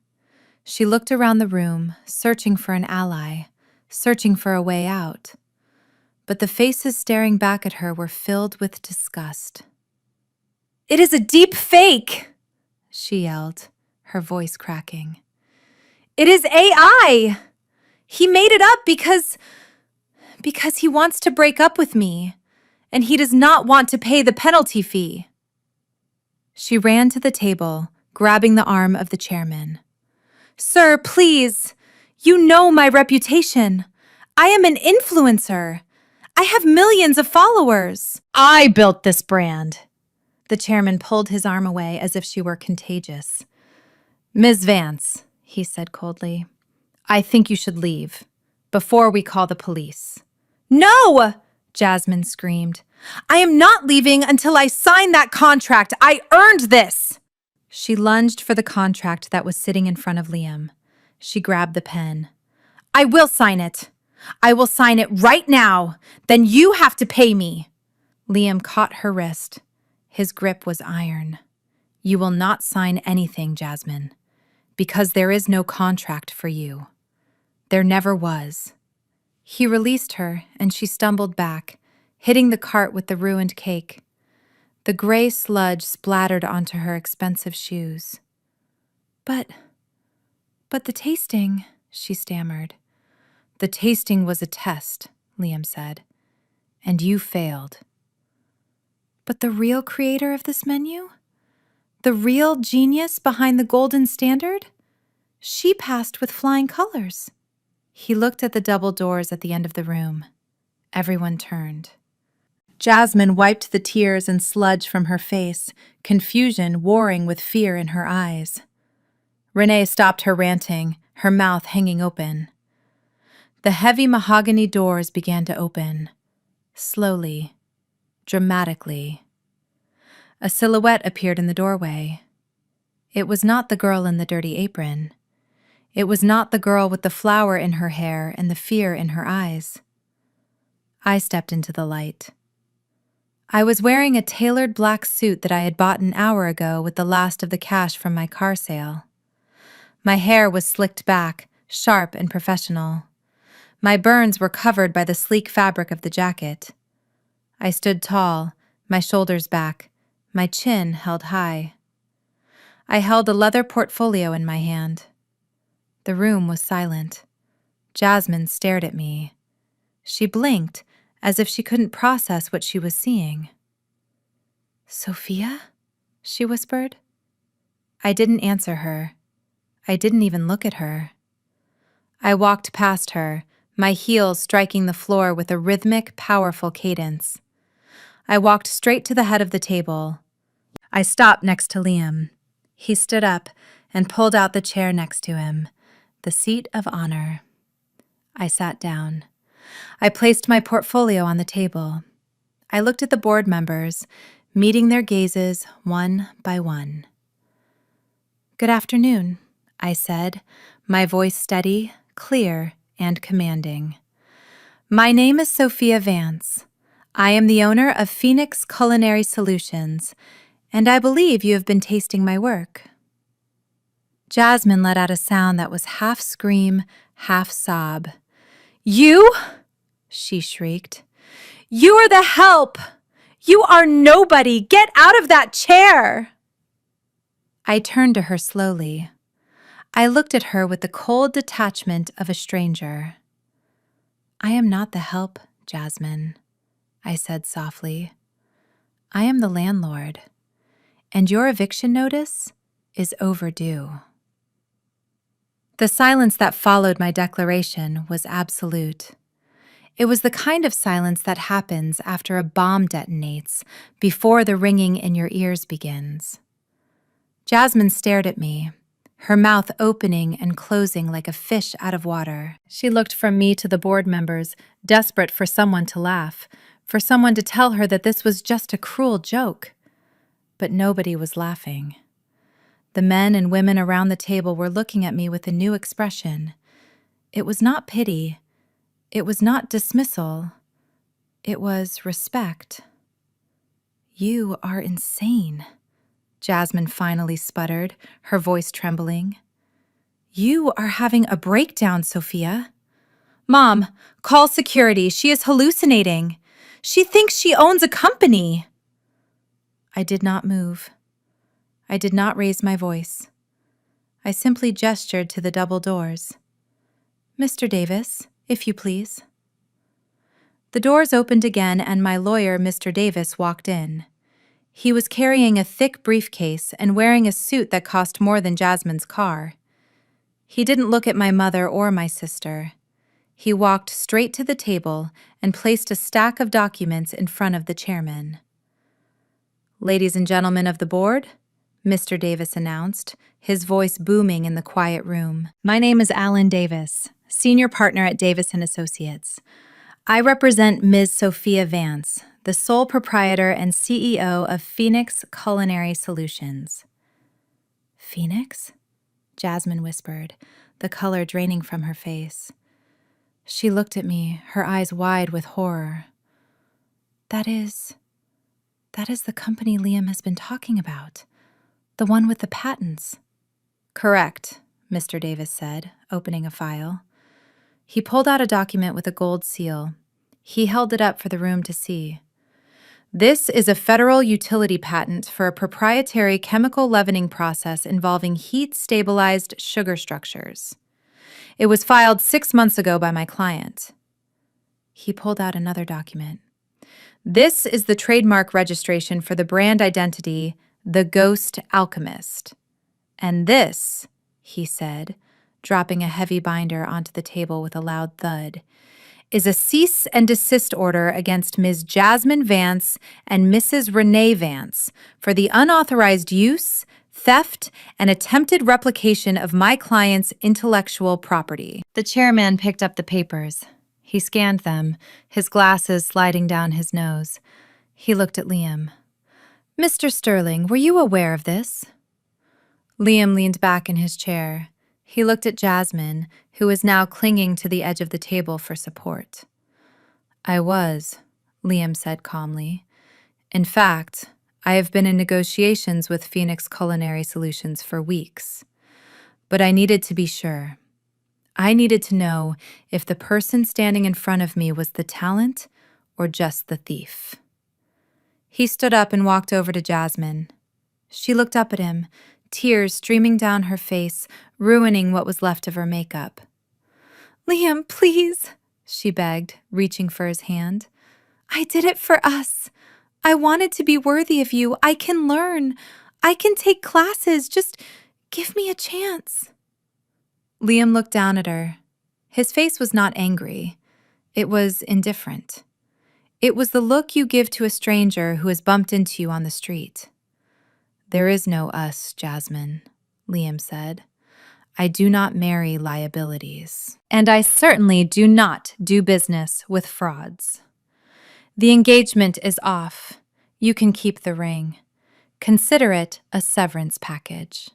She looked around the room, searching for an ally, searching for a way out. But the faces staring back at her were filled with disgust. "It is a deep fake!" she yelled, her voice cracking. "It is AI! He made it up because he wants to break up with me, and he does not want to pay the penalty fee." She ran to the table, grabbing the arm of the chairman. "Sir, please. You know my reputation. I am an influencer. I have millions of followers. I built this brand." The chairman pulled his arm away as if she were contagious. "Ms. Vance," he said coldly, "I think you should leave, before we call the police." "No!" Jasmine screamed. "I am not leaving until I sign that contract. I earned this!" She lunged for the contract that was sitting in front of Liam. She grabbed the pen. "I will sign it. I will sign it right now. Then you have to pay me." Liam caught her wrist. His grip was iron. "You will not sign anything, Jasmine, because there is no contract for you. There never was." He released her, and she stumbled back, hitting the cart with the ruined cake. The gray sludge splattered onto her expensive shoes. But the tasting," she stammered. "The tasting was a test," Liam said, "and you failed." "But the real creator of this menu? The real genius behind the golden standard? She passed with flying colors." He looked at the double doors at the end of the room. Everyone turned. Jasmine wiped the tears and sludge from her face, confusion warring with fear in her eyes. Renee stopped her ranting, her mouth hanging open. The heavy mahogany doors began to open, slowly, dramatically. A silhouette appeared in the doorway. It was not the girl in the dirty apron. It was not the girl with the flower in her hair and the fear in her eyes. I stepped into the light. I was wearing a tailored black suit that I had bought an hour ago with the last of the cash from my car sale. My hair was slicked back, sharp and professional. My burns were covered by the sleek fabric of the jacket. I stood tall, my shoulders back, my chin held high. I held a leather portfolio in my hand. The room was silent. Jasmine stared at me. She blinked, as if she couldn't process what she was seeing. "Sophia?" she whispered. I didn't answer her. I didn't even look at her. I walked past her, my heels striking the floor with a rhythmic, powerful cadence. I walked straight to the head of the table. I stopped next to Liam. He stood up and pulled out the chair next to him, the seat of honor. I sat down. I placed my portfolio on the table. I looked at the board members, meeting their gazes one by one. "Good afternoon," I said, my voice steady, clear, and commanding. My name is Sophia Vance. I am the owner of Phoenix Culinary Solutions, and I believe you have been tasting my work. Jasmine let out a sound that was half scream, half sob. You? She shrieked. You are the help! You are nobody! Get out of that chair! I turned to her slowly. I looked at her with the cold detachment of a stranger. I am not the help, Jasmine, I said softly. I am the landlord, and your eviction notice is overdue. The silence that followed my declaration was absolute. It was the kind of silence that happens after a bomb detonates, before the ringing in your ears begins. Jasmine stared at me, her mouth opening and closing like a fish out of water. She looked from me to the board members, desperate for someone to laugh, for someone to tell her that this was just a cruel joke. But nobody was laughing. The men and women around the table were looking at me with a new expression. It was not pity. It was not dismissal. It was respect. You are insane, Jasmine finally sputtered, her voice trembling. You are having a breakdown, Sophia. Mom, call security. She is hallucinating. She thinks she owns a company. I did not move. I did not raise my voice. I simply gestured to the double doors. Mr. Davis, if you please. The doors opened again, and my lawyer, Mr. Davis, walked in. He was carrying a thick briefcase and wearing a suit that cost more than Jasmine's car. He didn't look at my mother or my sister. He walked straight to the table and placed a stack of documents in front of the chairman. Ladies and gentlemen of the board, Mr. Davis announced, his voice booming in the quiet room. My name is Alan Davis, senior partner at Davis & Associates. I represent Ms. Sophia Vance, the sole proprietor and CEO of Phoenix Culinary Solutions. Phoenix? Jasmine whispered, the color draining from her face. She looked at me, her eyes wide with horror. That is the company Liam has been talking about. The one with the patents. Correct, Mr. Davis said, opening a file. He pulled out a document with a gold seal. He held it up for the room to see. This is a federal utility patent for a proprietary chemical leavening process involving heat-stabilized sugar structures. It was filed 6 months ago by my client. He pulled out another document. This is the trademark registration for the brand identity, The Ghost Alchemist. And this, he said, dropping a heavy binder onto the table with a loud thud, is a cease and desist order against Ms. Jasmine Vance and Mrs. Renee Vance for the unauthorized use, theft, and attempted replication of my client's intellectual property. The chairman picked up the papers. He scanned them, his glasses sliding down his nose. He looked at Liam. Mr. Sterling, were you aware of this? Liam leaned back in his chair. He looked at Jasmine, who was now clinging to the edge of the table for support. I was, Liam said calmly. In fact, I have been in negotiations with Phoenix Culinary Solutions for weeks. But I needed to be sure. I needed to know if the person standing in front of me was the talent or just the thief. He stood up and walked over to Jasmine. She looked up at him, tears streaming down her face, ruining what was left of her makeup. Liam, please, she begged, reaching for his hand. I did it for us. I wanted to be worthy of you. I can learn. I can take classes. Just give me a chance. Liam looked down at her. His face was not angry. It was indifferent. It was the look you give to a stranger who has bumped into you on the street. There is no us, Jasmine, Liam said. I do not marry liabilities. And I certainly do not do business with frauds. The engagement is off. You can keep the ring. Consider it a severance package.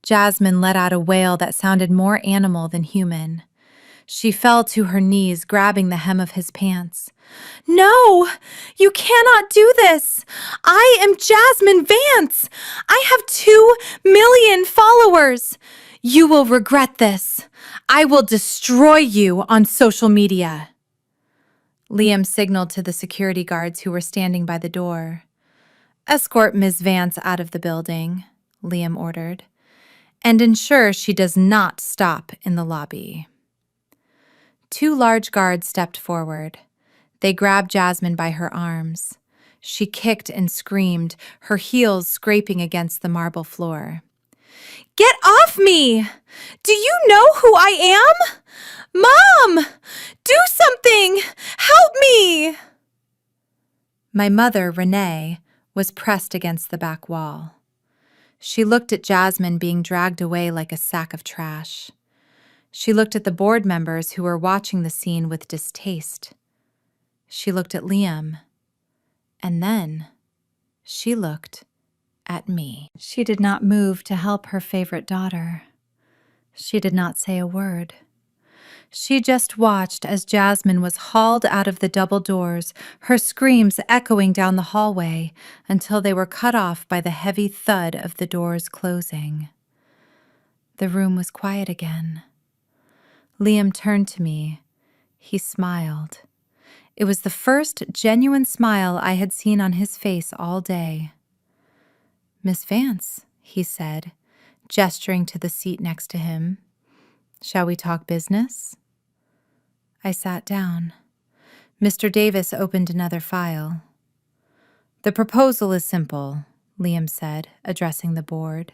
Jasmine let out a wail that sounded more animal than human. She fell to her knees, grabbing the hem of his pants. No, you cannot do this. I am Jasmine Vance. I have 2 million followers. You will regret this. I will destroy you on social media. Liam signaled to the security guards who were standing by the door. Escort Ms. Vance out of the building, Liam ordered, and ensure she does not stop in the lobby. 2 large guards stepped forward. They grabbed Jasmine by her arms. She kicked and screamed, her heels scraping against the marble floor. Get off me! Do you know who I am? Mom! Do something! Help me! My mother, Renee, was pressed against the back wall. She looked at Jasmine being dragged away like a sack of trash. She looked at the board members who were watching the scene with distaste. She looked at Liam. And then she looked at me. She did not move to help her favorite daughter. She did not say a word. She just watched as Jasmine was hauled out of the double doors, her screams echoing down the hallway until they were cut off by the heavy thud of the doors closing. The room was quiet again. Liam turned to me. He smiled. It was the first genuine smile I had seen on his face all day. Miss Vance, he said, gesturing to the seat next to him. Shall we talk business? I sat down. Mr. Davis opened another file. The proposal is simple, Liam said, addressing the board.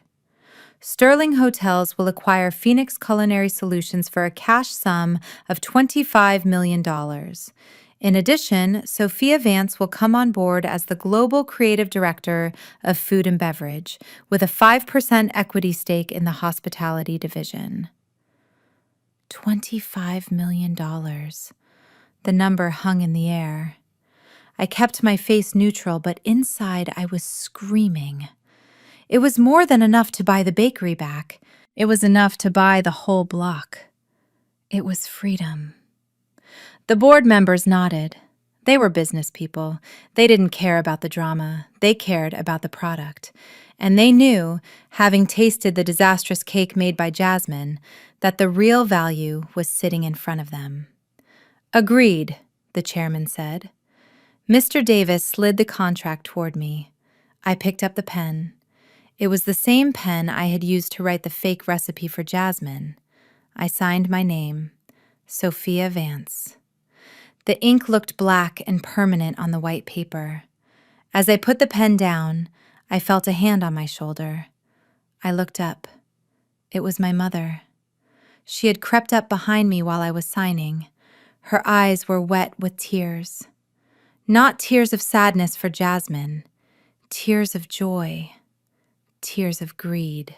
Sterling Hotels will acquire Phoenix Culinary Solutions for a cash sum of $25 million. In addition, Sophia Vance will come on board as the Global Creative Director of Food and Beverage, with a 5% equity stake in the hospitality division. $25 million. The number hung in the air. I kept my face neutral, but inside I was screaming. It was more than enough to buy the bakery back. It was enough to buy the whole block. It was freedom. The board members nodded. They were business people. They didn't care about the drama. They cared about the product. And they knew, having tasted the disastrous cake made by Jasmine, that the real value was sitting in front of them. Agreed, the chairman said. Mr. Davis slid the contract toward me. I picked up the pen. It was the same pen I had used to write the fake recipe for Jasmine. I signed my name, Sophia Vance. The ink looked black and permanent on the white paper. As I put the pen down, I felt a hand on my shoulder. I looked up. It was my mother. She had crept up behind me while I was signing. Her eyes were wet with tears. Not tears of sadness for Jasmine, tears of joy. Tears of greed.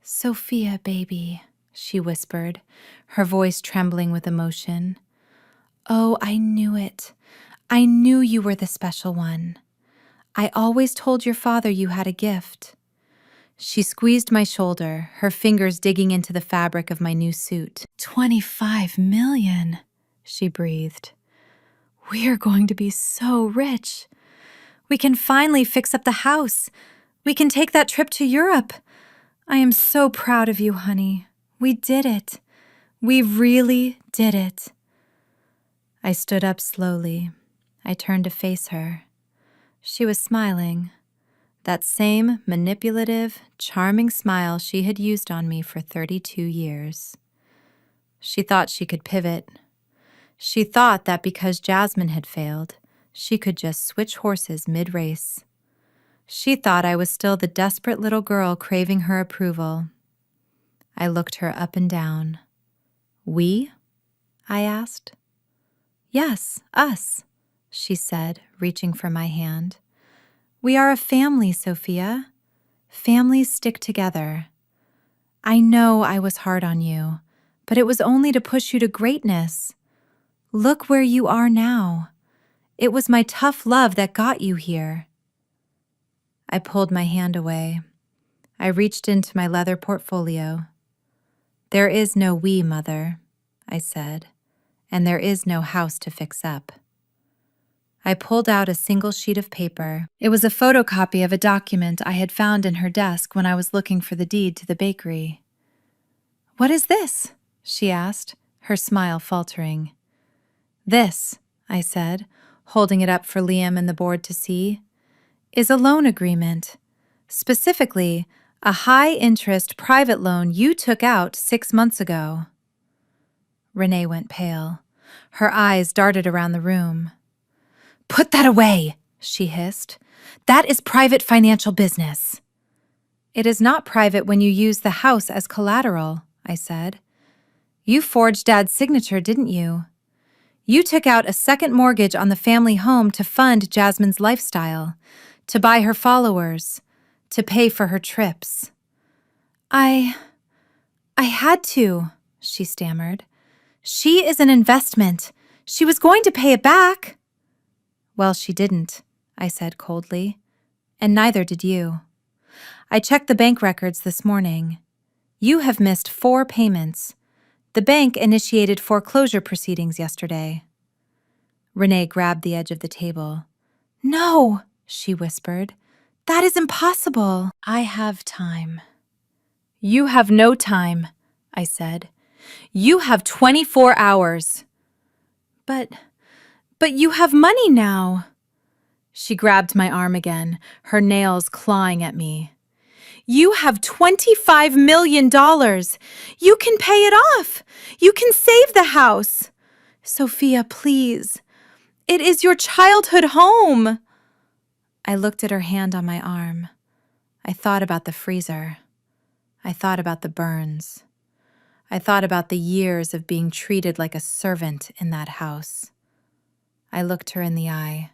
Sophia, baby, she whispered, her voice trembling with emotion. Oh, I knew it. I knew you were the special one. I always told your father you had a gift. She squeezed my shoulder, her fingers digging into the fabric of my new suit. 25 million, she breathed. We are going to be so rich. We can finally fix up the house. We can take that trip to Europe. I am so proud of you, honey. We did it. We really did it. I stood up slowly. I turned to face her. She was smiling. That same manipulative, charming smile she had used on me for 32 years. She thought she could pivot. She thought that because Jasmine had failed, she could just switch horses mid-race. She thought I was still the desperate little girl craving her approval. I looked her up and down. We? I asked. Yes, us, she said, reaching for my hand. We are a family, Sophia. Families stick together. I know I was hard on you, but it was only to push you to greatness. Look where you are now. It was my tough love that got you here. I pulled my hand away. I reached into my leather portfolio. "There is no we, Mother," I said, "and there is no house to fix up." I pulled out a single sheet of paper. It was a photocopy of a document I had found in her desk when I was looking for the deed to the bakery. "What is this?" she asked, her smile faltering. "This," I said, holding it up for Liam and the board to see, "is a loan agreement. Specifically, a high-interest private loan you took out 6 months ago." Renee went pale. Her eyes darted around the room. "Put that away," she hissed. "That is private financial business." "It is not private when you use the house as collateral," I said. "You forged Dad's signature, didn't you? You took out a second mortgage on the family home to fund Jasmine's lifestyle, to buy her followers, to pay for her trips." I had to," she stammered. "She is an investment. She was going to pay it back." "Well, she didn't," I said coldly, "and neither did you. I checked the bank records this morning. You have missed 4 payments. The bank initiated foreclosure proceedings yesterday." Renee grabbed the edge of the table. "No," she whispered. "That is impossible." "I have time." "You have no time," I said. "You have 24 hours. But you have money now." She grabbed my arm again, her nails clawing at me. "You have $25 million. You can pay it off. You can save the house. Sophia, please. It is your childhood home." I looked at her hand on my arm. I thought about the freezer. I thought about the burns. I thought about the years of being treated like a servant in that house. I looked her in the eye.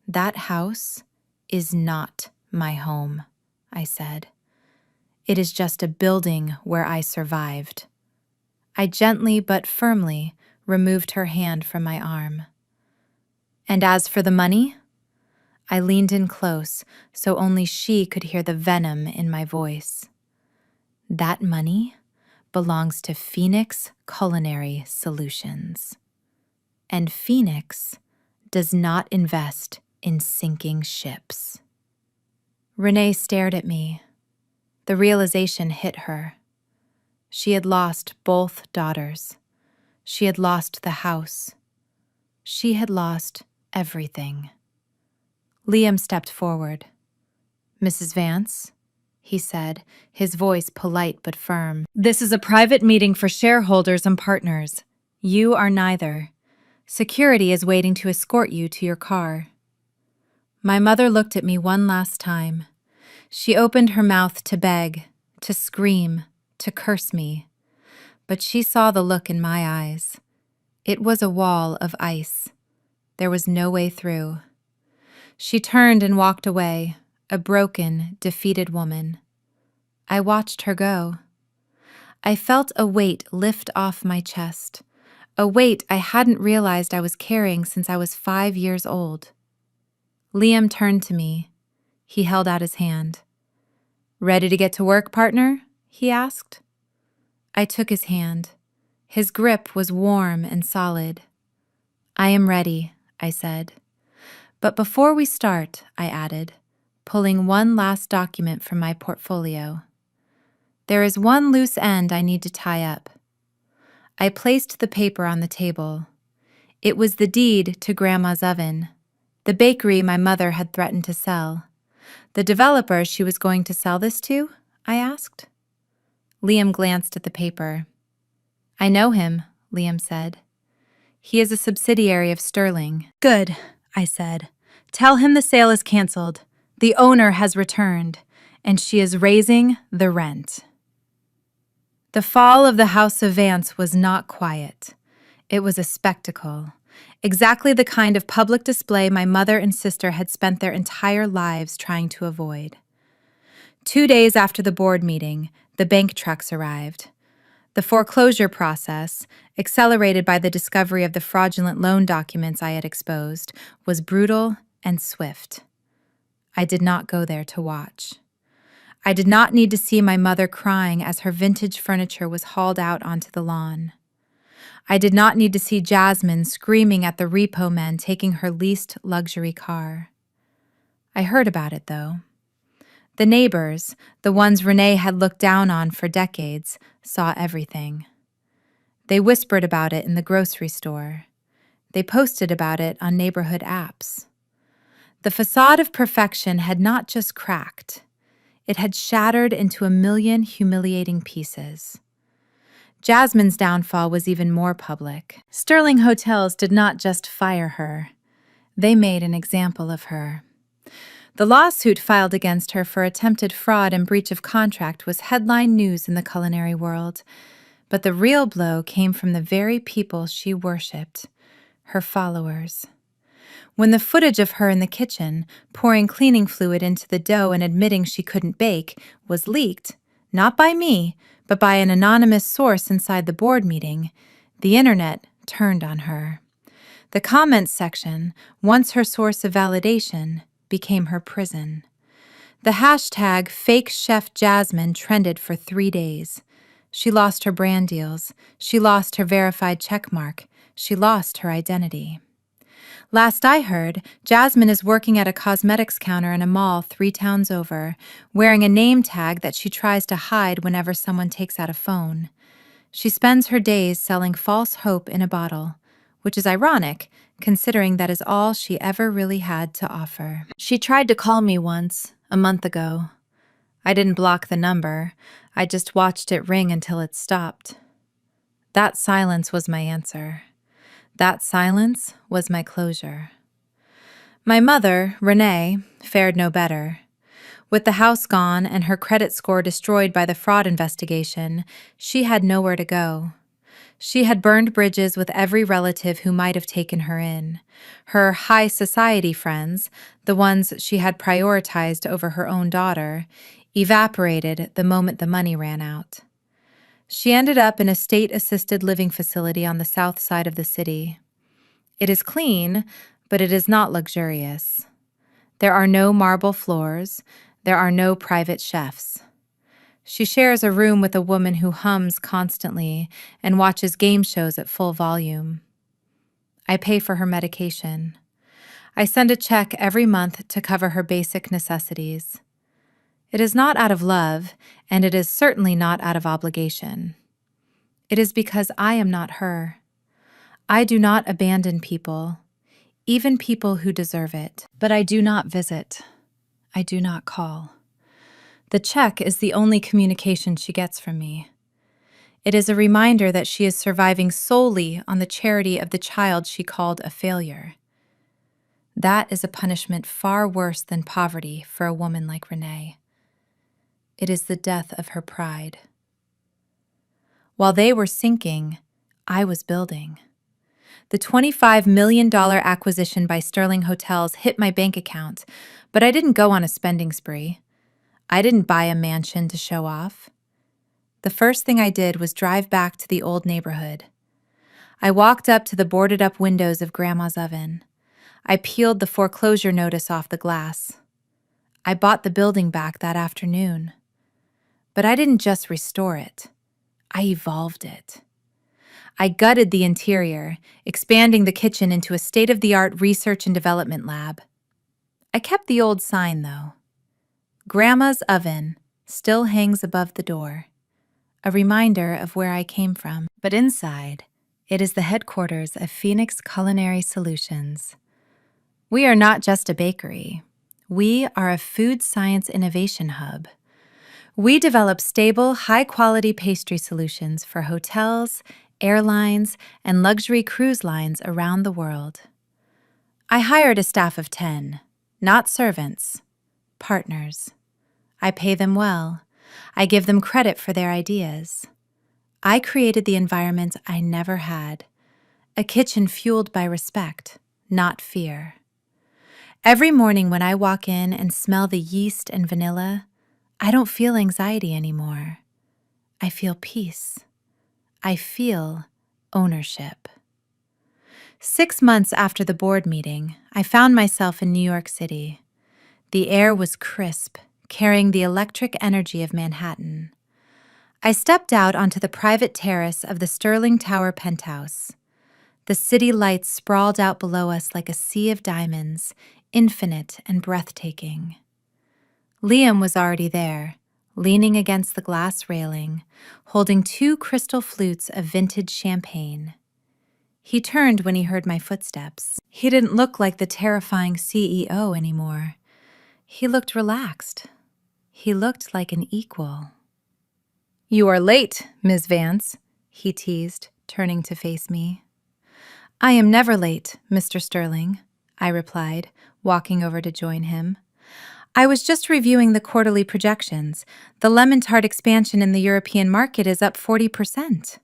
"That house is not my home," I said. "It is just a building where I survived." I gently but firmly removed her hand from my arm. "And as for the money?" I leaned in close so only she could hear the venom in my voice. "That money belongs to Phoenix Culinary Solutions. And Phoenix does not invest in sinking ships." Renee stared at me. The realization hit her. She had lost both daughters. She had lost the house. She had lost everything. Liam stepped forward. "Mrs. Vance," he said, his voice polite but firm, "this is a private meeting for shareholders and partners. You are neither. Security is waiting to escort you to your car." My mother looked at me one last time. She opened her mouth to beg, to scream, to curse me. But she saw the look in my eyes. It was a wall of ice. There was no way through. She turned and walked away, a broken, defeated woman. I watched her go. I felt a weight lift off my chest, a weight I hadn't realized I was carrying since I was 5 years old. Liam turned to me. He held out his hand. "Ready to get to work, partner?" he asked. I took his hand. His grip was warm and solid. "I am ready," I said. "But before we start," I added, pulling one last document from my portfolio, "there is one loose end I need to tie up." I placed the paper on the table. It was the deed to Grandma's oven, the bakery my mother had threatened to sell. "The developer she was going to sell this to?" I asked. Liam glanced at the paper. "I know him," Liam said. "He is a subsidiary of Sterling." "Good," I said. "Tell him the sale is canceled. The owner has returned, and she is raising the rent." The fall of the House of Vance was not quiet. It was a spectacle, exactly the kind of public display my mother and sister had spent their entire lives trying to avoid. 2 days after the board meeting, the bank trucks arrived. The foreclosure process, accelerated by the discovery of the fraudulent loan documents I had exposed, was brutal and swift. I did not go there to watch. I did not need to see my mother crying as her vintage furniture was hauled out onto the lawn. I did not need to see Jasmine screaming at the repo men taking her leased luxury car. I heard about it, though. The neighbors, the ones Renee had looked down on for decades, saw everything. They whispered about it in the grocery store. They posted about it on neighborhood apps. The facade of perfection had not just cracked. It had shattered into a million humiliating pieces. Jasmine's downfall was even more public. Sterling Hotels did not just fire her. They made an example of her. The lawsuit filed against her for attempted fraud and breach of contract was headline news in the culinary world. But the real blow came from the very people she worshipped, her followers. When the footage of her in the kitchen, pouring cleaning fluid into the dough and admitting she couldn't bake, was leaked, not by me, but by an anonymous source inside the board meeting, the internet turned on her. The comments section, once her source of validation, became her prison. The hashtag #FakeChefJasmine trended for 3 days. She lost her brand deals. She lost her verified checkmark. She lost her identity. Last I heard, Jasmine is working at a cosmetics counter in a mall 3 towns over, wearing a name tag that she tries to hide whenever someone takes out a phone. She spends her days selling false hope in a bottle, which is ironic, considering that is all she ever really had to offer. She tried to call me once, a month ago. I didn't block the number. I just watched it ring until it stopped. That silence was my answer. That silence was my closure. My mother, Renee, fared no better. With the house gone and her credit score destroyed by the fraud investigation, she had nowhere to go. She had burned bridges with every relative who might have taken her in. Her high society friends, the ones she had prioritized over her own daughter, evaporated the moment the money ran out. She ended up in a state-assisted living facility on the south side of the city. It is clean, but it is not luxurious. There are no marble floors. There are no private chefs. She shares a room with a woman who hums constantly and watches game shows at full volume. I pay for her medication. I send a check every month to cover her basic necessities. It is not out of love, and it is certainly not out of obligation. It is because I am not her. I do not abandon people, even people who deserve it. But I do not visit. I do not call. The check is the only communication she gets from me. It is a reminder that she is surviving solely on the charity of the child she called a failure. That is a punishment far worse than poverty for a woman like Renee. It is the death of her pride. While they were sinking, I was building. The $25 million acquisition by Sterling Hotels hit my bank account, but I didn't go on a spending spree. I didn't buy a mansion to show off. The first thing I did was drive back to the old neighborhood. I walked up to the boarded-up windows of Grandma's oven. I peeled the foreclosure notice off the glass. I bought the building back that afternoon. But I didn't just restore it. I evolved it. I gutted the interior, expanding the kitchen into a state-of-the-art research and development lab. I kept the old sign, though. Grandma's oven still hangs above the door, a reminder of where I came from. But inside, it is the headquarters of Phoenix Culinary Solutions. We are not just a bakery. We are a food science innovation hub. We develop stable, high-quality pastry solutions for hotels, airlines, and luxury cruise lines around the world. I hired a staff of 10, not servants, partners. I pay them well. I give them credit for their ideas. I created the environment I never had, a kitchen fueled by respect, not fear. Every morning when I walk in and smell the yeast and vanilla, I don't feel anxiety anymore. I feel peace. I feel ownership. 6 months after the board meeting, I found myself in New York City. The air was crisp, carrying the electric energy of Manhattan. I stepped out onto the private terrace of the Sterling Tower penthouse. The city lights sprawled out below us like a sea of diamonds, infinite and breathtaking. Liam was already there, leaning against the glass railing, holding 2 crystal flutes of vintage champagne. He turned when he heard my footsteps. He didn't look like the terrifying CEO anymore. He looked relaxed. He looked like an equal. "You are late, Ms. Vance," he teased, turning to face me. "I am never late, Mr. Sterling," I replied, walking over to join him. "I was just reviewing the quarterly projections. The lemon tart expansion in the European market is up 40%.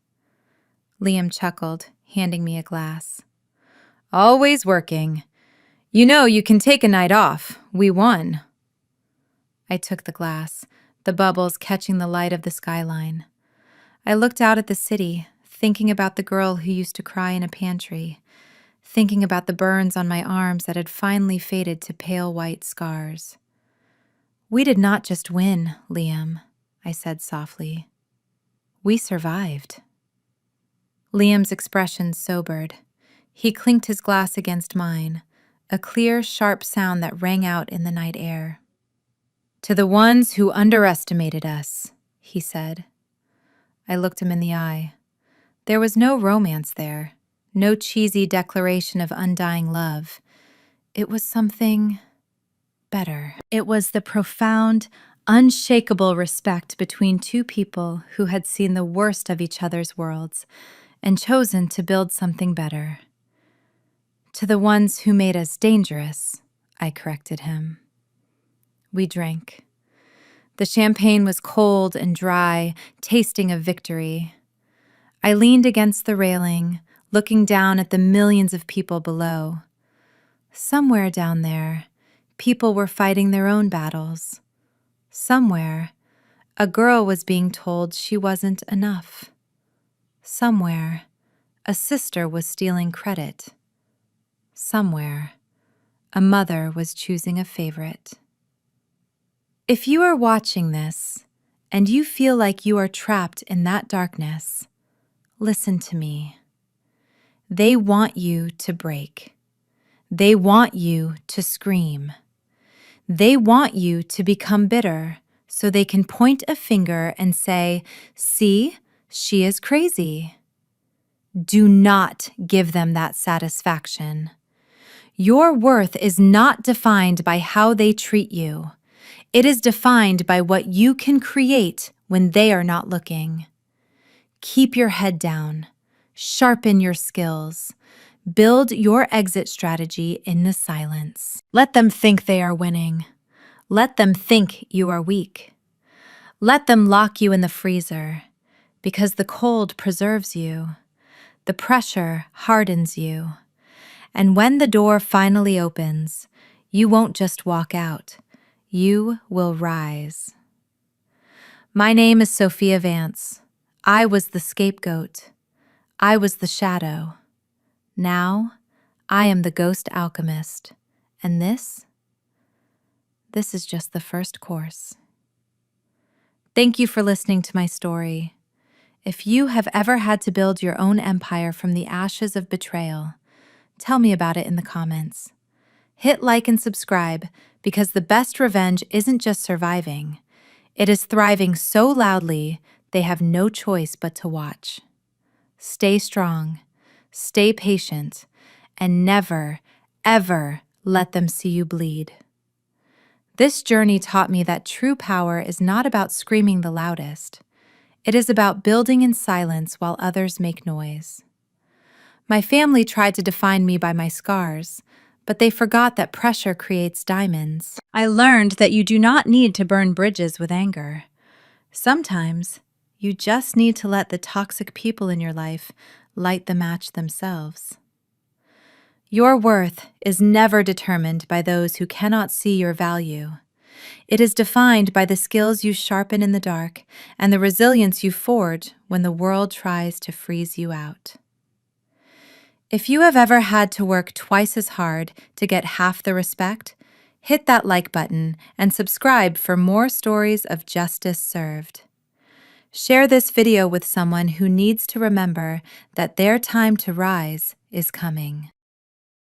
Liam chuckled, handing me a glass. "Always working. You know you can take a night off. We won." I took the glass, the bubbles catching the light of the skyline. I looked out at the city, thinking about the girl who used to cry in a pantry, thinking about the burns on my arms that had finally faded to pale white scars. "We did not just win, Liam," I said softly. "We survived." Liam's expression sobered. He clinked his glass against mine, a clear, sharp sound that rang out in the night air. "To the ones who underestimated us," he said. I looked him in the eye. There was no romance there, no cheesy declaration of undying love. It was something better. It was the profound, unshakable respect between 2 people who had seen the worst of each other's worlds and chosen to build something better. "To the ones who made us dangerous," I corrected him. We drank. The champagne was cold and dry, tasting of victory. I leaned against the railing, looking down at the millions of people below. Somewhere down there, people were fighting their own battles. Somewhere, a girl was being told she wasn't enough. Somewhere, a sister was stealing credit. Somewhere, a mother was choosing a favorite. If you are watching this, and you feel like you are trapped in that darkness, listen to me. They want you to break. They want you to scream. They want you to become bitter so they can point a finger and say, "See, she is crazy." Do not give them that satisfaction. Your worth is not defined by how they treat you. It is defined by what you can create when they are not looking. Keep your head down. Sharpen your skills. Build your exit strategy in the silence. Let them think they are winning. Let them think you are weak. Let them lock you in the freezer, because the cold preserves you. The pressure hardens you. And when the door finally opens, you won't just walk out. You will rise. My name is Sophia Vance. I was the scapegoat. I was the shadow. Now, I am the ghost alchemist. And this is just the first course. Thank you for listening to my story. If you have ever had to build your own empire from the ashes of betrayal, tell me about it in the comments. Hit like and subscribe, because the best revenge isn't just surviving. It is thriving so loudly they have no choice but to watch. Stay strong, stay patient, and never, ever let them see you bleed. This journey taught me that true power is not about screaming the loudest. It is about building in silence while others make noise. My family tried to define me by my scars, but they forgot that pressure creates diamonds. I learned that you do not need to burn bridges with anger. Sometimes, you just need to let the toxic people in your life light the match themselves. Your worth is never determined by those who cannot see your value. It is defined by the skills you sharpen in the dark and the resilience you forge when the world tries to freeze you out. If you have ever had to work twice as hard to get half the respect, Hit that like button and subscribe for more stories of justice served. Share this video with someone who needs to remember that their time to rise is coming.